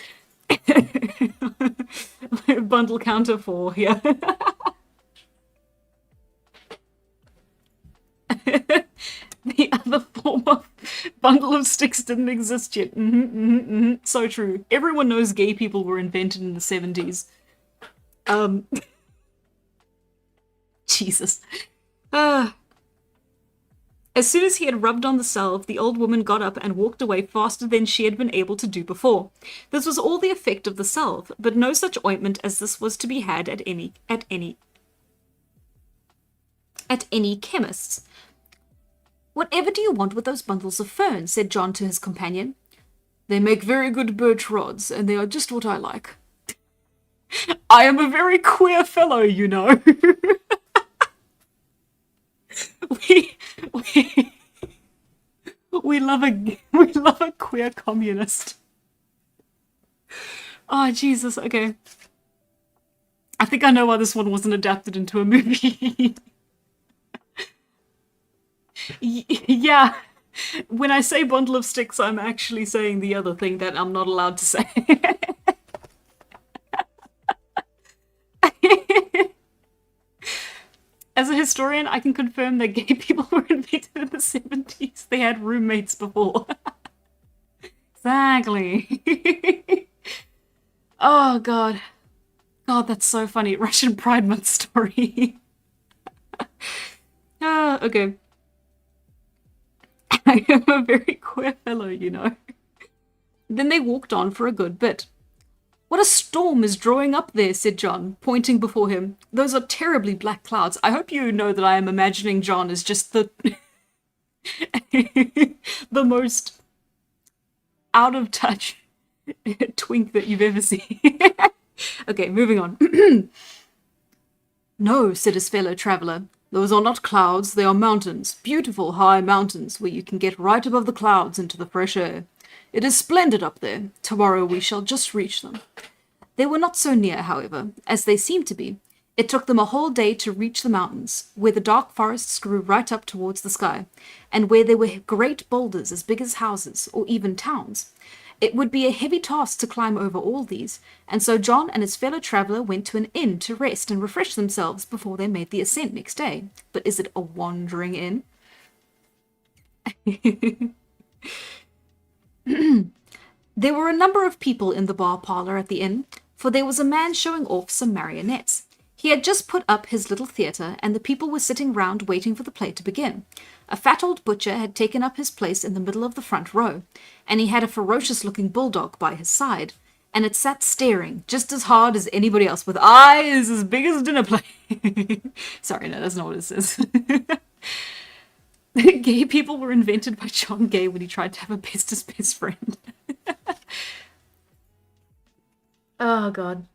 Bundle counter 4 here. The other form of bundle of sticks didn't exist yet. So true. Everyone knows gay people were invented in the 70s. Jesus. As soon as he had rubbed on the salve, the old woman got up and walked away faster than she had been able to do before. This was all the effect of the salve, but no such ointment as this was to be had at any chemist's. Whatever do you want with those bundles of fern? Said John to his companion. They make very good birch rods, and they are just what I like. I am a very queer fellow, you know. we love a queer communist. Oh Jesus, okay. I think I know why this one wasn't adapted into a movie. Yeah. When I say bundle of sticks, I'm actually saying the other thing that I'm not allowed to say. As a historian, I can confirm that gay people were invented in the 70s. They had roommates before. Exactly. Oh, God. God, that's so funny. Russian Pride Month story. Okay. I am a very queer fellow, you know. Then they walked on for a good bit. What a storm is drawing up there, said John, pointing before him. Those are terribly black clouds. I hope you know that I am imagining John as just the the most out of touch twink that you've ever seen. Okay, moving on. No, said his fellow traveller. Those are not clouds, they are mountains, beautiful high mountains, where you can get right above the clouds into the fresh air. It is splendid up there. Tomorrow we shall just reach them. They were not so near, however, as they seemed to be. It took them a whole day to reach the mountains, where the dark forests grew right up towards the sky, and where there were great boulders as big as houses, or even towns. It would be a heavy task to climb over all these, and so John and his fellow traveller went to an inn to rest and refresh themselves before they made the ascent next day. But is it a wandering inn? There were a number of people in the bar parlour at the inn, for there was a man showing off some marionettes. He had just put up his little theatre, and the people were sitting round waiting for the play to begin. A fat old butcher had taken up his place in the middle of the front row, and he had a ferocious-looking bulldog by his side, and it sat staring just as hard as anybody else, with eyes as big as dinner plate. Sorry, no, that's not what it says. Gay people were invented by John Gay when he tried to have a best friend. Oh, God.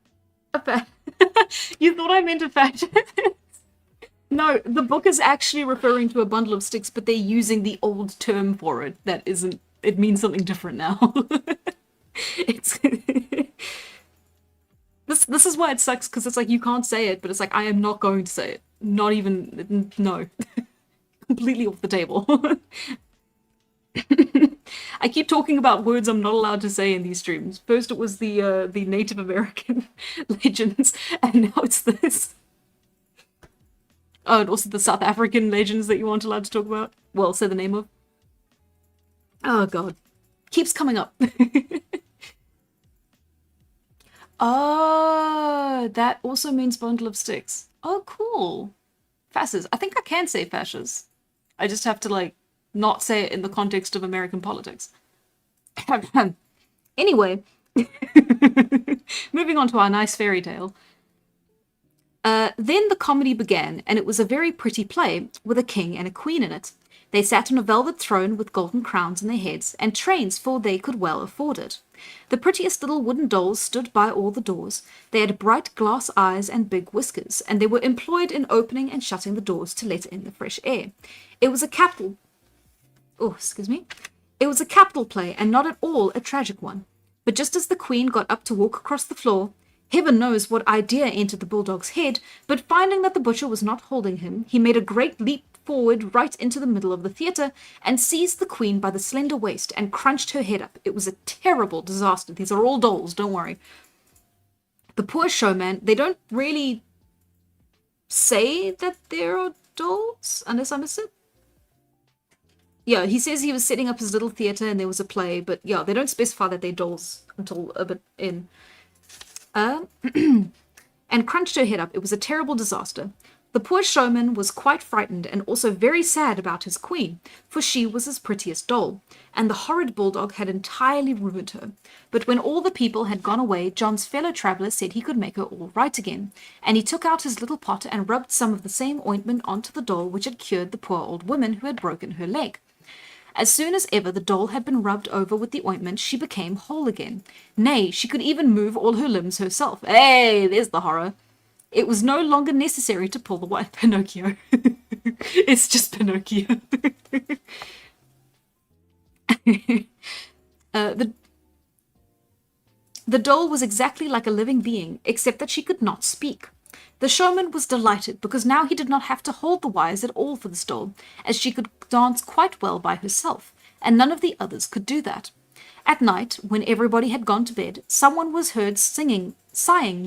You thought I meant a fat. No, the book is actually referring to a bundle of sticks, but they're using the old term for it. That isn't, it means something different now. It's this is why it sucks, because it's like you can't say it, but it's like I am not going to say it. Not even, no. Completely off the table. I keep talking about words I'm not allowed to say in these streams. First it was the Native American legends, and now it's this. Oh, and also the South African legends that you aren't allowed to talk about. Well, say the name of. Oh, God. Keeps coming up. Oh, that also means bundle of sticks. Oh, cool. Fasces. I think I can say fasces. I just have to, like, not say it in the context of American politics. Anyway, moving on to our nice fairy tale. Then the comedy began, and it was a very pretty play, with a king and a queen in it. They sat on a velvet throne with golden crowns on their heads, and trains, for they could well afford it. The prettiest little wooden dolls stood by all the doors. They had bright glass eyes and big whiskers, and they were employed in opening and shutting the doors to let in the fresh air. It was a capital... Oh, excuse me. It was a capital play, and not at all a tragic one. But just as the queen got up to walk across the floor, heaven knows what idea entered the bulldog's head, but finding that the butcher was not holding him, he made a great leap forward right into the middle of the theatre and seized the queen by the slender waist and crunched her head up. It was a terrible disaster. These are all dolls, don't worry. The poor showman, they don't really say that they're dolls, unless I missed it. Yeah, he says he was setting up his little theatre and there was a play, but yeah, they don't specify that they're dolls until a bit in. And crunched her head up. It was a terrible disaster. The poor showman was quite frightened and also very sad about his queen, for she was his prettiest doll, and the horrid bulldog had entirely ruined her. But when all the people had gone away, John's fellow traveller said he could make her all right again, and he took out his little pot and rubbed some of the same ointment onto the doll which had cured the poor old woman who had broken her leg. As soon as ever the doll had been rubbed over with the ointment, she became whole again. Nay, she could even move all her limbs herself. Hey, there's the horror. It was no longer necessary to pull the white Pinocchio. It's just Pinocchio. The doll was exactly like a living being, except that she could not speak. The showman was delighted, because now he did not have to hold the wires at all for this doll, as she could dance quite well by herself, and none of the others could do that. At night, when everybody had gone to bed, someone was heard sighing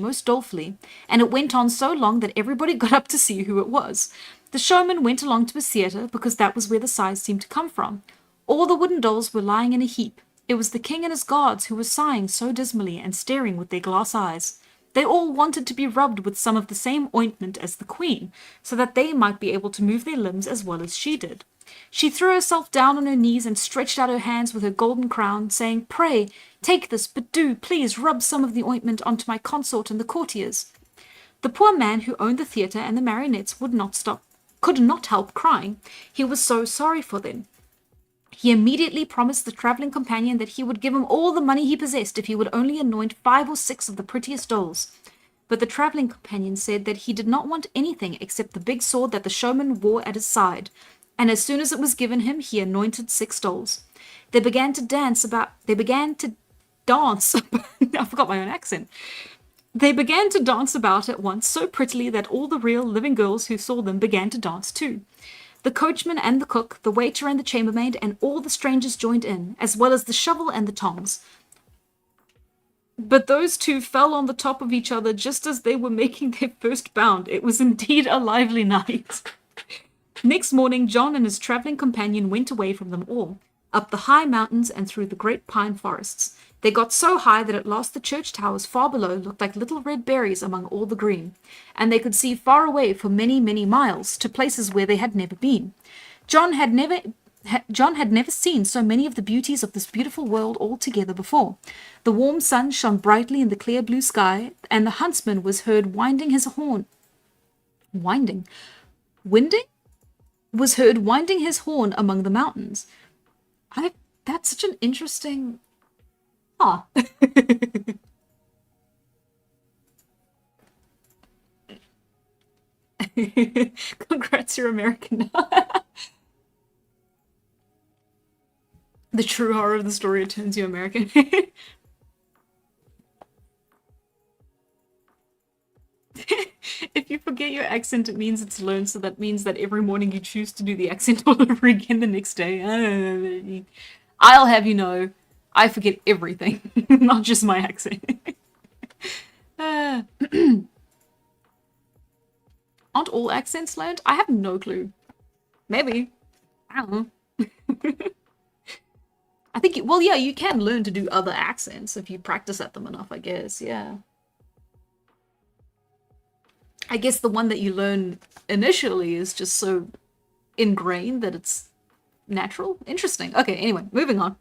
most dolefully, and it went on so long that everybody got up to see who it was. The showman went along to his theatre, because that was where the sighs seemed to come from. All the wooden dolls were lying in a heap. It was the king and his guards who were sighing so dismally and staring with their glass eyes. They all wanted to be rubbed with some of the same ointment as the queen, so that they might be able to move their limbs as well as she did. She threw herself down on her knees and stretched out her hands with her golden crown, saying, "Pray, take this, but do, please, rub some of the ointment onto my consort and the courtiers." The poor man who owned the theatre and the marionettes could not help crying. He was so sorry for them. He immediately promised the travelling companion that he would give him all the money he possessed if he would only anoint 5 or 6 of the prettiest dolls. But the travelling companion said that he did not want anything except the big sword that the showman wore at his side, and as soon as it was given him, he anointed 6 dolls. They began to dance. I forgot my own accent. They began to dance about at once so prettily that all the real living girls who saw them began to dance too. The coachman and the cook, the waiter and the chambermaid, and all the strangers joined in, as well as the shovel and the tongs. But those two fell on the top of each other just as they were making their first bound. It was indeed a lively night. Next morning, John and his travelling companion went away from them all, up the high mountains and through the great pine forests. They got so high that at last the church towers far below looked like little red berries among all the green, and they could see far away for many, many miles, to places where they had never been. John had never seen so many of the beauties of this beautiful world all together before. The warm sun shone brightly in the clear blue sky, and the huntsman was heard winding his horn. Winding? Winding? Was heard winding his horn among the mountains. That's such an interesting... Ah. Congrats, you're American. The true horror of the story, it turns you American. If you forget your accent, it means it's learned, so that means that every morning you choose to do the accent all over again the next day. I'll have you know, I forget everything, not just my accent. Aren't all accents learned? I have no clue. Maybe. I don't know. I think, well, yeah, you can learn to do other accents if you practice at them enough, I guess, yeah. I guess the one that you learn initially is just so ingrained that it's natural. Interesting. Okay, anyway, moving on.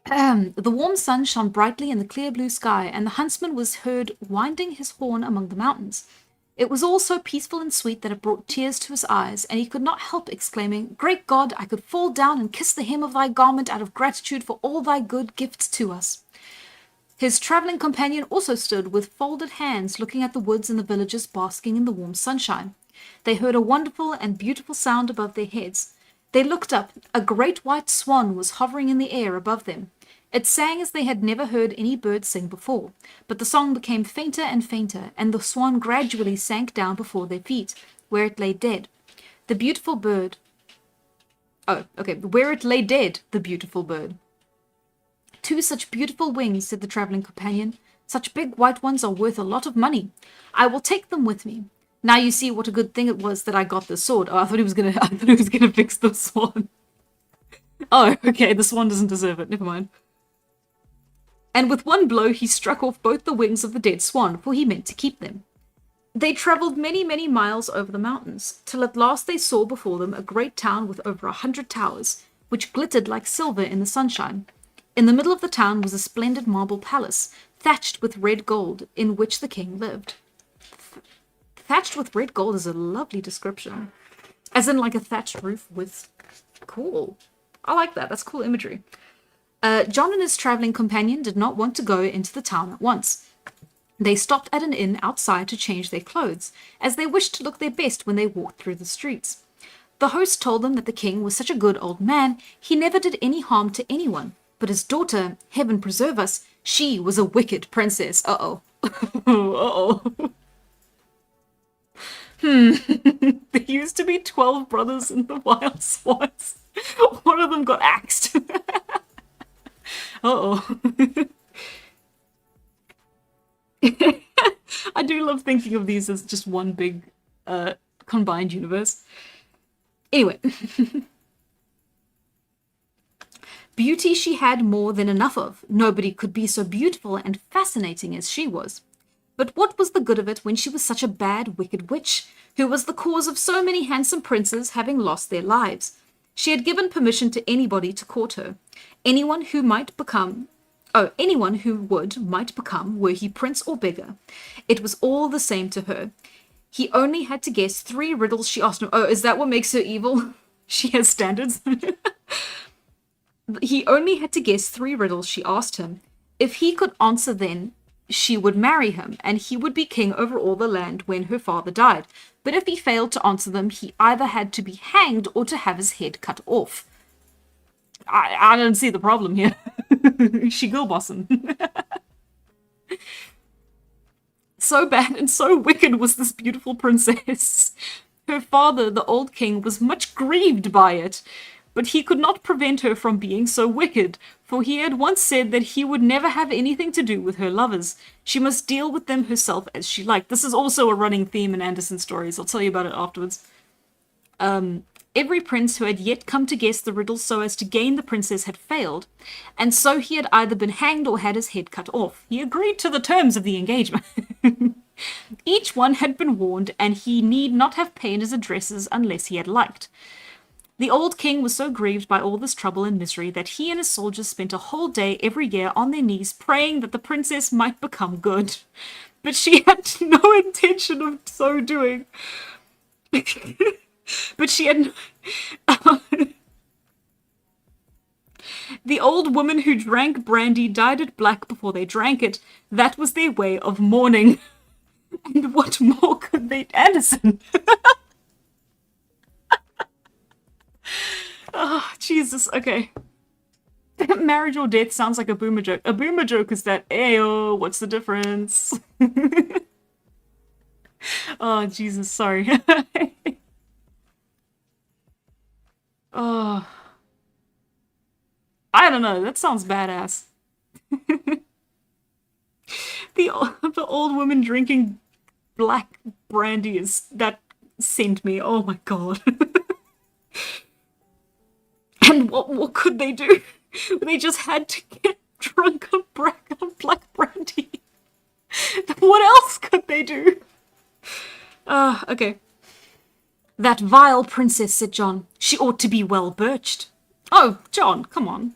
The warm sun shone brightly in the clear blue sky, and the huntsman was heard winding his horn among the mountains. It was all so peaceful and sweet that it brought tears to his eyes, and he could not help exclaiming, "Great God, I could fall down and kiss the hem of thy garment out of gratitude for all thy good gifts to us." His travelling companion also stood with folded hands, looking at the woods and the villages basking in the warm sunshine. They heard a wonderful and beautiful sound above their heads. They looked up. A great white swan was hovering in the air above them. It sang as they had never heard any bird sing before, but the song became fainter and fainter, and the swan gradually sank down before their feet, where it lay dead. The beautiful bird... Oh, okay. Where it lay dead, the beautiful bird. "Two such beautiful wings," said the travelling companion. "Such big white ones are worth a lot of money. I will take them with me. Now you see what a good thing it was that I got this sword." Oh, I thought he was gonna fix the swan. Oh, okay, the swan doesn't deserve it. Never mind. And with one blow he struck off both the wings of the dead swan, for he meant to keep them. They travelled many, many miles over the mountains, till at last they saw before them a great town with over 100 towers, which glittered like silver in the sunshine. In the middle of the town was a splendid marble palace, thatched with red gold, in which the king lived. Thatched with red gold is a lovely description. As in like a thatched roof with... Cool. I like that. That's cool imagery. John and his travelling companion did not want to go into the town at once. They stopped at an inn outside to change their clothes, as they wished to look their best when they walked through the streets. The host told them that the king was such a good old man, he never did any harm to anyone. But his daughter, heaven preserve us, she was a wicked princess. Uh-oh. Uh-oh. There used to be 12 brothers in the Wild Swans. One of them got axed. Uh-oh. I do love thinking of these as just one big combined universe. Anyway. Beauty she had more than enough of. Nobody could be so beautiful and fascinating as she was. But what was the good of it when she was such a bad, wicked witch, who was the cause of so many handsome princes having lost their lives? She had given permission to anybody to court her. Anyone who might become, were he prince or beggar. It was all the same to her. He only had to guess 3 riddles she asked him. Oh, is that what makes her evil? She has standards. He only had to guess 3 riddles she asked him. If he could answer then, she would marry him, and he would be king over all the land when her father died. But if he failed to answer them, he either had to be hanged or to have his head cut off. I don't see the problem here. She girl bossing. So bad and so wicked was this beautiful princess. Her father, the old king, was much grieved by it, but he could not prevent her from being so wicked, for he had once said that he would never have anything to do with her lovers. She must deal with them herself as she liked. This is also a running theme in Anderson stories. I'll tell you about it afterwards. Every prince who had yet come to guess the riddle so as to gain the princess had failed, and so he had either been hanged or had his head cut off. He agreed to the terms of the engagement. Each one had been warned, and he need not have paid his addresses unless he had liked. The old king was so grieved by all this trouble and misery that he and his soldiers spent a whole day every year on their knees praying that the princess might become good. But she had no intention of so doing. But she had... The old woman who drank brandy dyed it black before they drank it. That was their way of mourning. And what more could they... Anderson! Oh, Jesus, okay. Marriage or death sounds like a boomer joke. A boomer joke is that, ayo, what's the difference? Oh, Jesus, sorry. Oh, I don't know, that sounds badass. The old woman drinking black brandy that sent me. Oh my god. And what could they do? They just had to get drunk on black brandy. What else could they do? Okay. That vile princess, said John. She ought to be well birched. Oh, John, come on.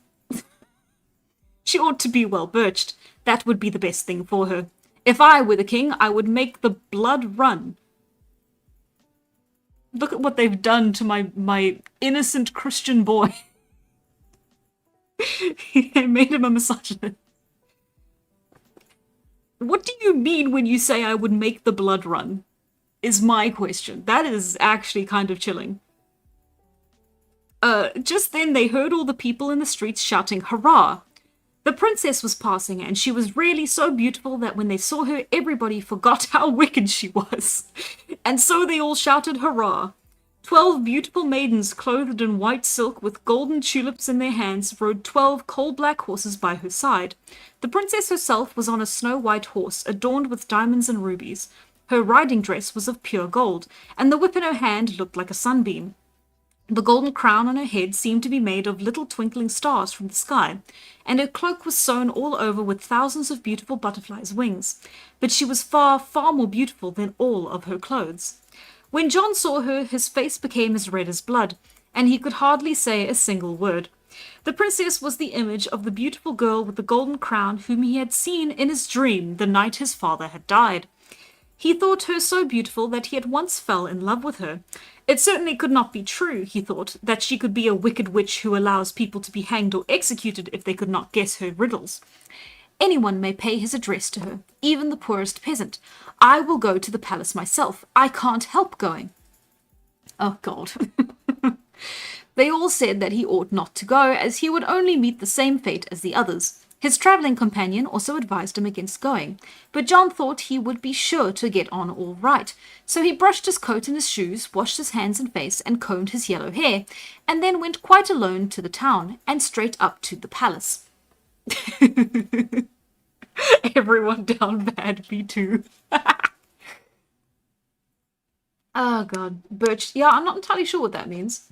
She ought to be well birched. That would be the best thing for her. If I were the king, I would make the blood run. Look at what they've done to my innocent Christian boy. They made him a misogynist. What do you mean when you say I would make the blood run? Is my question. That is actually kind of chilling. Just then they heard all the people in the streets shouting, hurrah! The princess was passing, and she was really so beautiful that when they saw her, everybody forgot how wicked she was. And so they all shouted, hurrah! 12 beautiful maidens clothed in white silk with golden tulips in their hands rode 12 coal-black horses by her side. The princess herself was on a snow-white horse, adorned with diamonds and rubies. Her riding dress was of pure gold, and the whip in her hand looked like a sunbeam. The golden crown on her head seemed to be made of little twinkling stars from the sky, and her cloak was sewn all over with thousands of beautiful butterflies' wings. But she was far, far more beautiful than all of her clothes. When John saw her, his face became as red as blood, and he could hardly say a single word. The princess was the image of the beautiful girl with the golden crown whom he had seen in his dream the night his father had died. He thought her so beautiful that he at once fell in love with her. It certainly could not be true, he thought, that she could be a wicked witch who allows people to be hanged or executed if they could not guess her riddles. Anyone may pay his address to her, even the poorest peasant. I will go to the palace myself. I can't help going. Oh, God. They all said that he ought not to go, as he would only meet the same fate as the others. His travelling companion also advised him against going, but John thought he would be sure to get on all right, so he brushed his coat and his shoes, washed his hands and face, and combed his yellow hair, and then went quite alone to the town, and straight up to the palace. Everyone down bad, me too. Oh god, birch. Yeah, I'm not entirely sure what that means.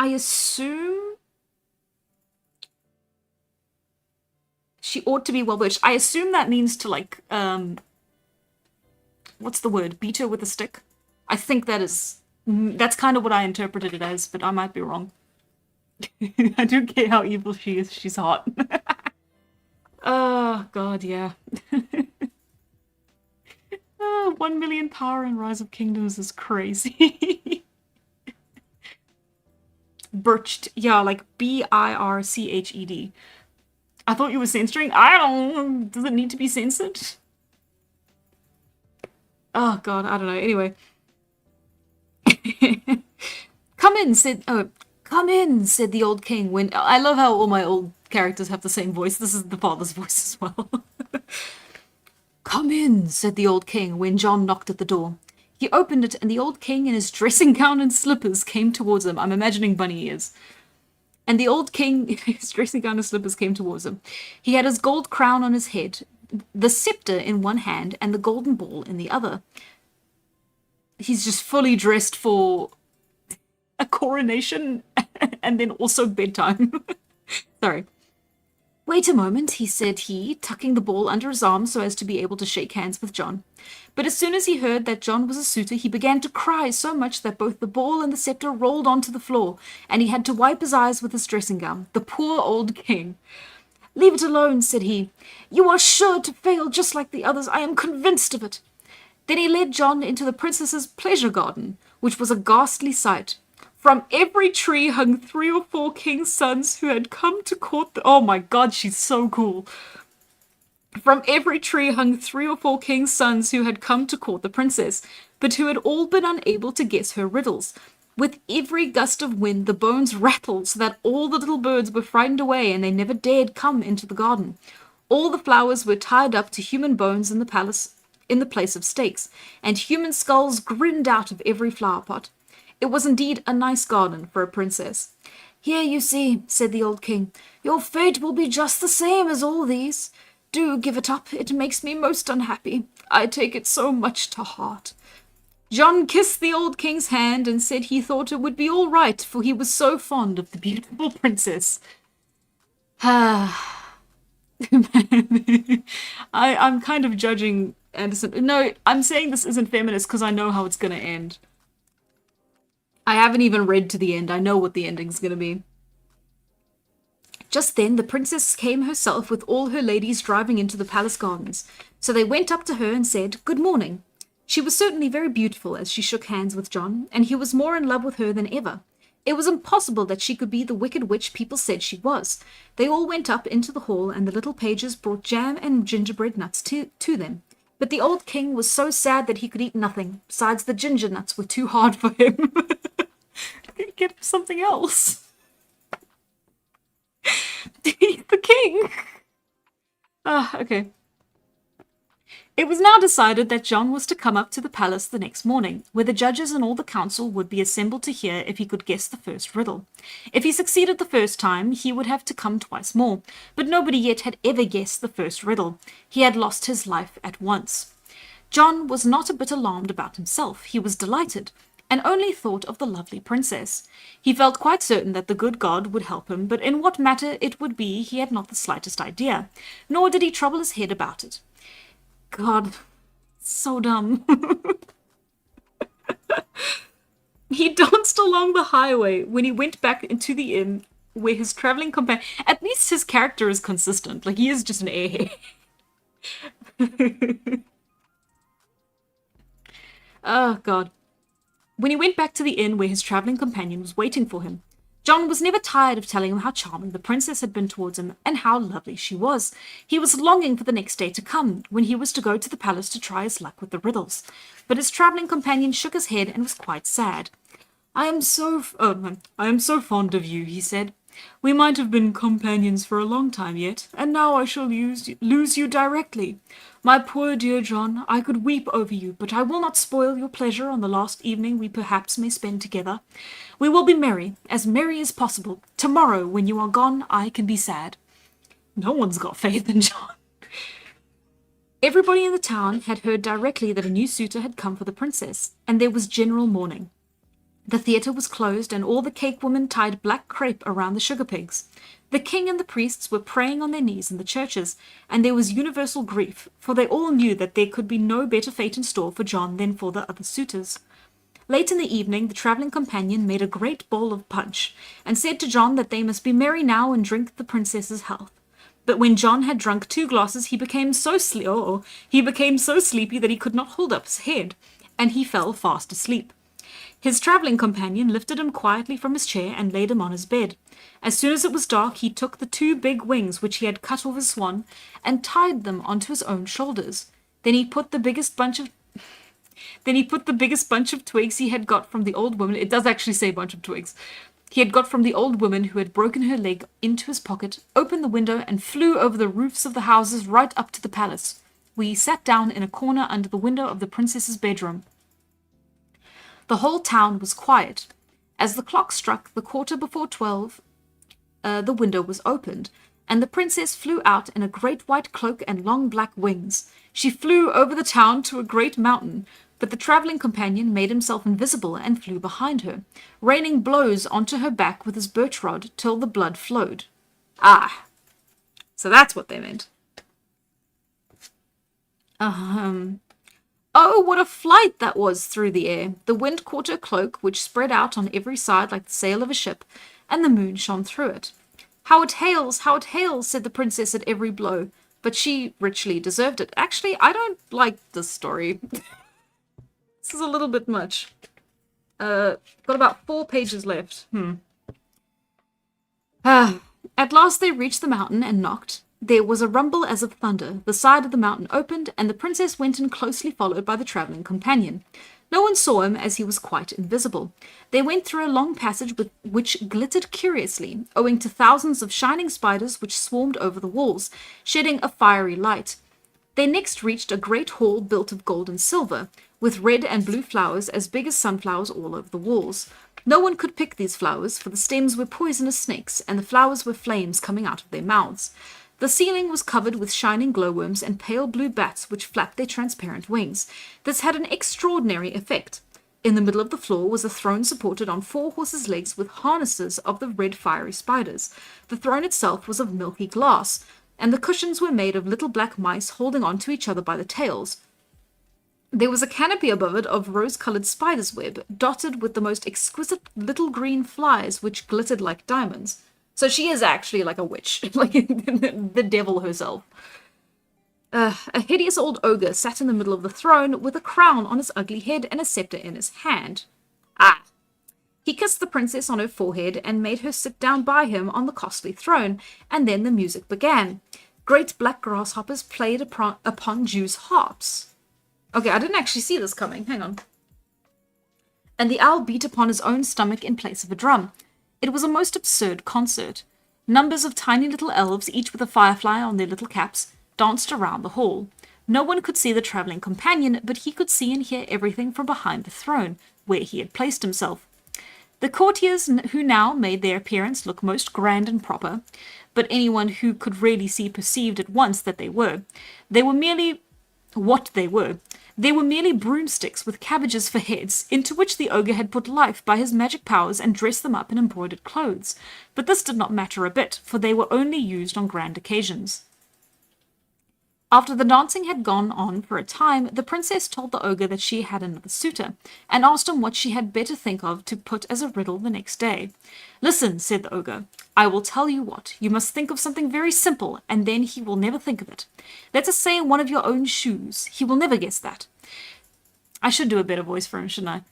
I assume she ought to be well birched. I assume that means to like what's the word? Beat her with a stick. I think that's kind of what I interpreted it as, but I might be wrong. I don't care how evil she is, she's hot. Oh, God, yeah. 1 million power in Rise of Kingdoms is crazy. Birched, yeah, like B-I-R-C-H-E-D. I thought you were censoring. I don't know. Does it need to be censored? Oh, God, I don't know. Anyway. Come in, said the old king when... I love how all my old characters have the same voice. This is the father's voice as well. Come in, said the old king when John knocked at the door. He opened it and the old king in his dressing gown and slippers came towards him. I'm imagining bunny ears. And the old king in his dressing gown and slippers came towards him. He had his gold crown on his head, the scepter in one hand and the golden ball in the other. He's just fully dressed for a coronation and then also bedtime. Sorry. Wait a moment, said he, tucking the ball under his arm so as to be able to shake hands with John. But as soon as he heard that John was a suitor, he began to cry so much that both the ball and the scepter rolled onto the floor, and he had to wipe his eyes with his dressing gown. The poor old king. Leave it alone, said he. You are sure to fail just like the others. I am convinced of it. Then he led John into the princess's pleasure garden, which was a ghastly sight. From every tree hung 3 or 4 king's sons who had come to court oh my god, she's so cool. From every tree hung 3 or 4 king's sons who had come to court the princess, but who had all been unable to guess her riddles. With every gust of wind the bones rattled so that all the little birds were frightened away and they never dared come into the garden. All the flowers were tied up to human bones in the palace in the place of stakes, and human skulls grinned out of every flower pot. It was indeed a nice garden for a princess. Here, you see, said the old king, your fate will be just the same as all these. Do give it up. It makes me most unhappy. I take it so much to heart. John kissed the old king's hand and said he thought it would be all right, for he was so fond of the beautiful princess. I'm kind of judging Anderson. No, I'm saying this isn't feminist because I know how it's going to end. I haven't even read to the end. I know what the ending's going to be. Just then the princess came herself with all her ladies driving into the palace gardens. So they went up to her and said, "Good morning." She was certainly very beautiful as she shook hands with John, and he was more in love with her than ever. It was impossible that she could be the wicked witch people said she was. They all went up into the hall, and the little pages brought jam and gingerbread nuts to them. But the old king was so sad that he could eat nothing. Besides, the ginger nuts were too hard for him. Get something else. He's the king. Okay. It was now decided that John was to come up to the palace the next morning, where the judges and all the council would be assembled to hear if he could guess the first riddle. If he succeeded the first time, he would have to come twice more, but nobody yet had ever guessed the first riddle. He had lost his life at once. John was not a bit alarmed about himself. He was delighted, and only thought of the lovely princess. He felt quite certain that the good God would help him, but in what matter it would be he had not the slightest idea, nor did he trouble his head about it. God, so dumb. He danced along the highway when he went back into the inn where his traveling companion... At least his character is consistent. Like, he is just an airhead. Oh, God. When he went back to the inn where his traveling companion was waiting for him, John was never tired of telling him how charming the princess had been towards him and how lovely she was. He was longing for the next day to come, when he was to go to the palace to try his luck with the riddles. But his traveling companion shook his head and was quite sad. I am so fond of you, he said. We might have been companions for a long time yet, and now I shall lose you directly. My poor dear John, I could weep over you, but I will not spoil your pleasure on the last evening we perhaps may spend together. We will be merry as possible. Tomorrow, when you are gone, I can be sad. No one's got faith in John. Everybody in the town had heard directly that a new suitor had come for the princess, and there was general mourning. The theatre was closed, and all the cake women tied black crape around the sugar pigs. The king and the priests were praying on their knees in the churches, and there was universal grief, for they all knew that there could be no better fate in store for John than for the other suitors. Late in the evening, the travelling companion made a great bowl of punch, and said to John that they must be merry now and drink the princess's health. But when John had drunk 2 glasses, he became so sleepy that he could not hold up his head, and he fell fast asleep. His travelling companion lifted him quietly from his chair and laid him on his bed. As soon as it was dark, he took the 2 big wings which he had cut off his swan and tied them onto his own shoulders. Then he put the biggest bunch of twigs he had got from the old woman. It does actually say bunch of twigs. He had got from the old woman who had broken her leg into his pocket, opened the window, and flew over the roofs of the houses right up to the palace, where he sat down in a corner under the window of the princess's bedroom. The whole town was quiet. As the clock struck the 12:15, the window was opened, and the princess flew out in a great white cloak and long black wings. She flew over the town to a great mountain, but the travelling companion made himself invisible and flew behind her, raining blows onto her back with his birch rod till the blood flowed. Ah! So that's what they meant. Oh, what a flight that was through the air. The wind caught her cloak, which spread out on every side like the sail of a ship, and the moon shone through it. How it hails, said the princess at every blow, but she richly deserved it. Actually, I don't like this story. This is a little bit much. Got about 4 pages left. At last they reached the mountain and knocked. There was a rumble as of thunder. The side of the mountain opened, and the princess went in closely followed by the travelling companion. No one saw him, as he was quite invisible. They went through a long passage which glittered curiously, owing to thousands of shining spiders which swarmed over the walls, shedding a fiery light. They next reached a great hall built of gold and silver, with red and blue flowers as big as sunflowers all over the walls. No one could pick these flowers, for the stems were poisonous snakes, and the flowers were flames coming out of their mouths. The ceiling was covered with shining glowworms and pale blue bats which flapped their transparent wings. This had an extraordinary effect. In the middle of the floor was a throne supported on 4 horses' legs with harnesses of the red fiery spiders. The throne itself was of milky glass, and the cushions were made of little black mice holding on to each other by the tails. There was a canopy above it of rose-coloured spider's web, dotted with the most exquisite little green flies which glittered like diamonds. So she is actually like a witch, like the devil herself. A hideous old ogre sat in the middle of the throne with a crown on his ugly head and a scepter in his hand. He kissed the princess on her forehead and made her sit down by him on the costly throne, and then the music began. Great black grasshoppers played upon Jews' harps. Okay, I didn't actually see this coming. Hang on. And the owl beat upon his own stomach in place of a drum. It was a most absurd concert. Numbers of tiny little elves, each with a firefly on their little caps, danced around the hall. No one could see the travelling companion, but he could see and hear everything from behind the throne, where he had placed himself. The courtiers who now made their appearance look most grand and proper, but anyone who could really see perceived at once that they were merely what they were. They were merely broomsticks with cabbages for heads, into which the ogre had put life by his magic powers and dressed them up in embroidered clothes. But this did not matter a bit, for they were only used on grand occasions. After the dancing had gone on for a time, the princess told the ogre that she had another suitor, and asked him what she had better think of to put as a riddle the next day. Listen, said the ogre, I will tell you what. You must think of something very simple, and then he will never think of it. Let us say one of your own shoes. He will never guess that. I should do a better voice for him, shouldn't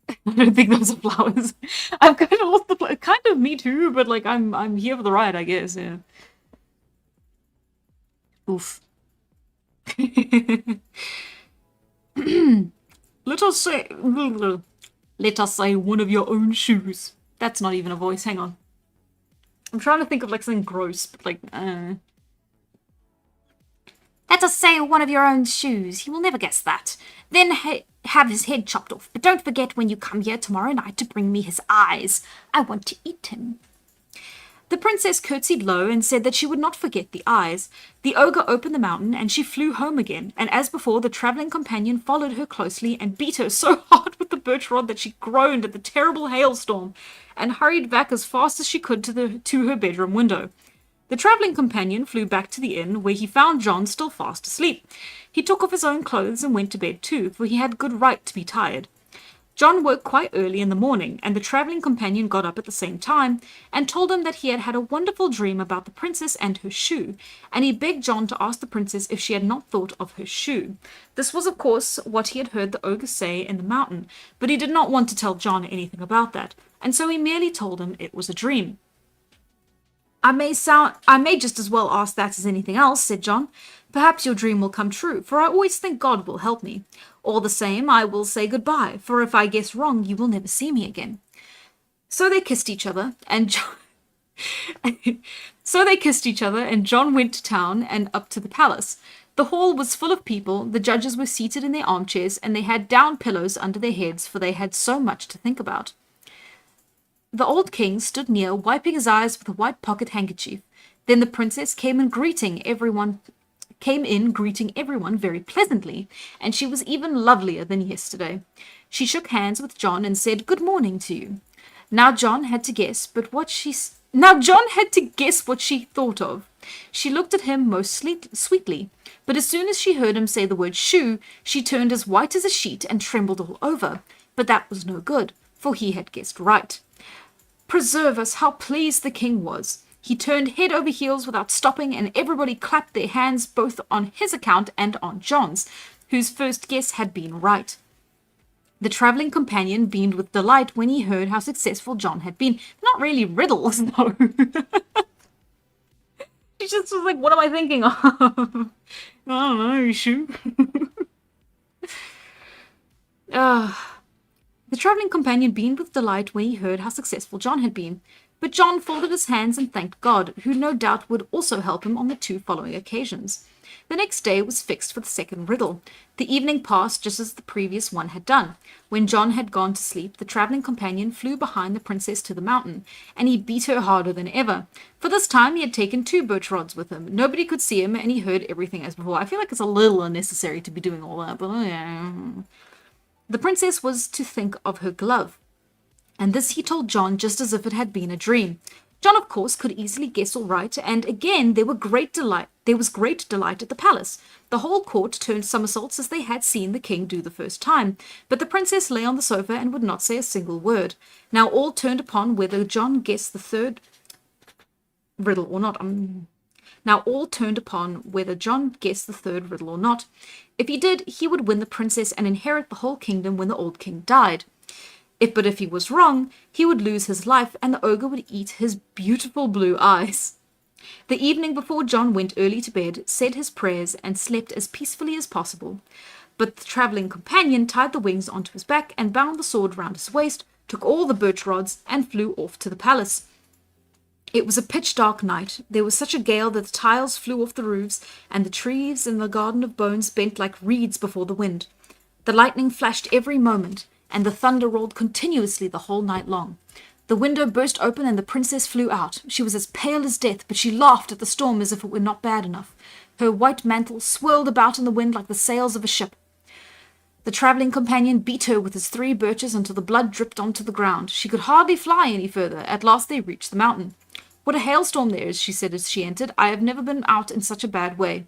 I? I don't think those are flowers. I've kind of lost the kind of me too, but like I'm here for the ride, I guess. Yeah. Oof. Let us say one of your own shoes. That's not even a voice. Hang on. I'm trying to think of like something gross, but like. Let us say one of your own shoes. He will never guess that. Then have his head chopped off. But don't forget when you come here tomorrow night to bring me his eyes. I want to eat him. The princess curtsied low and said that she would not forget the eyes. The ogre opened the mountain and she flew home again, and as before the travelling companion followed her closely and beat her so hard with the birch rod that she groaned at the terrible hailstorm and hurried back as fast as she could to her bedroom window. The travelling companion flew back to the inn, where he found John still fast asleep. He took off his own clothes and went to bed too, for he had good right to be tired. John woke quite early in the morning, and the travelling companion got up at the same time, and told him that he had had a wonderful dream about the princess and her shoe, and he begged John to ask the princess if she had not thought of her shoe. This was, of course, what he had heard the ogre say in the mountain, but he did not want to tell John anything about that, and so he merely told him it was a dream. I may just as well ask that as anything else, said John. Perhaps your dream will come true, for I always think God will help me. All the same, I will say goodbye, for if I guess wrong, you will never see me again. So they kissed each other, and John went to town and up to the palace. The hall was full of people, the judges were seated in their armchairs, and they had down pillows under their heads, for they had so much to think about. The old king stood near, wiping his eyes with a white pocket handkerchief. Then the princess came in greeting everyone very pleasantly, and she was even lovelier than yesterday. She shook hands with John and said, "Good morning to you." Now John had to guess what she thought of. She looked at him most sweetly, but as soon as she heard him say the word shoe, she turned as white as a sheet and trembled all over. But that was no good, for he had guessed right. Preserve us, how pleased the king was! He turned head over heels without stopping, and everybody clapped their hands both on his account and on John's, whose first guess had been right. The travelling companion beamed with delight when he heard how successful John had been. Not really riddles, though. She just was like, what am I thinking of? I don't know, shoe. The travelling companion beamed with delight when he heard how successful John had been. But John folded his hands and thanked God, who no doubt would also help him on the 2 following occasions. The next day was fixed for the second riddle. The evening passed just as the previous one had done. When John had gone to sleep, the travelling companion flew behind the princess to the mountain, and he beat her harder than ever. For this time he had taken 2 birch rods with him. Nobody could see him, and he heard everything as before. I feel like it's a little unnecessary to be doing all that, but yeah. The princess was to think of her glove, and this he told John just as if it had been a dream. John, of course, could easily guess all right, and again there was great delight at the palace. The whole court turned somersaults as they had seen the king do the first time, but the princess lay on the sofa and would not say a single word. Now all turned upon whether John guessed the third riddle or not. Now all turned upon whether John guessed the third riddle or not. If he did, he would win the princess and inherit the whole kingdom when the old king died. But if he was wrong, he would lose his life, and the ogre would eat his beautiful blue eyes. The evening before John went early to bed, said his prayers, and slept as peacefully as possible. But the travelling companion tied the wings onto his back and bound the sword round his waist, took all the birch rods, and flew off to the palace. It was a pitch-dark night. There was such a gale that the tiles flew off the roofs, and the trees in the garden of bones bent like reeds before the wind. The lightning flashed every moment, and the thunder rolled continuously the whole night long. The window burst open and the princess flew out. She was as pale as death, but she laughed at the storm as if it were not bad enough. Her white mantle swirled about in the wind like the sails of a ship. The travelling companion beat her with his 3 birches until the blood dripped onto the ground. She could hardly fly any further. At last they reached the mountain. What a hailstorm there is, she said as she entered. I have never been out in such a bad way.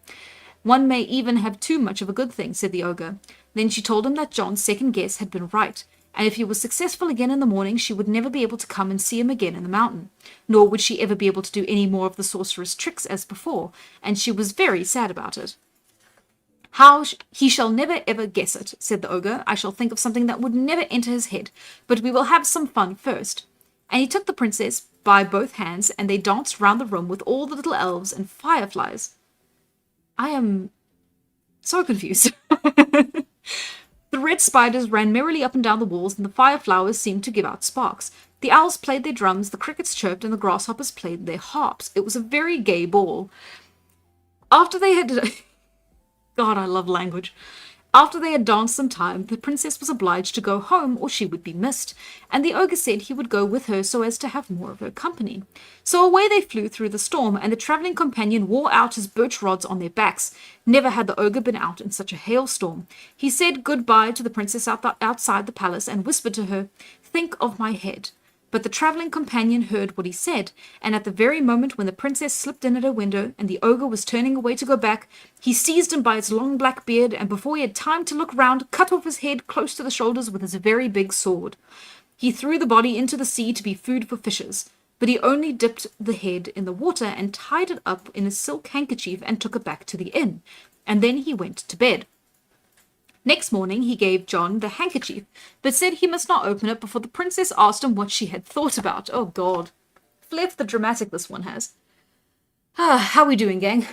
One may even have too much of a good thing, said the ogre. Then she told him that John's second guess had been right, and if he was successful again in the morning, she would never be able to come and see him again in the mountain, nor would she ever be able to do any more of the sorcerer's tricks as before, and she was very sad about it. He shall never ever guess it, said the ogre. I shall think of something that would never enter his head, but we will have some fun first. And he took the princess by both hands, and they danced round the room with all the little elves and fireflies. I am so confused. The red spiders ran merrily up and down the walls, and the fireflowers seemed to give out sparks. The owls played their drums, the crickets chirped, and the grasshoppers played their harps. It was a very gay ball. After they had... God, I love language. After they had danced some time, the princess was obliged to go home or she would be missed, and the ogre said he would go with her so as to have more of her company. So away they flew through the storm, and the travelling companion wore out his birch rods on their backs. Never had the ogre been out in such a hailstorm. He said good-bye to the princess outside the palace and whispered to her, "Think of my head." But the travelling companion heard what he said, and at the very moment when the princess slipped in at her window and the ogre was turning away to go back, he seized him by his long black beard, and before he had time to look round, cut off his head close to the shoulders with his very big sword. He threw the body into the sea to be food for fishes, but he only dipped the head in the water and tied it up in a silk handkerchief and took it back to the inn, and then he went to bed. Next morning he gave John the handkerchief, but said he must not open it before the princess asked him what she had thought about. Oh, God. Flair for the dramatic this one has. How we doing, gang?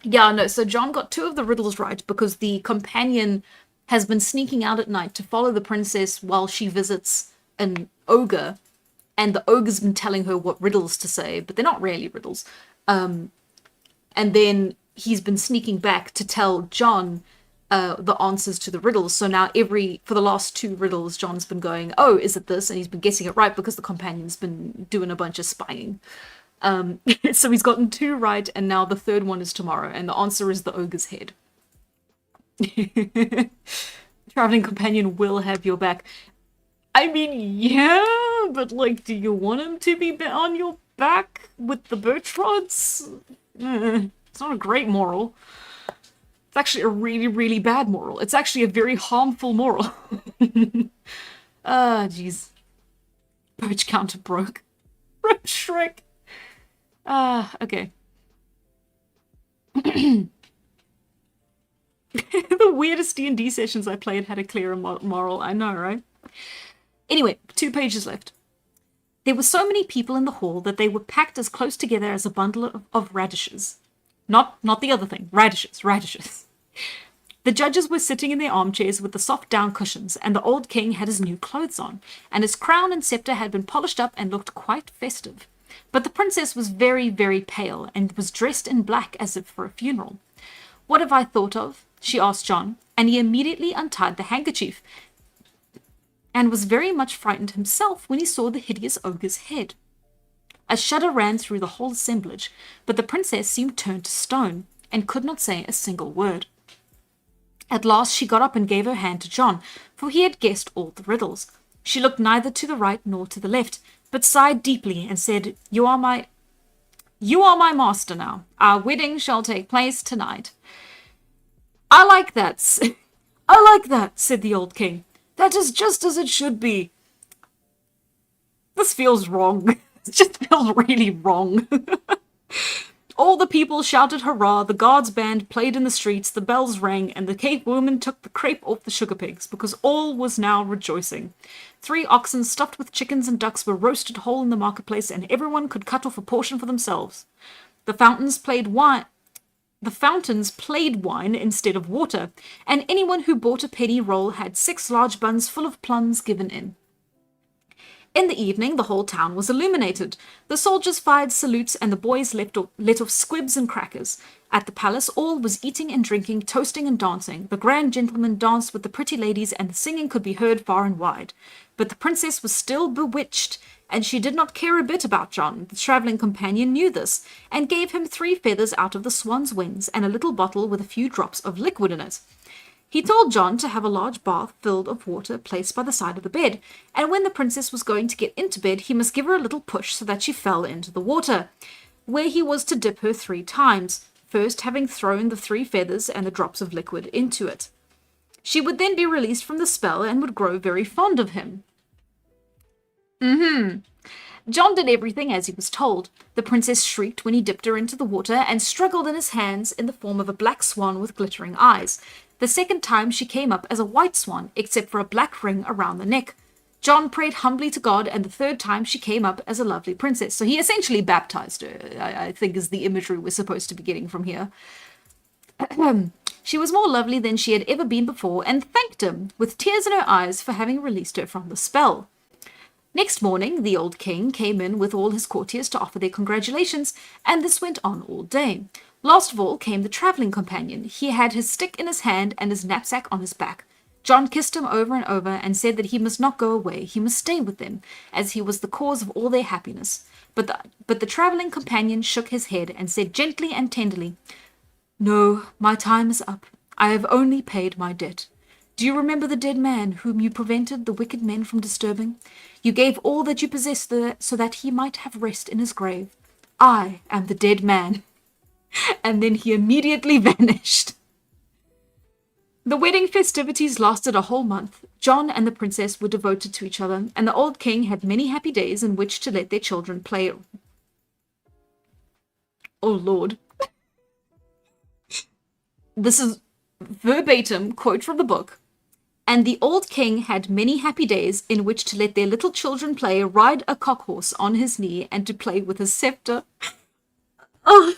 Yeah, no, so John got 2 of the riddles right because the companion has been sneaking out at night to follow the princess while she visits an ogre, and the ogre's been telling her what riddles to say, but they're not really riddles. And then he's been sneaking back to tell John the answers to the riddles. So now for the last 2 riddles, John's been going, oh, is it this? And he's been guessing it right because the companion's been doing a bunch of spying. So he's gotten 2 right, and now the third one is tomorrow, and the answer is the ogre's head. Traveling companion will have your back. I mean, yeah, but like, do you want him to be on your back with the birch rods? It's not a great moral. It's actually a really, really bad moral. It's actually a very harmful moral. Ah, jeez. Birch counter broke. Rip Shrek. Okay. The weirdest D&D sessions I played had a clearer moral. I know, right? Anyway, 2 pages left. There were so many people in the hall that they were packed as close together as a bundle of radishes. Not the other thing. Radishes. The judges were sitting in their armchairs with the soft down cushions, and the old king had his new clothes on, and his crown and scepter had been polished up and looked quite festive. But the princess was very, very pale, and was dressed in black as if for a funeral. "What have I thought of?" she asked John, and he immediately untied the handkerchief, and was very much frightened himself when he saw the hideous ogre's head. A shudder ran through the whole assemblage, but the princess seemed turned to stone, and could not say a single word. At last she got up and gave her hand to John, for he had guessed all the riddles. She looked neither to the right nor to the left, but sighed deeply and said, You are my master now. Our wedding shall take place tonight." I like that, said the old king. "That is just as it should be." This feels wrong. It just feels really wrong. All the people shouted hurrah, the guards' band played in the streets, the bells rang, and the cake woman took the crepe off the sugar pigs, because all was now rejoicing. 3 oxen stuffed with chickens and ducks were roasted whole in the marketplace, and everyone could cut off a portion for themselves. The fountains played wine instead of water, and anyone who bought a penny roll had 6 large buns full of plums given in. In the evening, the whole town was illuminated. The soldiers fired salutes, and the boys let off squibs and crackers. At the palace, all was eating and drinking, toasting and dancing. The grand gentlemen danced with the pretty ladies, and the singing could be heard far and wide. But the princess was still bewitched, and she did not care a bit about John. The travelling companion knew this, and gave him 3 feathers out of the swan's wings, and a little bottle with a few drops of liquid in it. He told John to have a large bath filled of water placed by the side of the bed, and when the princess was going to get into bed, he must give her a little push so that she fell into the water, where he was to dip her 3 times, first having thrown the 3 feathers and the drops of liquid into it. She would then be released from the spell and would grow very fond of him. John did everything as he was told. The princess shrieked when he dipped her into the water and struggled in his hands in the form of a black swan with glittering eyes. The second time she came up as a white swan, except for a black ring around the neck. John prayed humbly to God, and the third time she came up as a lovely princess. So he essentially baptized her, I think is the imagery we're supposed to be getting from here. She was more lovely than she had ever been before, and thanked him, with tears in her eyes, for having released her from the spell. Next morning, the old king came in with all his courtiers to offer their congratulations, and this went on all day. Last of all came the travelling companion. He had his stick in his hand and his knapsack on his back. John kissed him over and over and said that he must not go away, he must stay with them, as he was the cause of all their happiness. But the travelling companion shook his head and said gently and tenderly, "No, my time is up. I have only paid my debt. Do you remember the dead man whom you prevented the wicked men from disturbing? You gave all that you possessed so that he might have rest in his grave. I am the dead man." And then he immediately vanished. The wedding festivities lasted a whole month. John and the princess were devoted to each other, and the old king had many happy days in which to let their children play. Oh, Lord. This is verbatim quote from the book. "And the old king had many happy days in which to let their little children play, ride a cock horse on his knee, and to play with his scepter." Oh,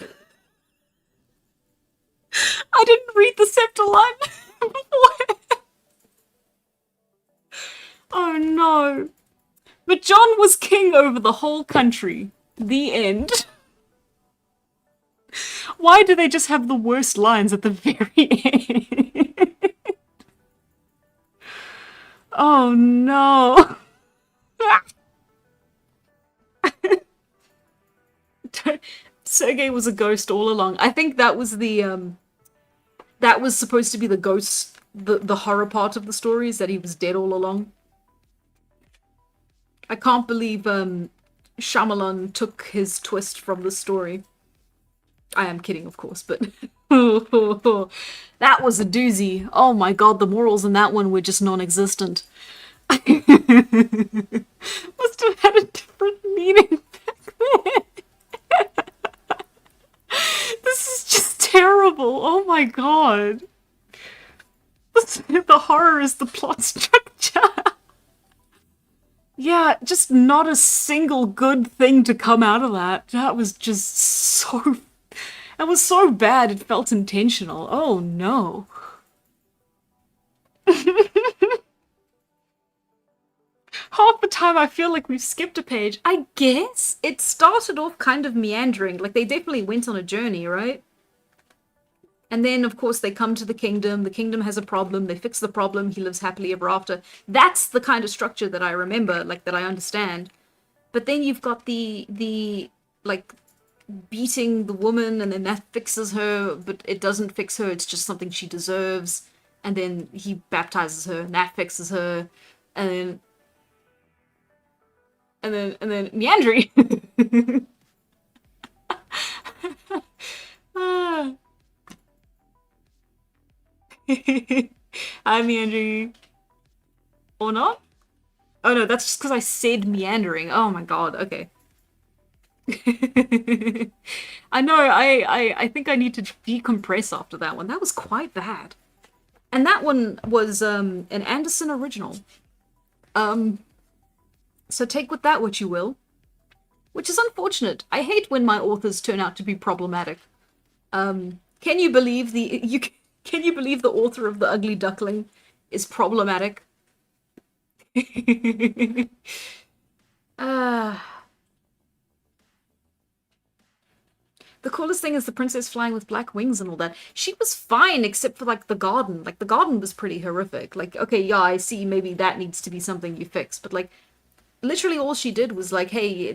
I didn't read the scepter line before. Oh no. But John was king over the whole country. The end. Why do they just have the worst lines at the very end? Oh no. Sergei was a ghost all along. I think that was that was supposed to be the ghost, the horror part of the story, is that he was dead all along. I can't believe Shyamalan took his twist from the story. I am kidding, of course, but that was a doozy. Oh my god, the morals in that one were just non-existent. Must have had a different meaning back then. This is just terrible. Oh my god. The horror is the plot structure. Yeah, just not a single good thing to come out of that. That was just so. It was so bad it felt intentional. Oh no. Half the time I feel like we've skipped a page. I guess it started off kind of meandering. Like they definitely went on a journey, right? And then, of course, they come to the kingdom. The kingdom has a problem. They fix the problem. He lives happily ever after. That's the kind of structure that I remember, like that I understand. But then you've got the like beating the woman, and then that fixes her, but it doesn't fix her. It's just something she deserves. And then he baptizes her, and that fixes her. And then meandering. Ah. I'm meandering. Or not? Oh no, that's just because I said meandering. Oh my god, okay. I know, I think I need to decompress after that one. That was quite bad. And that one was an Anderson original. Um, so take with that what you will. Which is unfortunate. I hate when my authors turn out to be problematic. Can you believe can you believe the author of The Ugly Duckling is problematic? uh, the coolest thing is the princess flying with black wings and all that. She was fine except for like the garden. Like the garden was pretty horrific. Like, okay, yeah, I see maybe that needs to be something you fix, but like literally all she did was like, hey,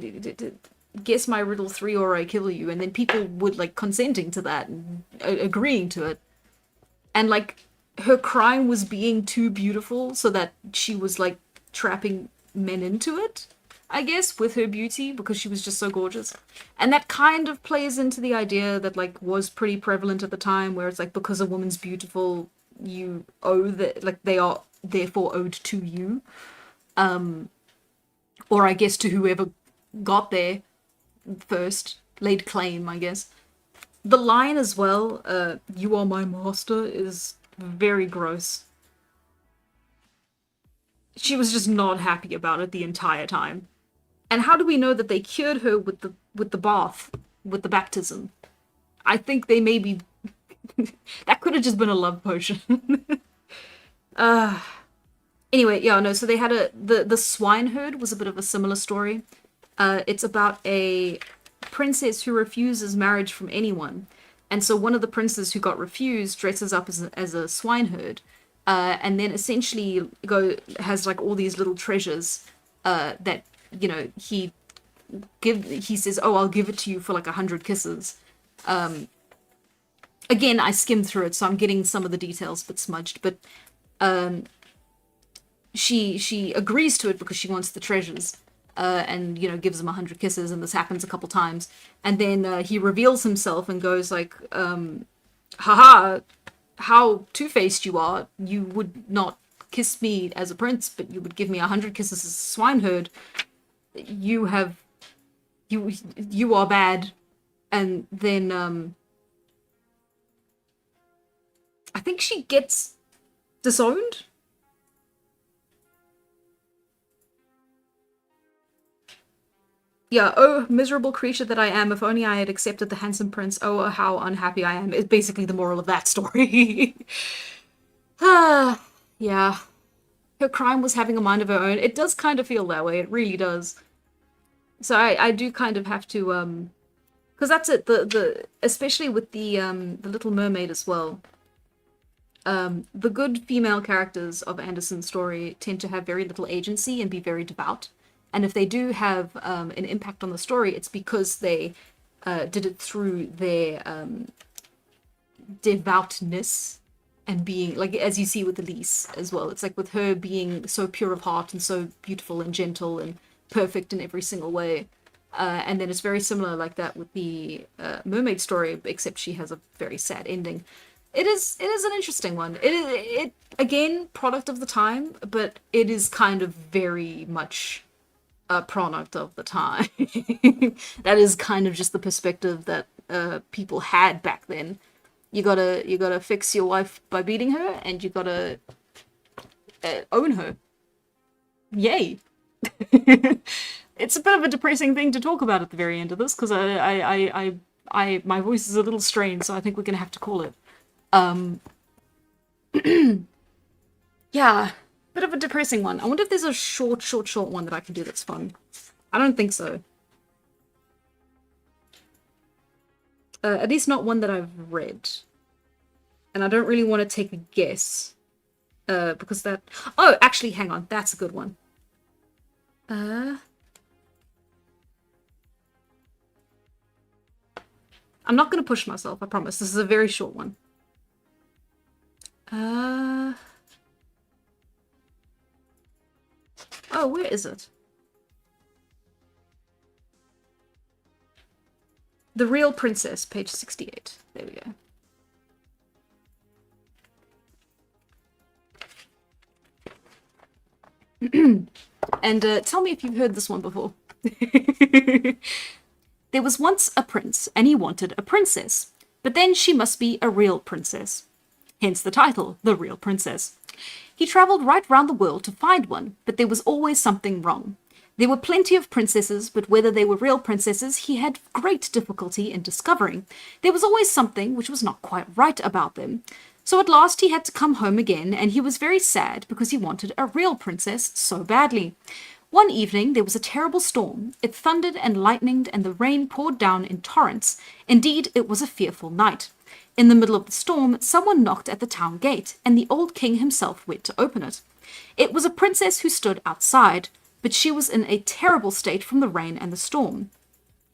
guess my riddle 3 or I kill you, and then people would like consenting to that and agreeing to it. And like her crime was being too beautiful so that she was like trapping men into it, I guess, with her beauty because she was just so gorgeous. And that kind of plays into the idea that like was pretty prevalent at the time, where it's like because a woman's beautiful, you owe that, like they are therefore owed to you. Or I guess to whoever got there first, laid claim, I guess. The line as well, you are my master, is very gross. She was just not happy about it the entire time. And how do we know that they cured her with the bath, with the baptism? I think they maybe that could have just been a love potion. uh anyway, yeah, no, so they had the swineherd was a bit of a similar story. It's about a princess who refuses marriage from anyone. And so one of the princes who got refused dresses up as a swineherd, and then essentially has like all these little treasures that he says, oh, I'll give it to you for like 100 kisses. Again, I skimmed through it, so I'm getting some of the details but smudged. But she agrees to it because she wants the treasures. And gives him 100 kisses, and this happens a couple times, and then he reveals himself and goes like, haha, how two-faced you are. You would not kiss me as a prince, but you would give me 100 kisses as a swineherd. You are bad. And then I think she gets disowned. Yeah, oh, miserable creature that I am, if only I had accepted the handsome prince, oh, how unhappy I am, is basically the moral of that story. Ah, yeah. Her crime was having a mind of her own. It does kind of feel that way, it really does. So I do kind of have to, because that's it, especially with the Little Mermaid as well. The good female characters of Andersen's story tend to have very little agency and be very devout. And if they do have an impact on the story, it's because they did it through their devoutness and being, like, as you see with Elise as well. It's like with her being so pure of heart and so beautiful and gentle and perfect in every single way. And then it's very similar like that with the mermaid story, except she has a very sad ending. It is an interesting one. It again, product of the time, but it is kind of very much a product of the time. That is kind of just the perspective that people had back then. You gotta fix your wife by beating her, and you gotta own her. Yay! It's a bit of a depressing thing to talk about at the very end of this, because my voice is a little strained, so I think we're gonna have to call it. Yeah, bit of a depressing one. I wonder if there's a short one that I can do that's fun. I don't think so. At least not one that I've read. And I don't really want to take a guess. Because that... Oh, actually, hang on. That's a good one. I'm not going to push myself, I promise. This is a very short one. Oh, where is it? The Real Princess, page 68. There we go. And tell me if you've heard this one before. There was once a prince, and he wanted a princess. But then she must be a real princess. Hence the title, The Real Princess. He travelled right round the world to find one, but there was always something wrong. There were plenty of princesses, but whether they were real princesses he had great difficulty in discovering. There was always something which was not quite right about them. So at last he had to come home again, and he was very sad because he wanted a real princess so badly. One evening there was a terrible storm. It thundered and lightened, and the rain poured down in torrents. Indeed, it was a fearful night. In the middle of the storm, someone knocked at the town gate, and the old king himself went to open it. It was a princess who stood outside, but she was in a terrible state from the rain and the storm.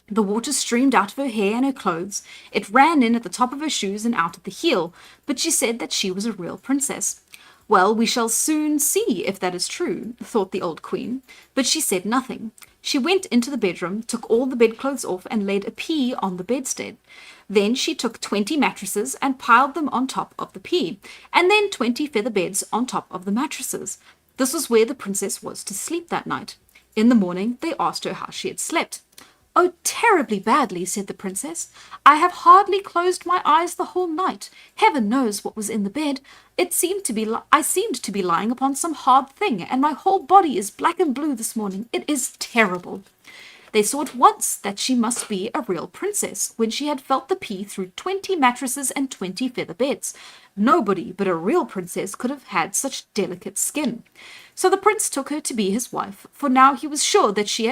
The water streamed out of her hair and her clothes. It ran in at the top of her shoes and out at the heel, but she said that she was a real princess. Well, we shall soon see if that is true, thought the old queen, but she said nothing. She went into the bedroom, took all the bedclothes off, and laid a pea on the bedstead. Then she took 20 mattresses and piled them on top of the pea, and then 20 feather beds on top of the mattresses. This was where the princess was to sleep that night. In the morning, they asked her how she had slept. "Oh, terribly badly," said the princess. "I have hardly closed my eyes the whole night. Heaven knows what was in the bed. I seemed to be lying upon some hard thing, and my whole body is black and blue this morning. It is terrible." They saw at once that she must be a real princess when she had felt the pea through 20 mattresses and 20 feather beds. Nobody but a real princess could have had such delicate skin. So the prince took her to be his wife, for now he was sure that he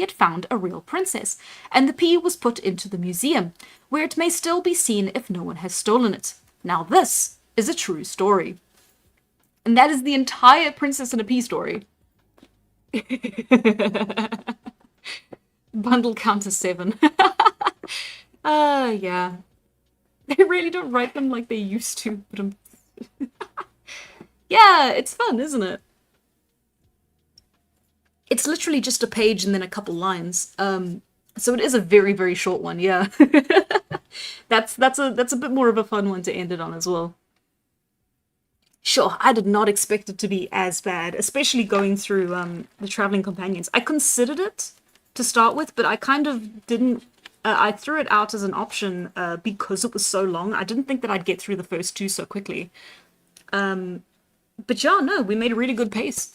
had found a real princess, and the pea was put into the museum, where it may still be seen if no one has stolen it. Now this is a true story. And that is the entire Princess and a Pea story. Bundle count is 7. Yeah. They really don't write them like they used to. But yeah, it's fun, isn't it? It's literally just a page and then a couple lines. So it is a very, very short one, yeah. That's a bit more of a fun one to end it on as well. Sure, I did not expect it to be as bad, especially going through the Traveling Companions. I considered it to start with, but I kind of didn't. I threw it out as an option because it was so long. I didn't think that I'd get through the first two so quickly. But yeah, no, we made a really good pace.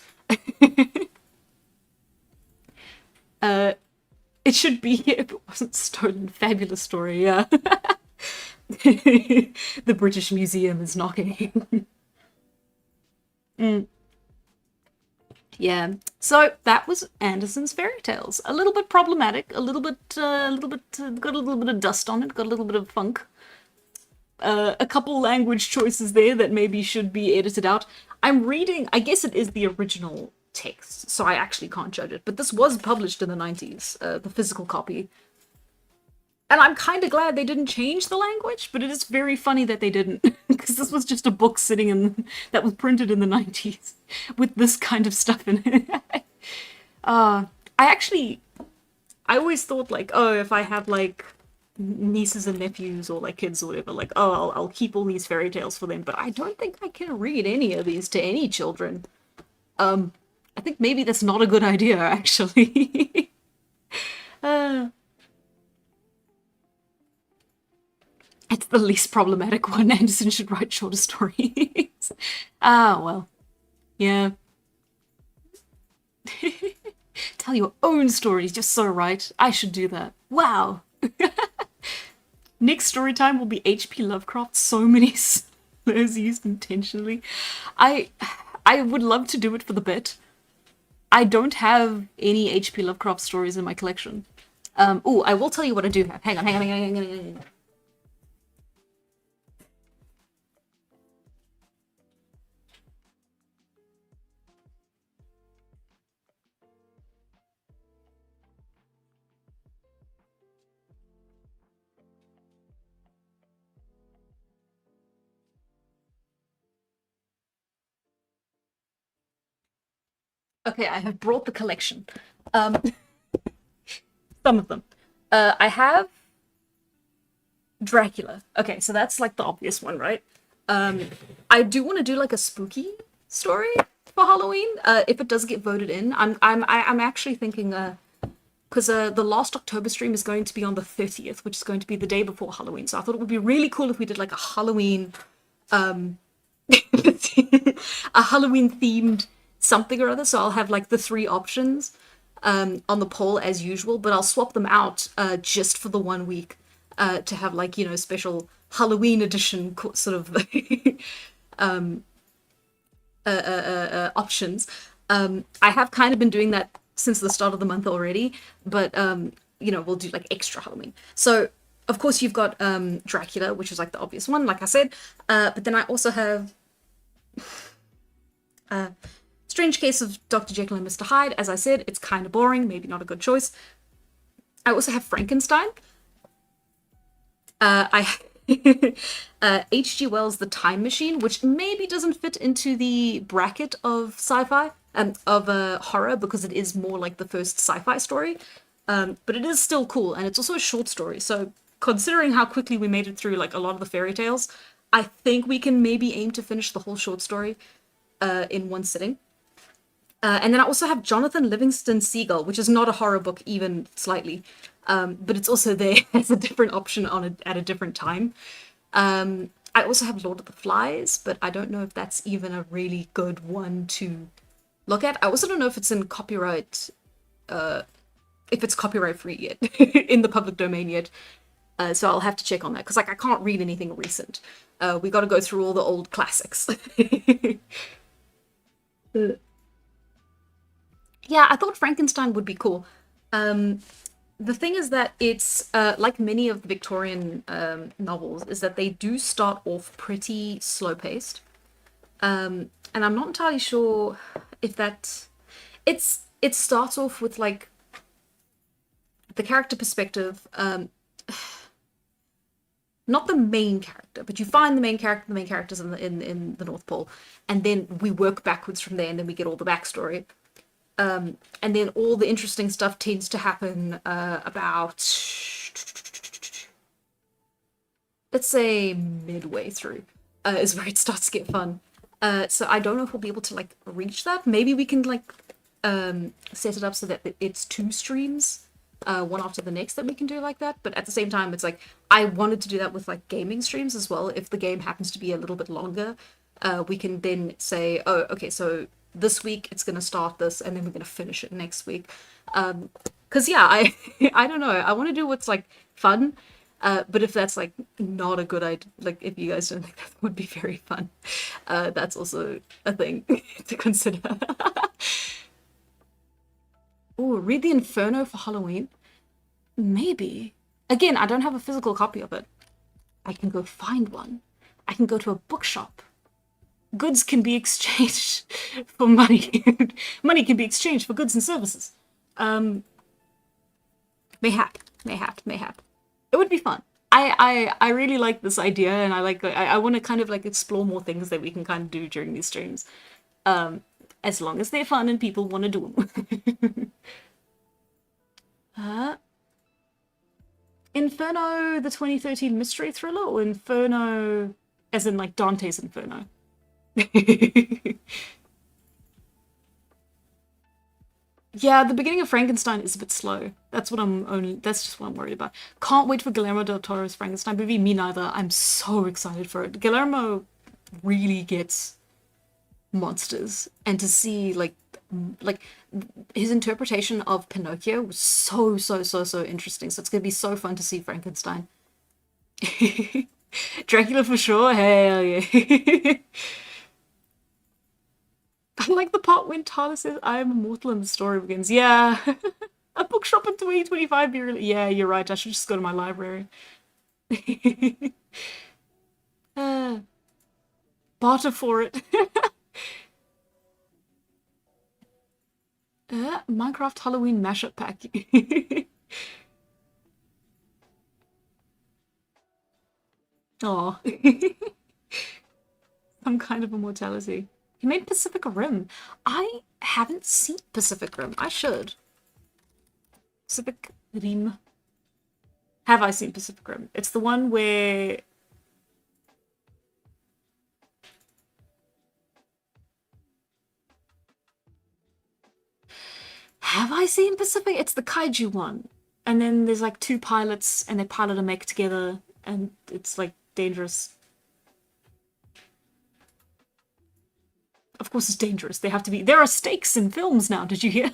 It should be if it wasn't stolen. Fabulous story, yeah. The British Museum is knocking. Yeah, so that was Andersen's Fairy Tales. A little bit problematic, got a little bit of dust on it, got a little bit of funk. A couple language choices there that maybe should be edited out. I'm reading, I guess it is the original text, so I actually can't judge it, but this was published in the 90s, the physical copy. And I'm kind of glad they didn't change the language, but it is very funny that they didn't, because this was just a book sitting in that was printed in the 90s with this kind of stuff in it. I actually, I always thought like, oh, if I had like nieces and nephews or like kids or whatever, like, oh, I'll keep all these fairy tales for them. But I don't think I can read any of these to any children. I think maybe that's not a good idea, actually. uh, it's the least problematic one. Anderson should write shorter stories. Ah, well, yeah. Tell your own stories, just so right. I should do that. Wow. Next story time will be H.P. Lovecraft. So many slurs used intentionally. I I would love to do it for the bit. I don't have any H.P. Lovecraft stories in my collection. Oh, I will tell you what I do have. Hang on, hang on, hang on, hang on, hang on. Okay, I have brought the collection. Um, some of them. I have Dracula. Okay, so that's like the obvious one, right? I do want to do like a spooky story for Halloween. If it does get voted in, I'm actually thinking because the last October stream is going to be on the 30th, which is going to be the day before Halloween. So I thought it would be really cool if we did like a Halloween a Halloween themed something or other. So I'll have like the three options on the poll as usual, but I'll swap them out just for the 1 week to have like, you know, special Halloween edition sort of options. I have kind of been doing that since the start of the month already, but you know, we'll do like extra Halloween. So of course you've got Dracula, which is like the obvious one, like I said, but then I also have Strange Case of Dr. Jekyll and Mr. Hyde. As I said, it's kind of boring, maybe not a good choice. I also have Frankenstein. I H.G. Wells' The Time Machine, which maybe doesn't fit into the bracket of sci-fi, of horror, because it is more like the first sci-fi story. But it is still cool, and it's also a short story. So considering how quickly we made it through like a lot of the fairy tales, I think we can maybe aim to finish the whole short story in one sitting. And then I also have Jonathan Livingston Seagull, which is not a horror book even slightly, but it's also there as a different option at a different time. I also have Lord of the Flies, but I don't know if that's even a really good one to look at. I also don't know if it's in copyright, if it's copyright free yet, in the public domain yet. So I'll have to check on that, because like I can't read anything recent. We got to go through all the old classics. Yeah, I thought Frankenstein would be cool. The thing is that it's like many of the Victorian novels, is that they do start off pretty slow paced, and I'm not entirely sure if that it starts off with like the character perspective. Not the main character, but you find the main character, the main characters in the North Pole, and then we work backwards from there, and then we get all the backstory. And then all the interesting stuff tends to happen about, let's say, midway through is where it starts to get fun. So I don't know if we'll be able to like reach that. Maybe we can like set it up so that it's two streams, one after the next, that we can do like that. But at the same time, it's like I wanted to do that with like gaming streams as well. If the game happens to be a little bit longer, we can then say, oh, okay, so this week it's going to start this, and then we're going to finish it next week. Because yeah, I don't know, I want to do what's like fun, but if that's like not a good idea, like if you guys don't think that would be very fun, that's also a thing to consider. Oh, read the Inferno for Halloween? Maybe. Again, I don't have a physical copy of it. I can go find one. I can go to a bookshop. Goods can be exchanged for money. Money can be exchanged for goods and services. Mayhap. It would be fun. I really like this idea, and I want to kind of like explore more things that we can kind of do during these streams. As long as they're fun and people want to do them. Uh, Inferno, the 2013 mystery thriller, or Inferno as in like Dante's Inferno? Yeah, the beginning of Frankenstein is a bit slow. That's just what I'm worried about. Can't wait for Guillermo del Toro's Frankenstein movie. Me neither. I'm so excited for it. Guillermo really gets monsters, and to see like his interpretation of Pinocchio was so interesting. So it's gonna be so fun to see Frankenstein. Dracula for sure. Hell yeah. I like the part when Tala says, I am immortal and the story begins. Yeah. A bookshop in 2025. Yeah, you're right. I should just go to my library. uh, Barter for it. Minecraft Halloween mashup pack. Oh. Some kind of immortality. He made Pacific Rim. I haven't seen Pacific Rim. I should. Pacific Rim. Have I seen Pacific Rim? It's the one where... Have I seen Pacific? It's the kaiju one. And then there's like two pilots and they pilot a mech together and it's like dangerous. Of course it's dangerous. They have to be... There are stakes in films now, did you hear?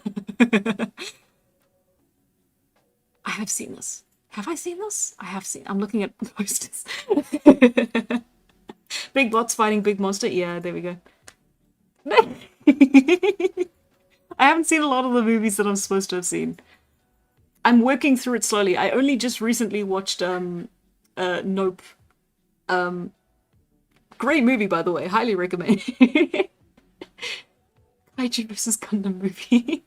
I have seen this. Have I seen this? I have seen... I'm looking at posters. Big bots fighting big monster. Yeah, there we go. I haven't seen a lot of the movies that I'm supposed to have seen. I'm working through it slowly. I only just recently watched Nope. Great movie, by the way. Highly recommend. Kaiju vs. Gundam movie.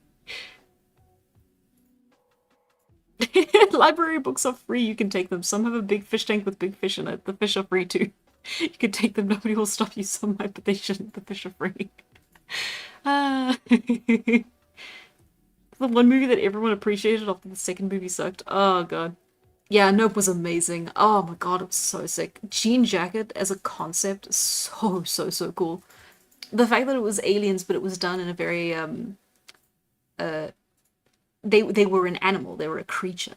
Library books are free. You can take them. Some have a big fish tank with big fish in it. The fish are free too. You can take them. Nobody will stop you. Some might, but they shouldn't. The fish are free. The one movie that everyone appreciated after the second movie sucked. Oh god. Yeah, Nope was amazing. Oh my god, it was so sick. Jean Jacket as a concept is so cool. The fact that it was aliens, but it was done in a very they were an animal, they were a creature.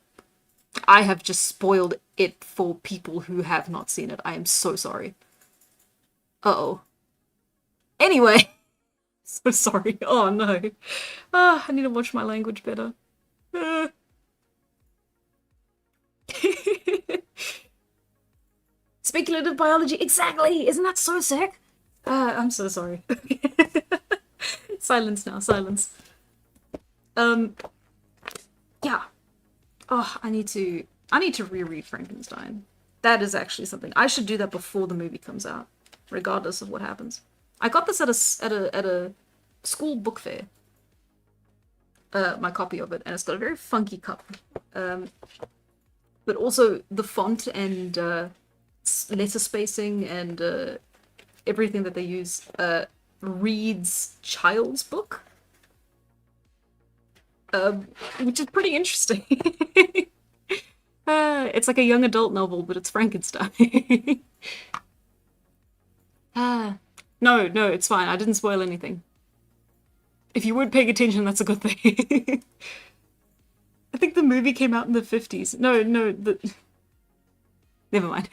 I have just spoiled it for people who have not seen it. I am so sorry. Uh-oh. Anyway. So sorry. Oh no. I need to watch my language better. Speculative biology. Exactly. Isn't that so sick? I'm so sorry. Silence now. Silence. Yeah. Oh, I need to reread Frankenstein. That is actually something. I should do that before the movie comes out, regardless of what happens. I got this at a school book fair. My copy of it, and it's got a very funky cover. But also the font and letter spacing and everything that they use reads child's book, which is pretty interesting. It's like a young adult novel, but it's Frankenstein. No, it's fine. I didn't spoil anything. If you weren't paying attention, that's a good thing. I think the movie came out in the 50s. No, never mind.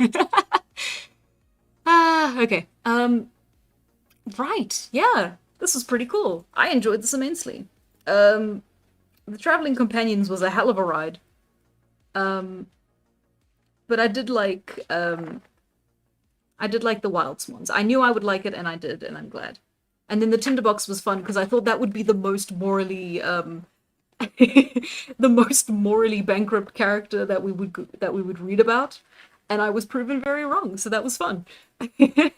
Okay. Right. Yeah, this was pretty cool. I enjoyed this immensely. The Traveling Companions was a hell of a ride. But I did like the Wild Swans. I knew I would like it, and I did, and I'm glad. And then the Tinderbox was fun because I thought that would be the most morally the most morally bankrupt character that we would read about, and I was proven very wrong. So that was fun. What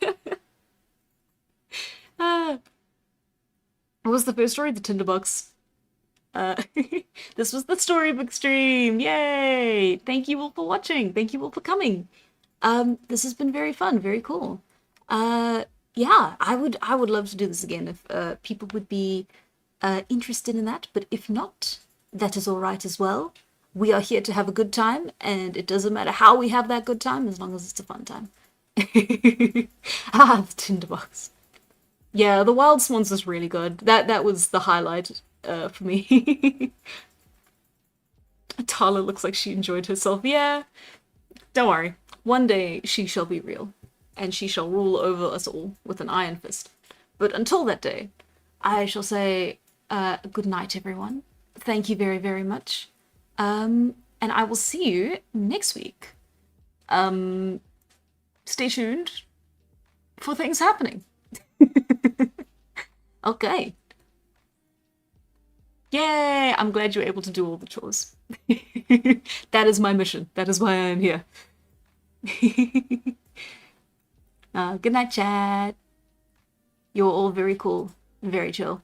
was the first story? The Tinderbox. This was the storybook stream. Yay! Thank you all for watching. Thank you all for coming. This has been very fun, very cool. Yeah, I would love to do this again if people would be interested in that, but if not, that is all right as well. We are here to have a good time, and it doesn't matter how we have that good time as long as it's a fun time. Ah, the Tinderbox. Yeah, the Wild Swans is really good. That was the highlight for me. Tala looks like she enjoyed herself. Yeah, don't worry. One day she shall be real, and she shall rule over us all with an iron fist. But until that day, I shall say good night, everyone. Thank you very, very much. And I will see you next week. Stay tuned for things happening. Okay. Yay! I'm glad you're able to do all the chores. That is my mission. That is why I am here. Good night, chat. You're all very cool, very chill.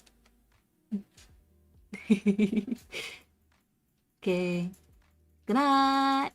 Okay. Good night.